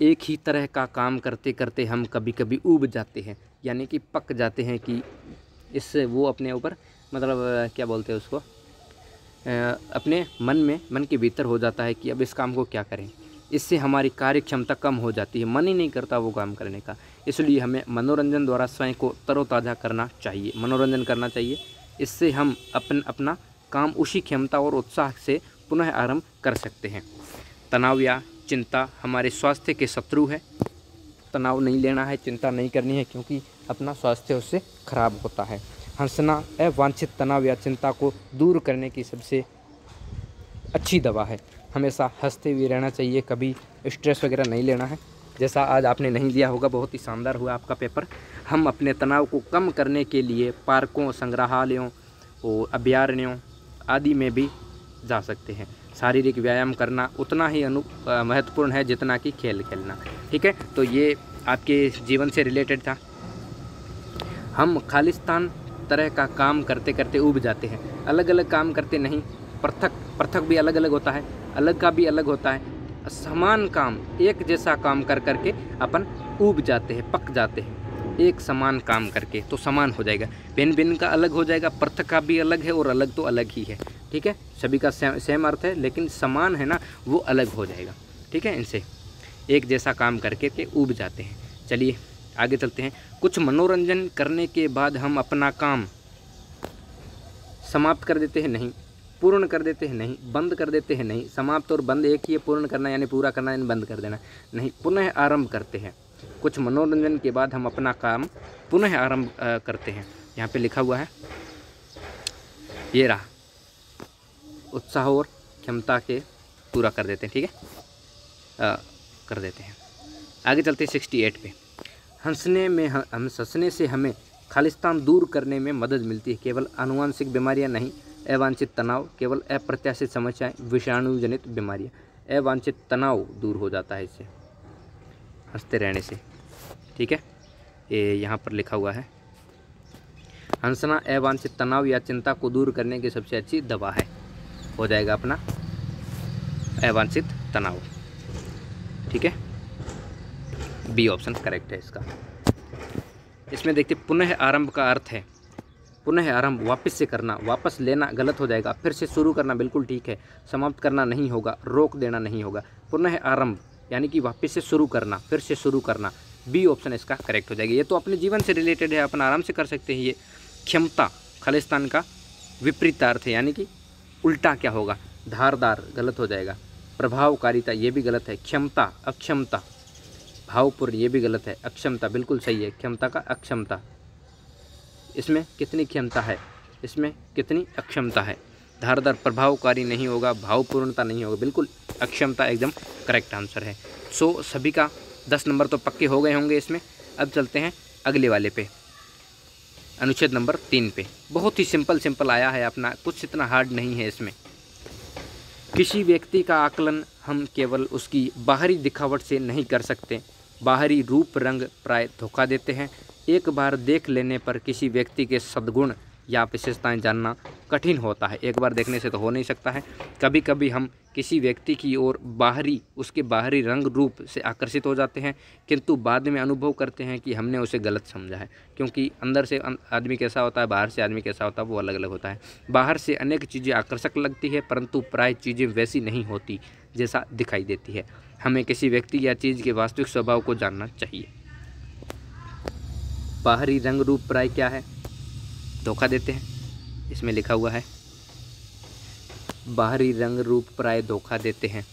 एक ही तरह का काम करते करते हम कभी कभी ऊब जाते हैं, यानी कि पक जाते हैं, कि इससे वो अपने ऊपर मतलब क्या बोलते हैं उसको, अपने मन के भीतर हो जाता है कि अब इस काम को क्या करें। इससे हमारी कार्य क्षमता कम हो जाती है, मन ही नहीं करता वो काम करने का। इसलिए हमें मनोरंजन द्वारा स्वयं को तरोताज़ा करना चाहिए, मनोरंजन करना चाहिए। इससे हम अपना काम उसी क्षमता और उत्साह से पुनः आरंभ कर सकते हैं। तनाव या चिंता हमारे स्वास्थ्य के शत्रु है। तनाव नहीं लेना है, चिंता नहीं करनी है, क्योंकि अपना स्वास्थ्य उससे खराब होता है। हंसना अवांछित तनाव या चिंता को दूर करने की सबसे अच्छी दवा है। हमेशा हंसते हुए रहना चाहिए, कभी स्ट्रेस वगैरह नहीं लेना है। जैसा आज आपने नहीं लिया होगा, बहुत ही शानदार हुआ आपका पेपर। हम अपने तनाव को कम करने के लिए पार्कों, संग्रहालयों और अभयारण्यों आदि में भी जा सकते हैं। शारीरिक व्यायाम करना उतना ही महत्वपूर्ण है जितना कि खेल खेलना। ठीक है, तो ये आपके जीवन से रिलेटेड था। हम खालिस्तान तरह का काम करते करते ऊब जाते हैं। अलग अलग काम करते नहीं, पृथक भी अलग अलग होता है, अलग का भी अलग होता है। समान काम, एक जैसा काम कर करके अपन ऊब जाते हैं, पक जाते हैं। एक समान काम करके तो समान हो जाएगा, भिन्न भिन्न का अलग हो जाएगा, पृथक का भी अलग है और अलग तो अलग ही है। ठीक है, सभी का सेम अर्थ है, लेकिन समान है ना, वो अलग हो जाएगा। ठीक है, इनसे एक जैसा काम करके के ऊब जाते हैं। चलिए आगे चलते हैं। कुछ मनोरंजन करने के बाद हम अपना काम समाप्त कर देते हैं नहीं, पूर्ण कर देते हैं नहीं, बंद कर देते हैं नहीं। समाप्त और बंद एक ही है, पूर्ण करना यानी पूरा करना यानी बंद कर देना नहीं, पुनः आरंभ करते हैं। कुछ मनोरंजन के बाद हम अपना काम पुनः आरंभ करते हैं। यहाँ पे लिखा हुआ है, ये रहा, उत्साह और क्षमता के पूरा कर देते हैं। ठीक है, कर देते हैं। आगे चलते हैं 68 पे। हंसने से हमें खालिस्तान दूर करने में मदद मिलती है। केवल आनुवंशिक बीमारियां नहीं, अवांछित तनाव, केवल अप्रत्याशित समस्याएं, विषाणु जनित बीमारियां, अवांछित तनाव दूर हो जाता है इससे, हंसते रहने से। ठीक है, ये यहाँ पर लिखा हुआ है, हंसना अवांछित तनाव या चिंता को दूर करने की सबसे अच्छी दवा है। हो जाएगा अपना अवांछित तनाव। ठीक है, बी ऑप्शन करेक्ट है इसका। इसमें देखते पुनः आरंभ का अर्थ है पुनः आरंभ, वापस से करना, वापस लेना गलत हो जाएगा, फिर से शुरू करना बिल्कुल ठीक है, समाप्त करना नहीं होगा, रोक देना नहीं होगा। पुनः आरंभ यानी कि वापस से शुरू करना, फिर से शुरू करना, बी ऑप्शन इसका करेक्ट हो जाएगा। ये तो अपने जीवन से रिलेटेड है, अपन आराम से कर सकते हैं। ये क्षमता खालिस्तान का विपरीत अर्थ है, यानी कि उल्टा क्या होगा, धारदार गलत हो जाएगा। प्रभावकारिता ये भी गलत है। क्षमता अक्षमता, भावपूर्ण ये भी गलत है। अक्षमता बिल्कुल सही है, क्षमता का अक्षमता। इसमें कितनी क्षमता है, इसमें कितनी अक्षमता है। धारदार प्रभावकारी नहीं होगा, भावपूर्णता नहीं होगा, बिल्कुल अक्षमता एकदम करेक्ट आंसर है। सो सभी का 10 नंबर तो पक्के हो गए होंगे इसमें। अब चलते हैं अगले वाले पे, अनुच्छेद नंबर 3 पे। बहुत ही सिंपल आया है अपना, कुछ इतना हार्ड नहीं है इसमें। किसी व्यक्ति का आकलन हम केवल उसकी बाहरी दिखावट से नहीं कर सकते। बाहरी रूप रंग प्राय धोखा देते हैं। एक बार देख लेने पर किसी व्यक्ति के सद्गुण या विशेषताएं जानना कठिन होता है। एक बार देखने से तो हो नहीं सकता है। कभी कभी हम किसी व्यक्ति की ओर उसके बाहरी रंग रूप से आकर्षित हो जाते हैं, किंतु बाद में अनुभव करते हैं कि हमने उसे गलत समझा है। क्योंकि अंदर से आदमी कैसा होता है, बाहर से आदमी कैसा होता है, वो अलग अलग होता है। बाहर से अनेक चीज़ें आकर्षक लगती है, परंतु प्राय चीज़ें वैसी नहीं होती जैसा दिखाई देती है। हमें किसी व्यक्ति या चीज़ के वास्तविक स्वभाव को जानना चाहिए। बाहरी रंग रूप प्राय क्या है, धोखा देते हैं। इसमें लिखा हुआ है बाहरी रंग रूप प्राय धोखा देते हैं।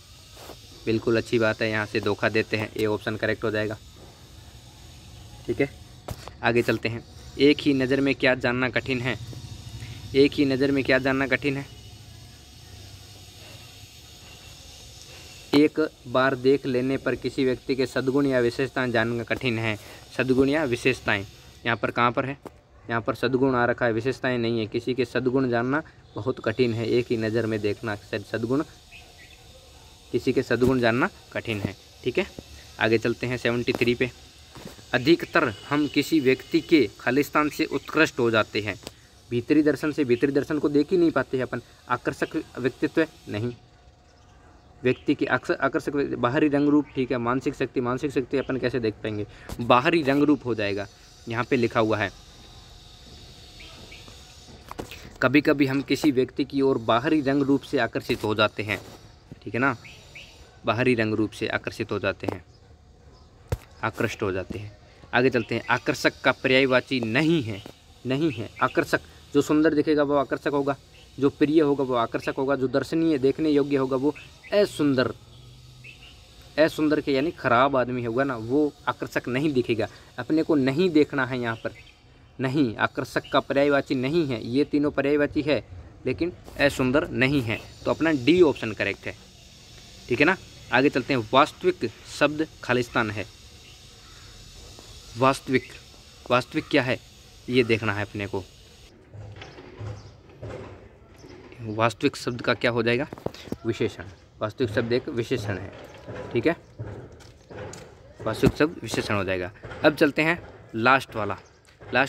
बिल्कुल अच्छी बात है, यहाँ से धोखा देते हैं, ए ऑप्शन करेक्ट हो जाएगा। ठीक है, आगे चलते हैं। एक ही नज़र में क्या जानना कठिन है? एक ही नज़र में क्या जानना कठिन है? एक बार देख लेने पर किसी व्यक्ति के सद्गुण या विशेषताएं जानना कठिन है। सद्गुण या विशेषताएं, यहाँ पर कहाँ पर है? यहाँ पर सद्गुण आ रखा है, विशेषताएं नहीं है। किसी के सद्गुण जानना बहुत कठिन है। एक ही नज़र में देखना सद्गुण, किसी के सद्गुण जानना कठिन है। ठीक है, आगे चलते हैं 73 पे। अधिकतर हम किसी व्यक्ति के खालिस्तान से उत्कृष्ट हो जाते हैं। भीतरी दर्शन से भीतरी दर्शन को देख ही नहीं पाते हैं अपन। आकर्षक व्यक्तित्व नहीं, व्यक्ति की आकर्षक बाहरी रंग रूप, ठीक है। मानसिक शक्ति अपन कैसे देख पाएंगे? बाहरी रंग रूप हो जाएगा, यहाँ पे लिखा हुआ है। कभी कभी हम किसी व्यक्ति की ओर बाहरी रंग रूप से आकर्षित हो जाते हैं, ठीक है ना। बाहरी रंग रूप से आकर्षित हो जाते हैं, आकृष्ट हो जाते हैं। आगे चलते हैं। आकर्षक का पर्यायवाची नहीं है, नहीं है। आकर्षक, जो सुंदर दिखेगा वो आकर्षक होगा, जो प्रिय होगा वो आकर्षक होगा, जो दर्शनीय देखने योग्य होगा वो असुंदर, असुंदर के यानी खराब आदमी होगा ना, वो आकर्षक नहीं दिखेगा। अपने को नहीं देखना है यहाँ पर, नहीं। आकर्षक का पर्यायवाची नहीं है, ये तीनों पर्यायवाची है लेकिन असुंदर नहीं है, तो अपना डी ऑप्शन करेक्ट है। ठीक है ना, आगे चलते हैं। वास्तविक शब्द खालिस्तान है। वास्तविक, वास्तविक क्या है ये देखना है अपने को। वास्तविक शब्द का क्या हो जाएगा? विशेषण। वास्तविक शब्द एक विशेषण है, ठीक है। वास्तविक शब्द विशेषण हो जाएगा। अब चलते हैं लास्ट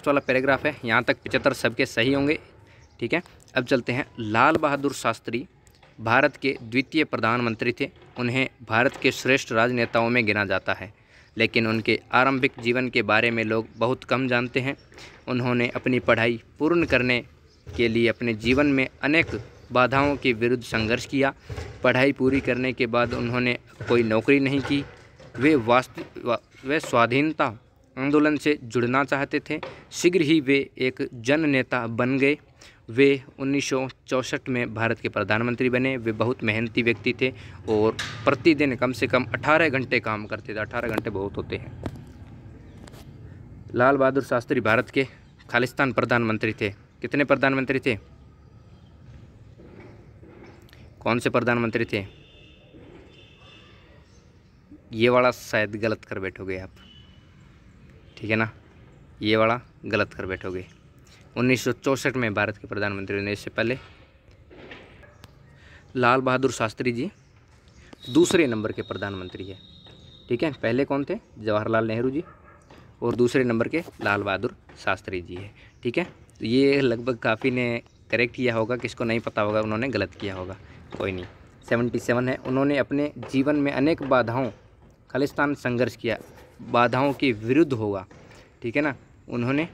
वाला पैराग्राफ है। यहाँ तक 75 सबके सही होंगे, ठीक है। अब चलते हैं। लाल बहादुर शास्त्री भारत के द्वितीय प्रधानमंत्री थे। उन्हें भारत के श्रेष्ठ राजनेताओं में गिना जाता है, लेकिन उनके आरंभिक जीवन के बारे में लोग बहुत कम जानते हैं। उन्होंने अपनी पढ़ाई पूर्ण करने के लिए अपने जीवन में अनेक बाधाओं के विरुद्ध संघर्ष किया। पढ़ाई पूरी करने के बाद उन्होंने कोई नौकरी नहीं की। वे स्वाधीनता आंदोलन से जुड़ना चाहते थे। शीघ्र ही वे एक जन नेता बन गए। वे 1964 में भारत के प्रधानमंत्री बने। वे बहुत मेहनती व्यक्ति थे और प्रतिदिन कम से कम 18 घंटे काम करते थे। 18 घंटे बहुत होते हैं। लाल बहादुर शास्त्री भारत के खालिस्तान प्रधानमंत्री थे। कितने प्रधानमंत्री थे? कौन से प्रधानमंत्री थे? ये वाला शायद गलत कर बैठोगे आप, ठीक है ना। ये वाला गलत कर बैठोगे। 1964 में भारत के प्रधानमंत्री ने। इससे पहले लाल बहादुर शास्त्री जी दूसरे नंबर के प्रधानमंत्री है, ठीक है। पहले कौन थे? जवाहरलाल नेहरू जी, और दूसरे नंबर के लाल बहादुर शास्त्री जी है, ठीक है। तो ये लगभग काफ़ी ने करेक्ट किया होगा, किसको नहीं पता होगा उन्होंने गलत किया होगा, कोई नहीं। 77 है। उन्होंने अपने जीवन में अनेक बाधाओं, खालिस्तान संघर्ष किया, बाधाओं के विरुद्ध होगा, ठीक है ना। उन्होंने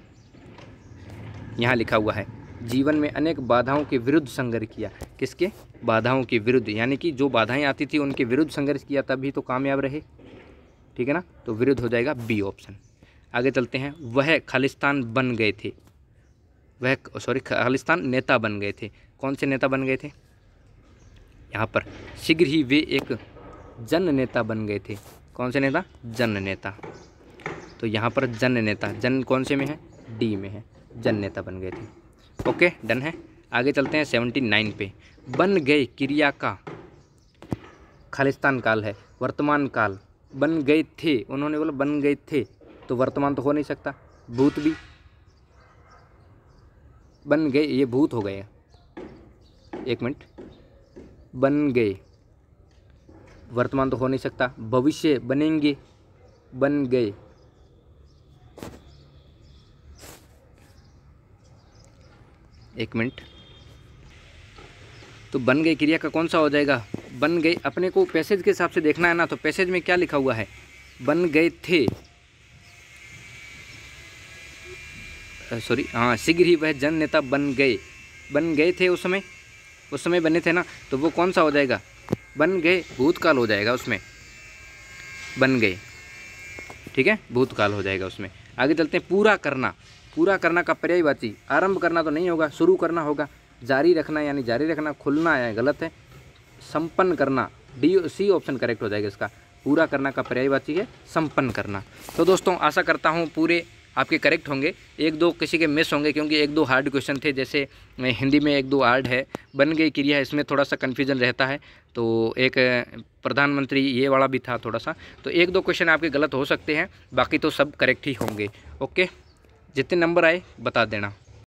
यहाँ लिखा हुआ है जीवन में अनेक बाधाओं के विरुद्ध संघर्ष किया। किसके? बाधाओं के विरुद्ध, यानी कि जो बाधाएं आती थी उनके विरुद्ध संघर्ष किया, तभी तो कामयाब रहे, ठीक है ना। तो विरुद्ध हो जाएगा बी ऑप्शन। आगे चलते हैं। वह खालिस्तान बन गए थे। खालिस्तान नेता बन गए थे। कौन से नेता बन गए थे? यहाँ पर शीघ्र ही वे एक जन नेता बन गए थे। कौन से नेता? जन नेता। तो यहाँ पर जन नेता, जन कौन से में है? डी में है, जन नेता बन गए थे। ओके, डन है। आगे चलते हैं 79 पे। बन गए क्रिया का खालिस्तान काल है, वर्तमान काल। बन गए थे, उन्होंने बोला बन गए थे, तो वर्तमान तो हो नहीं सकता। भूत भी बन गए, ये भूत हो गए। एक मिनट, बन गए, वर्तमान तो हो नहीं सकता। भविष्य बनेंगे, बन गए। एक मिनट, तो बन गए क्रिया का कौन सा हो जाएगा? बन गए। अपने को पैसेज के हिसाब से देखना है ना, तो पैसेज में क्या लिखा हुआ है? बन गए थे, सॉरी, हाँ, शीघ्र ही वह जन नेता बन गए। बन गए थे उस समय बने थे ना, तो वो कौन सा हो जाएगा? बन गए, भूतकाल हो जाएगा उसमें, बन गए, ठीक है, भूतकाल हो जाएगा उसमें। आगे चलते हैं। पूरा करना का पर्यायवाची, आरंभ करना तो नहीं होगा, शुरू करना होगा। जारी रखना यानी जारी रखना, खुलना है गलत है, संपन्न करना डी सी ऑप्शन करेक्ट हो जाएगा इसका। पूरा करना का पर्यायवाची है संपन्न करना। तो दोस्तों आशा करता हूँ पूरे आपके करेक्ट होंगे, एक दो किसी के मिस होंगे क्योंकि एक दो हार्ड क्वेश्चन थे, जैसे हिंदी में एक दो हार्ड है, बन गई क्रिया, इसमें थोड़ा सा कन्फ्यूजन रहता है। तो एक प्रधानमंत्री ये वाला भी था थोड़ा सा, तो एक दो क्वेश्चन आपके गलत हो सकते हैं, बाकी तो सब करेक्ट ही होंगे। ओके, जितने नंबर आए बता देना।